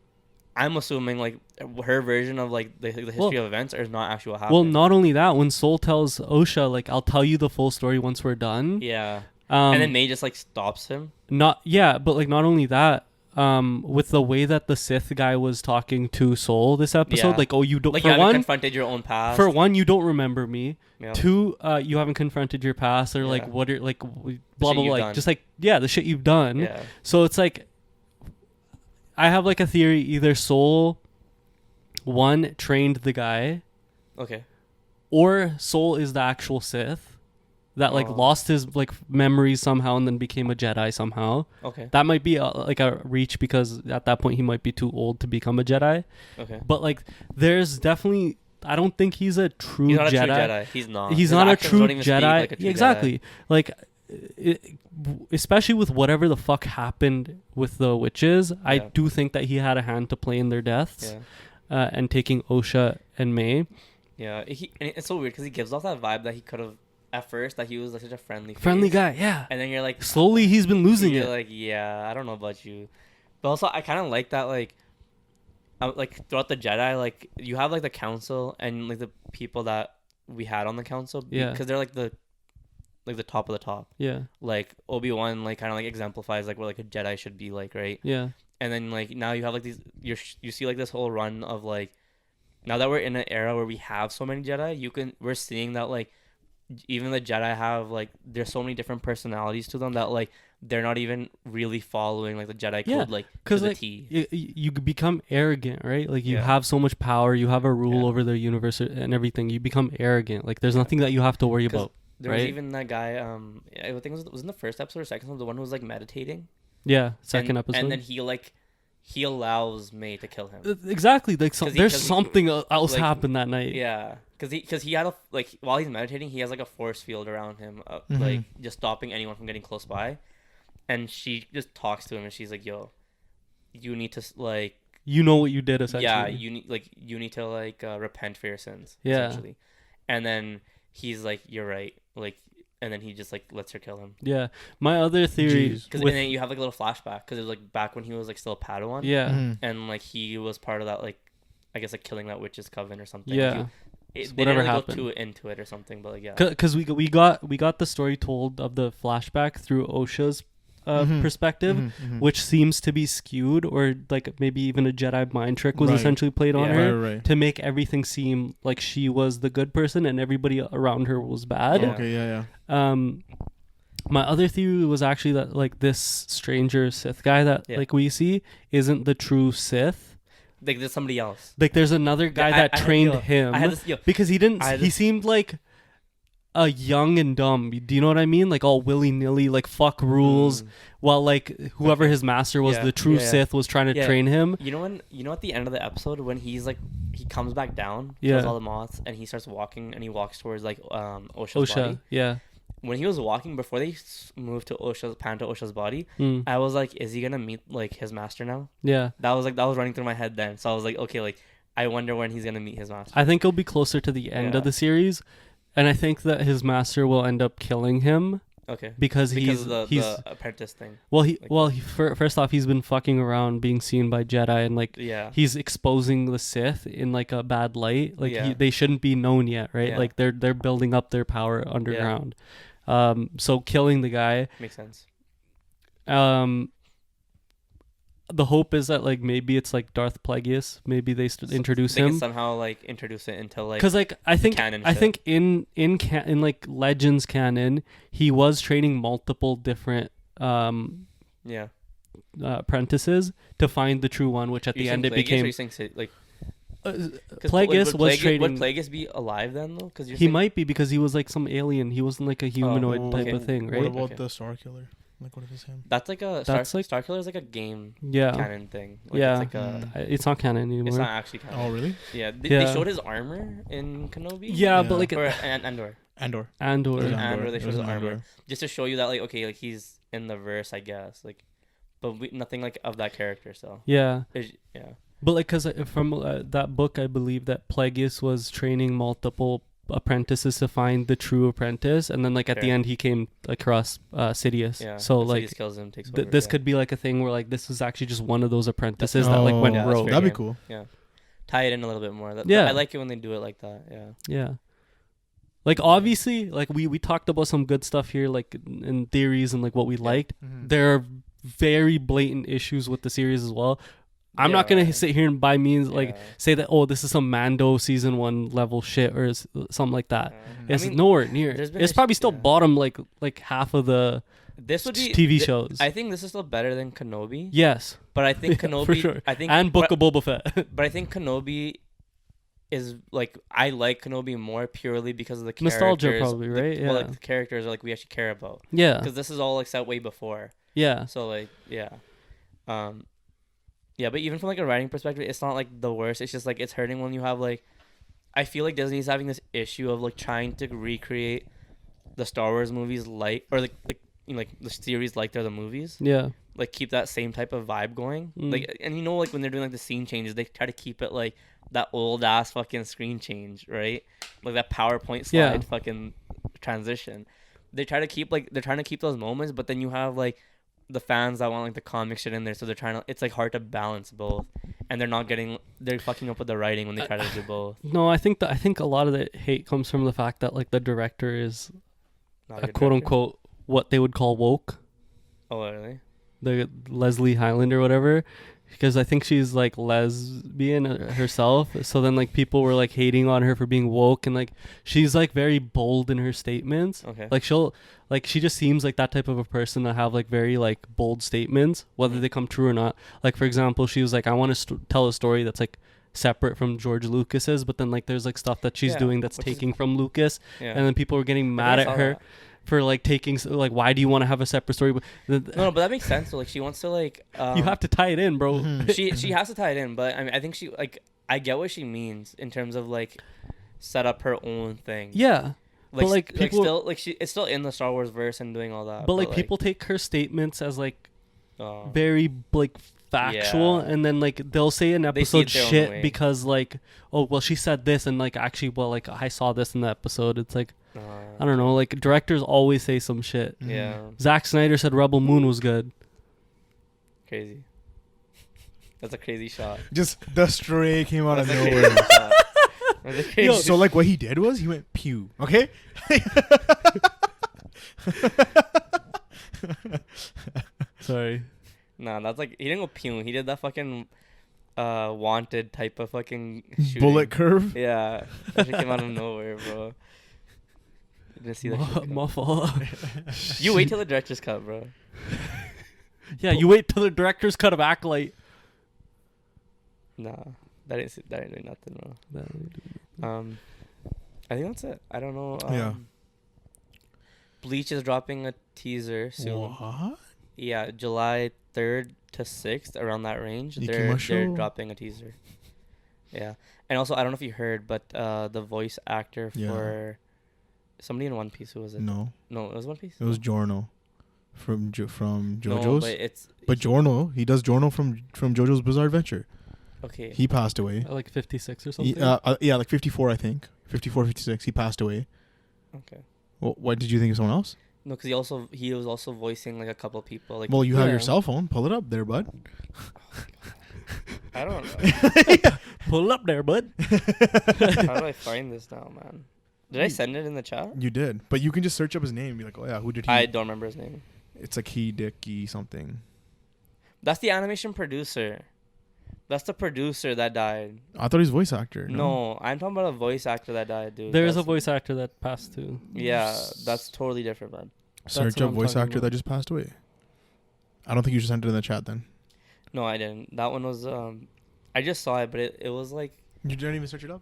I'm assuming like her version of like the history of events is not actually what happened. Well, not only that, when Soul tells Osha like, I'll tell you the full story once we're done. Yeah. And then Mei just like stops him. But like not only that, with the way that the Sith guy was talking to Soul this episode, Yeah. like, oh, you don't, Like for you haven't one, confronted your own past. for one, you don't remember me. Yeah. 2, you haven't confronted your past, or like Yeah. what are like blah shit blah blah, you've like done. just like the shit you've done. Yeah. So it's like, I have like a theory: either Soul, one, trained the guy, Okay. or Soul is the actual Sith that like Oh. lost his like memories somehow and then became a Jedi somehow. Okay. That might be like a reach, because at that point he might be too old to become a Jedi. Okay. But like, there's definitely, I don't think he's a true He's not Jedi. a true Jedi. He's not. He's His not a actions true don't even speak Jedi. like a true Exactly. Like, especially with whatever the fuck happened with the witches, I Yeah. do think that he had a hand to play in their deaths, Yeah. and taking Osha and May. Yeah. And it's so weird because he gives off that vibe that he could have at first, that he was like such a friendly Friendly face. guy, yeah. And then you're like, Slowly he's been losing you're it. like, yeah, I don't know about you, but also I kind of like that, like throughout the Jedi, like you have like the council and like the people that we had on the council, Yeah. because they're like the top of the top. Yeah. Like Obi-Wan like kind of like exemplifies like what like a Jedi should be like, right? Yeah. And then like now you have like these, you see like this whole run of like, now that we're in an era where we have so many Jedi, we're seeing that like even the Jedi have like, there's so many different personalities to them that like they're not even really following like the Jedi code, like to the like T. you become arrogant, right? Like you Yeah. have so much power, you have a rule Yeah. over the universe and everything. You become arrogant. Like there's nothing that you have to worry 'Cause about. There was right? even that guy, I think it was in the first episode or second episode, the one who was like meditating. Yeah, second and, episode. And then he allows May to kill him. Exactly. Like there's 'cause he- something else like, happened that night. Yeah, because he had a, like, while he's meditating, he has like a force field around him, Mhm. like just stopping anyone from getting close by. And she just talks to him, and she's like, "Yo, you need to like, You know what you did, essentially. yeah, you need to like repent for your sins." Yeah. Essentially. And then he's like, "You're right," like, and then he just like lets her kill him. Yeah. My other theory, Jeez. And then you have like a little flashback, because it was like back when he was like still a Padawan. yeah, Mhm. And like he was part of that, like, I guess like killing that witch's coven or something. yeah. They whatever didn't really happened. go too into it or something, but like, yeah. Because we got the story told of the flashback through Osha's Mhm. perspective, Mhm, mhm. which seems to be skewed, or like maybe even a Jedi mind trick was Right. essentially played on Yeah. her Right. to make everything seem like she was the good person and everybody around her was bad. Yeah. Okay. Yeah. My other theory was actually that like this stranger Sith guy that Yeah. like we see isn't the true Sith. Like there's somebody else. Like there's another guy Yeah, that I had- trained yo, him I had this, because he didn't. I had He this- seemed like a young and dumb. Do you know what I mean? Like all willy nilly, like fuck rules. While like whoever his master was, Yeah, the true yeah, yeah. Sith, was trying to Yeah. train him. You know at the end of the episode when he's like, he comes back down, Yeah. kills all the moths, and he starts walking, and he walks towards like Osha's Osha, body. yeah. When he was walking before they moved to Osha's body, Mm. I was like, is he gonna meet like his master now? Yeah. That was running through my head then. So I was like, okay, like I wonder when he's gonna meet his master. I think it'll be closer to the end Yeah. of the series, and I think that his master will end up killing him Okay. because Because he's of he's the apprentice thing. first off, he's been fucking around being seen by Jedi, and like Yeah. he's exposing the Sith in like a bad light. Like Yeah. they shouldn't be known yet, right? Yeah. Like they're building up their power underground. So killing the guy. Makes sense. The hope is that like maybe it's like Darth Plagueis. Maybe they introduce They can him. somehow like introduce it into like, Because like I think canon I shit. think in like Legends canon, he was training multiple different yeah. apprentices to find the true one, which at the end it became. Like Plagueis was training. Would Plagueis be alive then though? Because He might be, because he was like some alien. He wasn't like a humanoid Oh, type okay. of thing, What right? about Okay. the Star Killer? Like, what if it's him? That's like a That's like- Star Killer is like a game Yeah, canon thing. Like, Yeah. It's, like a, it's not canon anymore. it's not actually canon. Oh, really? Yeah. They Yeah. showed his armor in Kenobi. yeah, Yeah. but like Or Andor. Andor. Andor. It was Yeah. Andor, they It showed was his an armor. Andor. Just to show you that like, okay, like he's in the verse, I guess. Like, but nothing like of that character. So Yeah. yeah. But like, cause from that book, I believe that Plagueis was training multiple apprentices to find the true apprentice, and then like at the Fair. end he came across Sidious. Yeah. So and like Sidious kills him, takes over, this yeah. could be like a thing where like this is actually just one of those apprentices that like went Yeah, that's rogue. fair. That'd be cool. tie it in a little bit more. Yeah. I like it when they do it like that. Yeah. Yeah. Like obviously, like we talked about some good stuff here, like in theories and like what we liked. Mhm. There are very blatant issues with the series as well. I'm not gonna sit here and by means like say that this is some Mando season 1 level shit or something like that. It's nowhere near. It's probably still bottom like half of the TV shows. I think this is still better than Kenobi. Yes, but I think Kenobi for sure. I think and Book of Boba Fett. But I think Kenobi is like I like Kenobi more purely because of the characters. Nostalgia, probably, right? Well, like the characters are like we actually care about. Yeah, because this is all like set way before. Yeah. So like yeah, but even from like a writing perspective, it's not like the worst. It's just like it's hurting when you have like, I feel like Disney's having this issue of like trying to recreate the Star Wars movies like the series like they're the movies. Yeah. Like keep that same type of vibe going. Like, and you know, like when they're doing like the scene changes, they try to keep it like that old ass fucking screen change, right? Like that PowerPoint slide fucking transition. They're trying to keep those moments, but then you have like the fans that want like the comic shit in there, so they're trying to. It's like hard to balance both, and they're fucking up with the writing when they try to do both. No, I think a lot of the hate comes from the fact that like the director is a quote unquote what they would call woke. Oh really? The Leslie Hyland or whatever, because I think she's like lesbian herself. So then like people were like hating on her for being woke, and like she's like very bold in her statements. Okay. Like she just seems like that type of a person to have like very like bold statements, whether they come true or not. Like for example, she was like, I want to tell a story that's like separate from George Lucas's, but then like there's like stuff that she's doing that's taking from Lucas, and then people were getting mad at her. For like taking like, why do you want to have a separate story? No, but that makes sense. So like she wants to like you have to tie it in, bro. she has to tie it in, but I mean I think she like I get what she means in terms of like set up her own thing. Yeah, like, but like people still like it's still in the Star Wars verse and doing all that. But like people take her statements as like very like factual, and then like they'll say an episode shit because like, oh well she said this, and like actually well like I saw this in the episode. It's like I don't know, like directors always say some shit. Yeah. Zack Snyder said Rebel Moon was good. Crazy. That's a crazy shot. Just the stray came out of nowhere. Yo, so like what he did was he went pew. Okay. Sorry. Nah, that's like he didn't go pew. He did that fucking wanted type of fucking shooting. Bullet curve. Yeah, that shit came out of nowhere, bro. Didn't see that. My fault. You wait till the director's cut, bro. Yeah, you wait till the director's cut of Acolyte. Nah, that didn't do nothing, bro. I think that's it. I don't know. Yeah. Bleach is dropping a teaser soon. What? Yeah, July 3rd to 6th, around that range. They're dropping a teaser. Yeah, and also I don't know if you heard, but the voice actor for somebody in One Piece, who was it? No, it was One Piece. It was Giorno from JoJo's. No, but Giorno, he does Giorno from JoJo's Bizarre Adventure. Okay. He passed away. Like 56 or something. Yeah, like 54, I think. 54, 56. He passed away. Okay. Well, what did you think of someone else? No, because he was also voicing like a couple of people. Like, well, you have your cell phone. Pull it up there, bud. I don't know. Pull it up there, bud. How do I find this now, man? Did I send it in the chat? You did, but you can just search up his name and be like, oh yeah, who did he? I don't remember his name. It's like Hideki something. That's the animation producer. That's the producer that died. I thought he was a voice actor. No, I'm talking about a voice actor that died, dude. There is a voice actor that passed too. Yeah, that's totally different, man. Search up voice actor that just passed away. I don't think you just sent it in the chat then. No, I didn't. That one was I just saw it, but it was like. You didn't even search it up?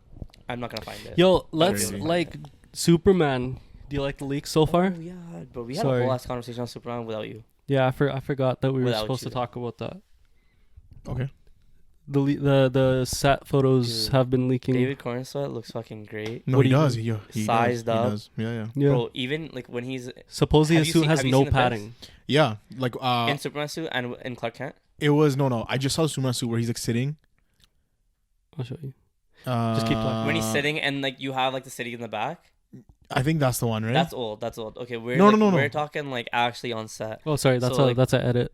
I'm not gonna find it. Yo, let's like Superman. Do you like the leaks so far? Oh yeah, bro. We had a whole ass conversation on Superman without you. Yeah, I forgot that we were supposed to talk about that. Okay. The set photos have been leaking. David Cornsweet looks fucking great. No, he does. He sized up. He does. Yeah. Bro, even like when he's supposedly his suit has no padding. Yeah, like in Superman suit and in Clark Kent. It was no. I just saw the Superman suit where he's like sitting. I'll show you. Just keep talking. When he's sitting and like you have like the city in the back. I think that's the one, right? That's old. Okay, we're no. We're talking like actually on set. Oh, sorry. That's an edit.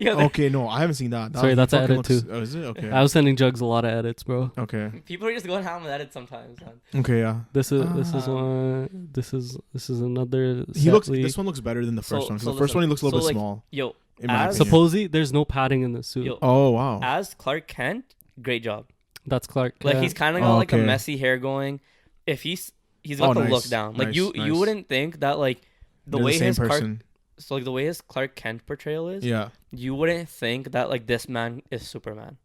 Okay, no, I haven't seen that. Sorry, that's an edit too. Oh, is it? Okay. I was sending Jugs a lot of edits, bro. Okay. People are just going ham with edits sometimes, man. Okay, yeah. This is one. This is another. This one looks better than the first one. So The first one he looks a little bit like, small. Yo, in my opinion. supposedly there's no padding in the suit. Yo, Oh wow. as Clark Kent, great job. That's Clark. Like yeah. he's kind of got like a Okay. messy hair going. If he's got the nice, look down. Like nice, you nice. wouldn't think that like the They're way same his person. like the way his Clark Kent portrayal is. Yeah. You wouldn't think that like this man is Superman.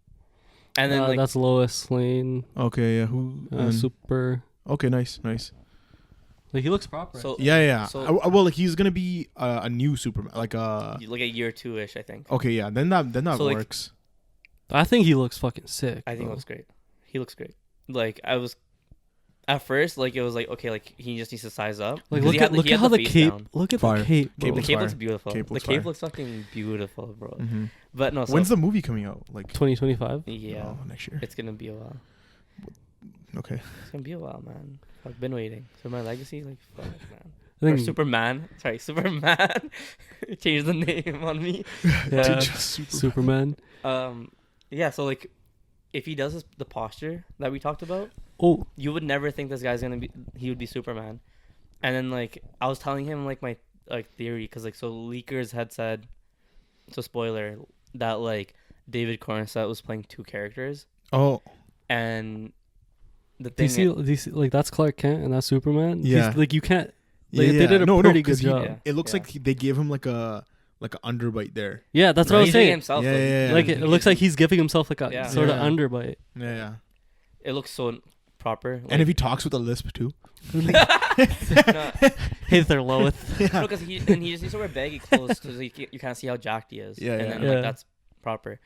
And then like that's Lois Lane. Okay, yeah. Who? Super. Okay, nice. Like he looks proper. so Yeah. So- well, like he's gonna be a new Superman, like like a year or two-ish, I think. Okay, yeah. Then that So, like, works. I think he looks fucking sick. I think bro. it looks great. He looks great. Like I was at first like it was like okay, like he just needs to size up. Like 'Cause look at he had how the face cape. down. Look at Fire. the cape. Cape Bro. The looks cape fire. looks beautiful. Cape The looks cape fire. looks fucking beautiful, bro. Mm-hmm. But no, so, When's the movie coming out? Like 2025. yeah, oh, next year. it's gonna be a while. Okay. It's gonna be a while, man. I've been waiting. So my legacy, like, fuck, man. I Or think Superman. Sorry, Superman. Change the name on me. yeah, Just Superman. Yeah. So like, if he does the posture that we talked about, Oh, you would never think this guy's gonna be. He would be Superman. And then like, I was telling him like my like theory because like so leakers had said, so spoiler that like David Cornsett was playing two characters Oh. and the do thing. you see like that's Clark Kent and that's Superman. Yeah. Like you can't. Like, they did a pretty good 'cause job. Yeah. It looks like they gave him like a underbite there. Yeah, that's what I was He's doing saying. himself, Yeah, though. yeah, yeah. Like it looks like he's giving himself like a Yeah. sort of Yeah. underbite. Yeah. It looks so proper. And if he talks with a lisp too. no, Hey there, Lois. because he just needs to wear baggy clothes so you kind of see how jacked he is. Yeah, and yeah. then Yeah. like that's proper.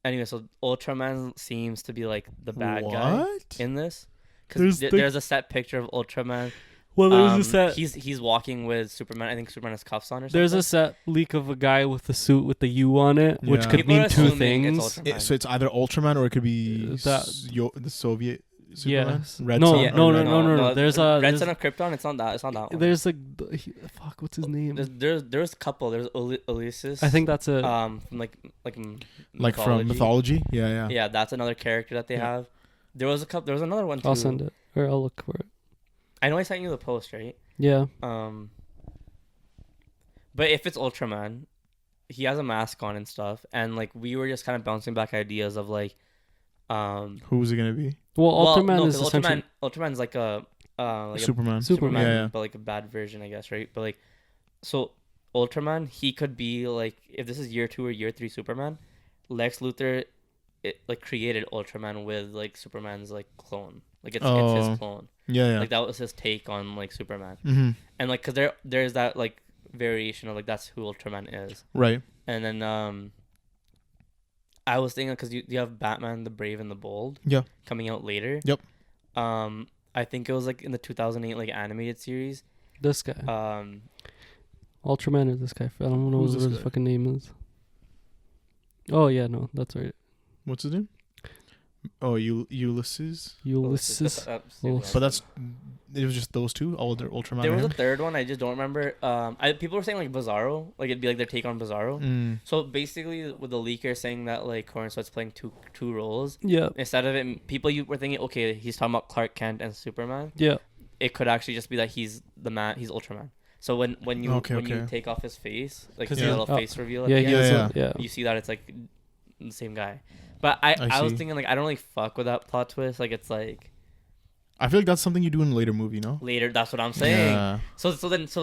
Anyway, so Ultraman seems to be like the bad guy What? in this because There's there's a set picture of Ultraman. Well, there's a set. He's walking with Superman. I think Superman has cuffs on or something. There's a set leak of a guy with the suit with the U on it, which Yeah. could People are mean two assuming it's things. Ultraman. So it's either Ultraman or it could be That- the Soviet Superman. Yes. Red No, Sun, Yeah, or no, Red- no. There's a Red Son of Krypton. It's not that. It's not that one. There's a fuck. What's his name? There's a couple. There's Ulysses. I think that's a. From like from mythology. Yeah. Yeah, that's another character that they Yeah. have. There was another one too. I'll send it or I'll look for it. I know I sent you the post, right? Yeah. But if it's Ultraman, he has a mask on and stuff, and like we were just kind of bouncing back ideas of like, Who's it gonna be? Well, Ultraman no, is 'cause essentially Ultraman's like a Superman. Superman. Yeah. but like a bad version, I guess, right? But like, so Ultraman, he could be like, if this is year 2 or year 3 Superman, Lex Luthor, created Ultraman with like Superman's like clone, like it's his clone. Yeah. Like that was his take on like Superman, Mm-hmm. and like because there's that like variation of like that's who Ultraman is, Right. and then I was thinking because you have Batman the Brave and the Bold, Yeah. coming out later. Yep. I think it was like in the 2008 like animated series. this guy. Ultraman or this guy. I don't know Who's what this his guy? fucking name is. Oh yeah, no, that's right. What's his name? Oh, Ulysses. Ulysses. But it was just those two. All their Ultraman. There was a and third one. I just don't remember. People were saying like Bizarro, like it'd be like their take on Bizarro. him. So basically, with the leaker saying that like Cornstar's playing two roles, Yeah. instead of it, people were thinking, okay, he's talking about Clark Kent and Superman. Yeah. It could actually just be that he's the man, he's Ultraman. So when you Okay. you take off his face, like 'Cause the he- little oh, face reveal, at Yeah. the He end, has Yeah. a- yeah. you see that it's like the same guy. But I was see. thinking like I don't really fuck with that plot twist. Like it's like I feel like that's something you do in a later movie, no? later. That's what I'm saying. Yeah. So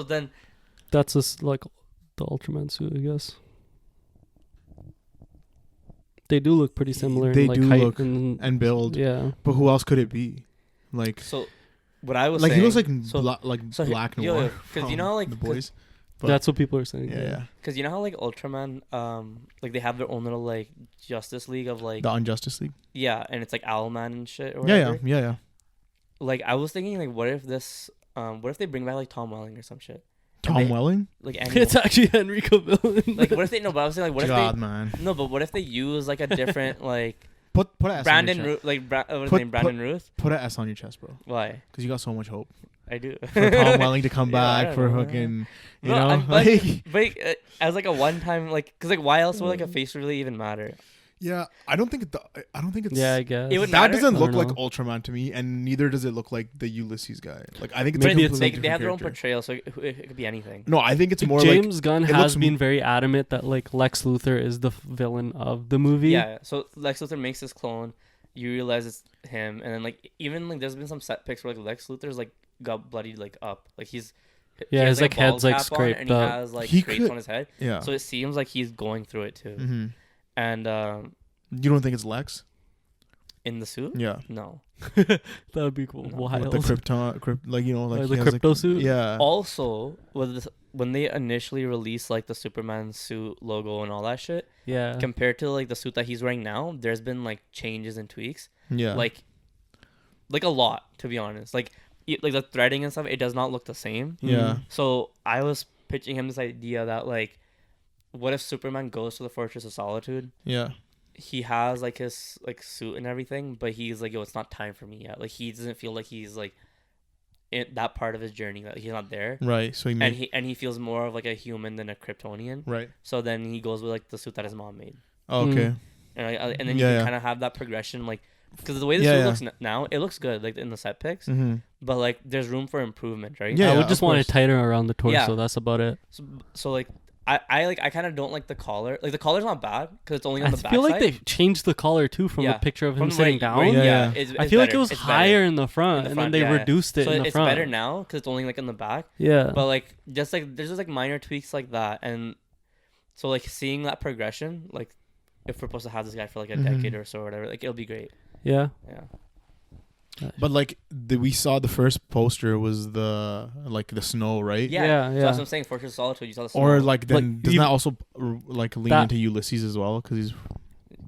then That's just like the Ultraman suit, I guess. They do look pretty similar. They in, like, do height look and and build. yeah. But who else could it be? Like so what I was like saying, he looks like so here- black yo, noir. because you from know like the boys. But- That's what people are saying. Yeah. because you know how like Ultraman like they have their own little like Justice League of like The Unjustice League. yeah, and it's like Owlman and shit or Yeah, whatever. yeah. Like I was thinking like what if they bring back like Tom Welling or some shit, And Tom they- Welling? like It's actually Henry Cavill. like what if they no but I was saying like what God, if man. they no but what if they use like a different like Put an S Brandon on your chest. Ruth, like what's his name, Brandon Ruth? Put an S on your chest, bro. Why? Because you got so much hope. I do. For Tom Welling to come Yeah, I back don't for know. fucking, you No, know, like. but as like a one time, like, cause like why else would like a face really even matter? Yeah, I don't think it's. Yeah, I guess. It would That matter? doesn't I look don't like know. Ultraman to me, and neither does it look like the Ulysses guy. Like I think it's Maybe a it's completely they have their own different character. portrayal, so it could be anything. No, I think it's more James Gunn it has looks been very adamant that like Lex Luthor is the villain of the movie. Yeah, so Lex Luthor makes this clone. You realize it's him, and then like even like there's been some set pics where like Lex Luthor's like got bloodied like up, like he's Yeah, he has, his like a bald head's like cap on, scraped and he up. has like He scrapes could- on his head, Yeah. so it seems like he's going through it too. Mm-hmm. And You don't think it's Lex? in the suit, Yeah. no. That would be cool. No. Wild. With the Krypton, like you know, like Like he the has, crypto suit? Yeah. Also, when they initially released like the Superman suit logo and all that shit, Yeah. compared to like the suit that he's wearing now, there's been like changes and tweaks. Yeah. Like a lot, to be honest. Like the threading and stuff, it does not look the same. Yeah. So I was pitching him this idea that like, what if Superman goes to the Fortress of Solitude? Yeah. He has like his like suit and everything, but he's like, yo, it's not time for me yet. Like he doesn't feel like he's like in that part of his journey, that he's not there. Right. So And he feels more of like a human than a Kryptonian. right. So then he goes with like the suit that his mom made. Oh, okay. And then you can kind of have that progression, like, because the way the suit looks now, it looks good, like in the set pics, Mm-hmm. but like there's room for improvement, right? Yeah. I would just of want it course. tighter around the torso. Yeah. That's about it. So like I kind of don't like the collar. Like the collar's not bad because it's only on I the back feel like side. they changed the collar too from the Yeah. picture of him From sitting right- down. right- Yeah. it's I feel like better. it was It's better. higher in the front, In the and front, then they yeah, yeah. reduced it So in the it's front. better now because it's only like in the back. Yeah. But like just like there's just like minor tweaks like that, and so like seeing that progression, like if we're supposed to have this guy for like a decade or so or whatever, like it'll be great. Yeah. Yeah. But like we saw the first poster was the snow, right? Yeah. Yeah, So yeah. that's what I'm saying. Fortress of Solitude. You saw the snow. Or like then Like, doesn't you- that also like lean that- into Ulysses as well because he's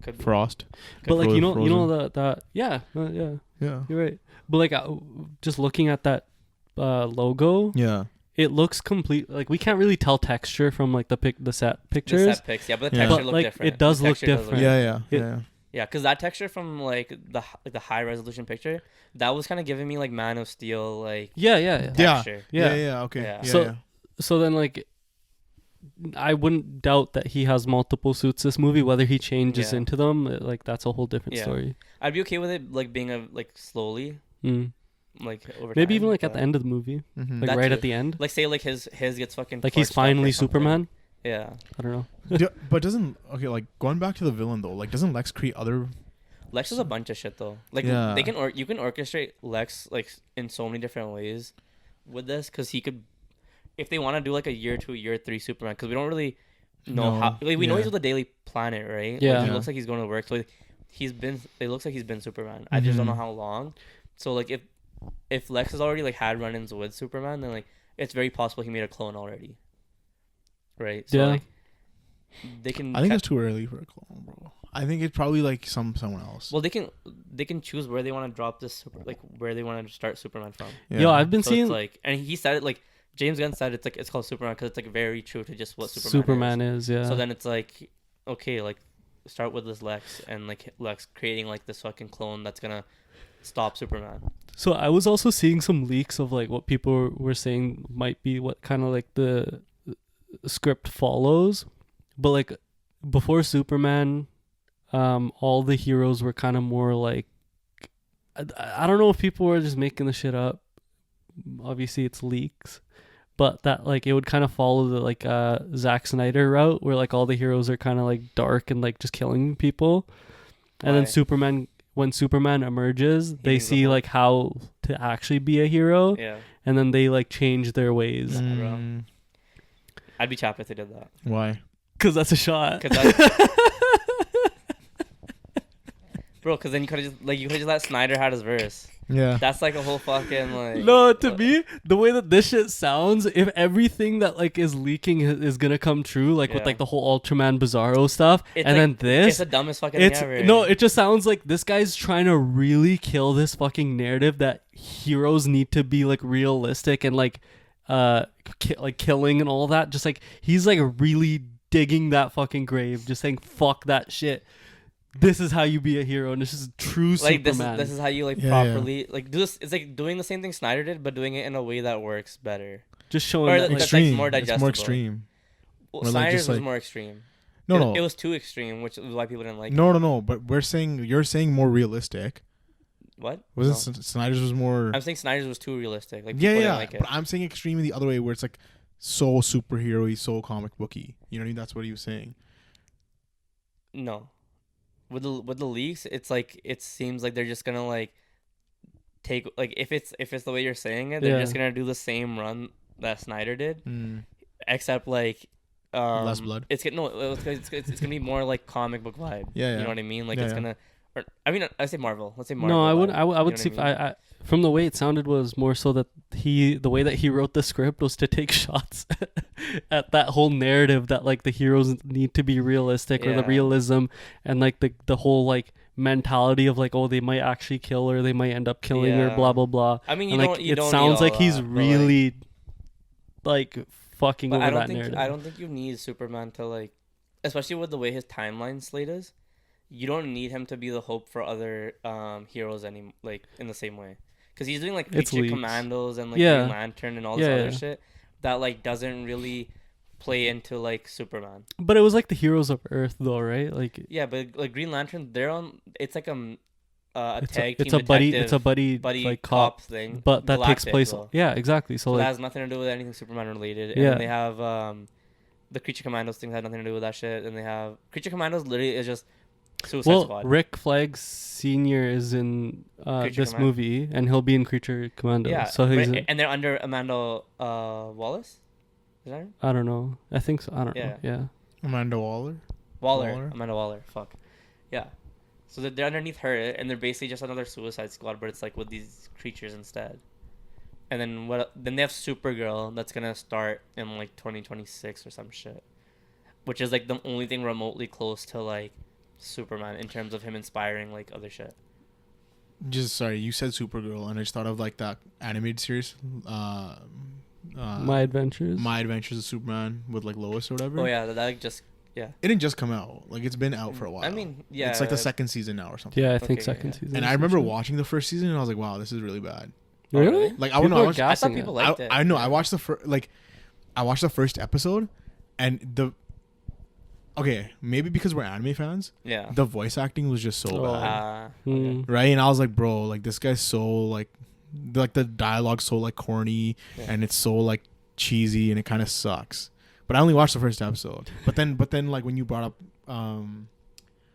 Could be. Frost? But like you know Frozen. that yeah, yeah, Yeah. you're right. But like just looking at that logo, Yeah. it looks complete. Like we can't really tell texture from like the set The pictures. set pics, yeah, but the Yeah. texture But, look like, different. it does The look texture different. Yeah. It- Yeah. Yeah, because that texture from like the high resolution picture, that was kind of giving me like Man of Steel like Yeah. Yeah. texture. Yeah. Okay. Yeah. Yeah. So- yeah. So then like I wouldn't doubt that he has multiple suits this movie. Whether he changes Yeah. into them, like that's a whole different Yeah. story. I'd be okay with it like being a like slowly like over Maybe time, even like at but- the end of the movie, Mhm. like That right too. at the end. Like say like his gets fucking Like he's torched up or finally something. Superman. Yeah, I don't know. But doesn't like going back to the villain though? Like doesn't Lex create other? Lex is a bunch of shit though. Like Yeah. they can you can orchestrate Lex like in so many different ways with this, because he could, if they want to do like a year 2, year 3 Superman, because we don't really know No, how. Like we know yeah. he's with the Daily Planet, right? Yeah. Like, he Yeah. looks like he's going to work. So he's been. It looks like he's been Superman. I just don't know Mhm. how long. So like if Lex has already like had run-ins with Superman, then like it's very possible he made a clone already. Right. So Yeah. like they can. I think it's too early for a clone, bro. I think it's probably like someone else. Well, they can choose where they want to drop this, like where they want to start Superman from. Yeah. Yo, I've been So seeing it's like, and he said it like James Gunn said it's called Superman because it's like very true to just what Superman is. Yeah. So then it's like, okay, like start with this Lex and like Lex creating like this fucking clone that's gonna stop Superman. So I was also seeing some leaks of like what people were saying might be what kind of like the script follows, but like before Superman, all the heroes were kind of more like I don't know if people were just making the shit up. Obviously, it's leaks, but that like it would kind of follow the like Zack Snyder route where like all the heroes are kind of like dark and like just killing people, and then Why? When Superman emerges, they needs see the like how to actually be a hero, Yeah, and then they like change their ways. Mm, I'd be chapped if they did that. why? Cause that's a shot. Because then you could have just let Snyder have his verse. Yeah. That's like a whole fucking like. No, to me, the way that this shit sounds, if everything that like is leaking is gonna come true, like with Yeah. like the whole Ultraman Bizarro stuff, It's and like- then It's this, the dumbest fucking thing ever. no, it just sounds like this guy's trying to really kill this fucking narrative that heroes need to be like realistic and like, like killing and all that. Just like he's like really digging that fucking grave, just saying fuck that shit. this is how you be a hero, and this is true like Superman. this is how you like properly like do this. It's like doing the same thing Snyder did, but doing it in a way that works better. Just showing Or that, that's like, like more digestible. It's more extreme. Well, Or, like, Snyder's just, was like- more extreme. No. It was too extreme, which is why people didn't like it. No. But you're saying more realistic. What? Wasn't No. Snyder's was more? I'm saying Snyder's was too realistic. Like people didn't like it. But I'm saying extreme in the other way, where it's like so superhero-y, so comic booky. You know what I mean? That's what he was saying. No. With the leaks, it's like it seems like they're just gonna like take like if it's the way you're saying it, they're just gonna do the same run that Snyder did, except like less blood. It's gonna be more like comic book vibe. Yeah. You know what I mean? Like Yeah, it's yeah. gonna. Or, I mean, I say Marvel. Let's say Marvel. No, I would. vibe. I would You know see. what I mean? I from the way it sounded was more so that the way that he wrote the script was to take shots at that whole narrative that like the heroes need to be realistic or the Yeah. realism and like the whole like mentality of like, oh, they might actually kill or they might end up killing or Yeah. blah blah blah. I mean, And you like don't. You it don't sounds need like all he's that, but, really like fucking But over I don't that think narrative. I don't think you need Superman to like, especially with the way his timeline slate is. You don't need him to be the hope for other heroes like in the same way, because he's doing like It's Creature leaks. Commandos and like Yeah. Green Lantern and all this Yeah, other yeah. shit that like doesn't really play into like Superman. But it was like the heroes of Earth though, right? Like Yeah, but like Green Lantern, they're on. It's like a tag it's team a buddy. detective It's a buddy like cop thing, but that takes Galactic, place. though. Yeah, exactly. So So that like has nothing to do with anything Superman related. And Yeah. then they have the Creature Commandos thing had nothing to do with that shit. And they have Creature Commandos literally is just Suicide Squad. Rick Flag Senior is in Creature this Command- movie, and he'll be in Creature Commando. Yeah, so he's. and they're under Amanda Wallace. Is that her? I don't know. I think so. I don't Yeah. know. Yeah. Amanda Waller. Waller. Amanda Waller. Fuck. Yeah. So they're underneath her, and they're basically just another Suicide Squad, but it's like with these creatures instead. And then Then they have Supergirl that's gonna start in like 2026 or some shit, which is like the only thing remotely close to like Superman in terms of him inspiring like other shit. Just sorry, you said Supergirl, and I just thought of like that animated series, My Adventures. My Adventures of Superman with like Lois or whatever. Oh yeah, that like, just It didn't just come out. Like it's been out for a while. I mean, yeah, It's like the second season now or something. Yeah, I think Okay, second yeah. season. And or I some remember shit. watching the first season and I was like, wow, this is really bad. Oh, Really? really? Like I People wouldn't are watch. I gassing thought people it. liked it. I know. Yeah. I watched I watched the first episode, and maybe because we're anime fans, Yeah. the voice acting was just so Oh. bad, Mm. right? And I was like, bro, like this guy's so like the dialogue's so like corny, Yeah. and it's so like cheesy, and it kind of sucks. But I only watched the first episode. But then like when you brought up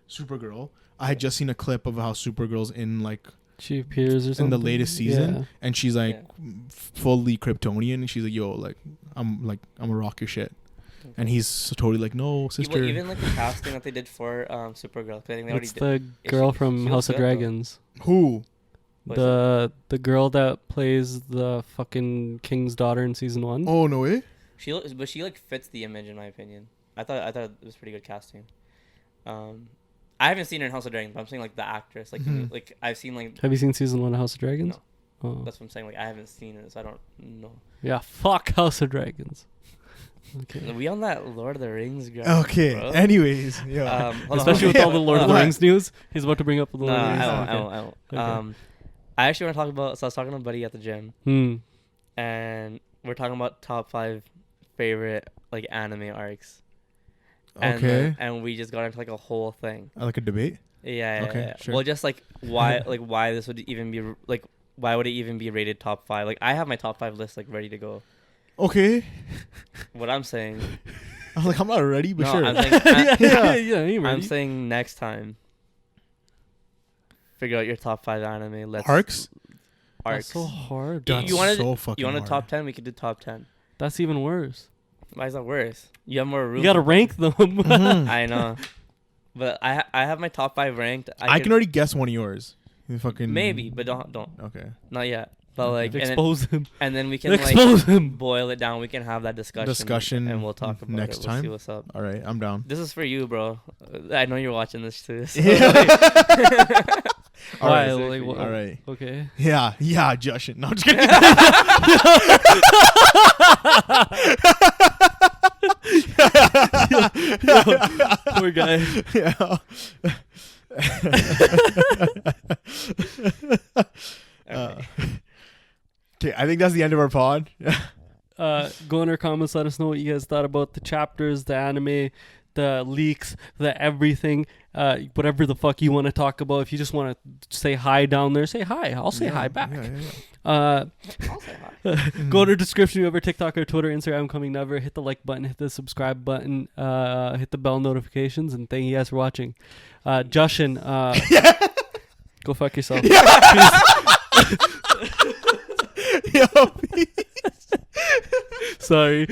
Supergirl, I had just seen a clip of how Supergirl's in like She appears or something. in the latest season, Yeah. and she's like fully Kryptonian, and she's like, yo, like I'm a rock your shit. And he's so totally like, no, sister. Even like the casting that they did for Supergirl, 'cause I think they already It's did. the girl she from looks House of good, though. Dragons. Who? What is The girl that plays the fucking king's daughter in season 1. Oh no way. She like fits the image in my opinion. I thought it was pretty good casting. I haven't seen her in House of Dragons, but I'm saying like the actress, like Mhm. like I've seen like Have you seen season 1 of House of Dragons? No. Oh. that's what I'm saying. Like I haven't seen it, so I don't know. Yeah, fuck House of Dragons. Okay. We on that Lord of the Rings ground. Okay. Bro. Anyways, yeah. Hold on, Especially with hold all the on. Lord of the What? Rings news. He's about to bring up the No, Lord of the Rings. I Okay. won't. Okay. I actually want to talk about. So I was talking to a buddy at the gym, and we're talking about top 5 favorite like anime arcs. And, Okay. and we just got into like a whole thing. I like a debate. Yeah. Okay, Yeah. sure. Well, just like why this would even be like why would it even be rated top 5? Like I have my top 5 list like ready to go. Okay. What I'm saying. I was like, I'm not ready, but No, sure. I'm saying. You're I'm ready. saying next time. Figure out your top 5 anime. Let's Arcs. That's so hard. You- That's you wanted- so fucking You want a hard. top 10? We could do top 10. That's even worse. Why is that worse? You have more room. You gotta rank them. Mhm. I know, but I have my top 5 ranked. I can already guess one of yours. You fucking maybe, but don't Okay. not yet. But like Expose him. and then we can Expose him. boil it down. We can have that discussion. And we'll talk about next it. We'll time. see what's up. All right, I'm down. This is for you, bro. I know you're watching this too. So All right. Why? Like, what- All right. Okay. Yeah, Justin. No, I'm just kidding. Poor guy. Yeah. Okay, I think that's the end of our pod. Go in our comments, let us know what you guys thought about the chapters, the anime, the leaks, the everything, whatever the fuck you want to talk about. If you just want to say hi down there, say hi. I'll say hi back. I'll say hi. Go to the description. We have our TikTok, our Twitter, Instagram, Coming Never. Hit the like button, hit the subscribe button, hit the bell notifications, and thank you guys for watching. Jushin, go fuck yourself. Sorry.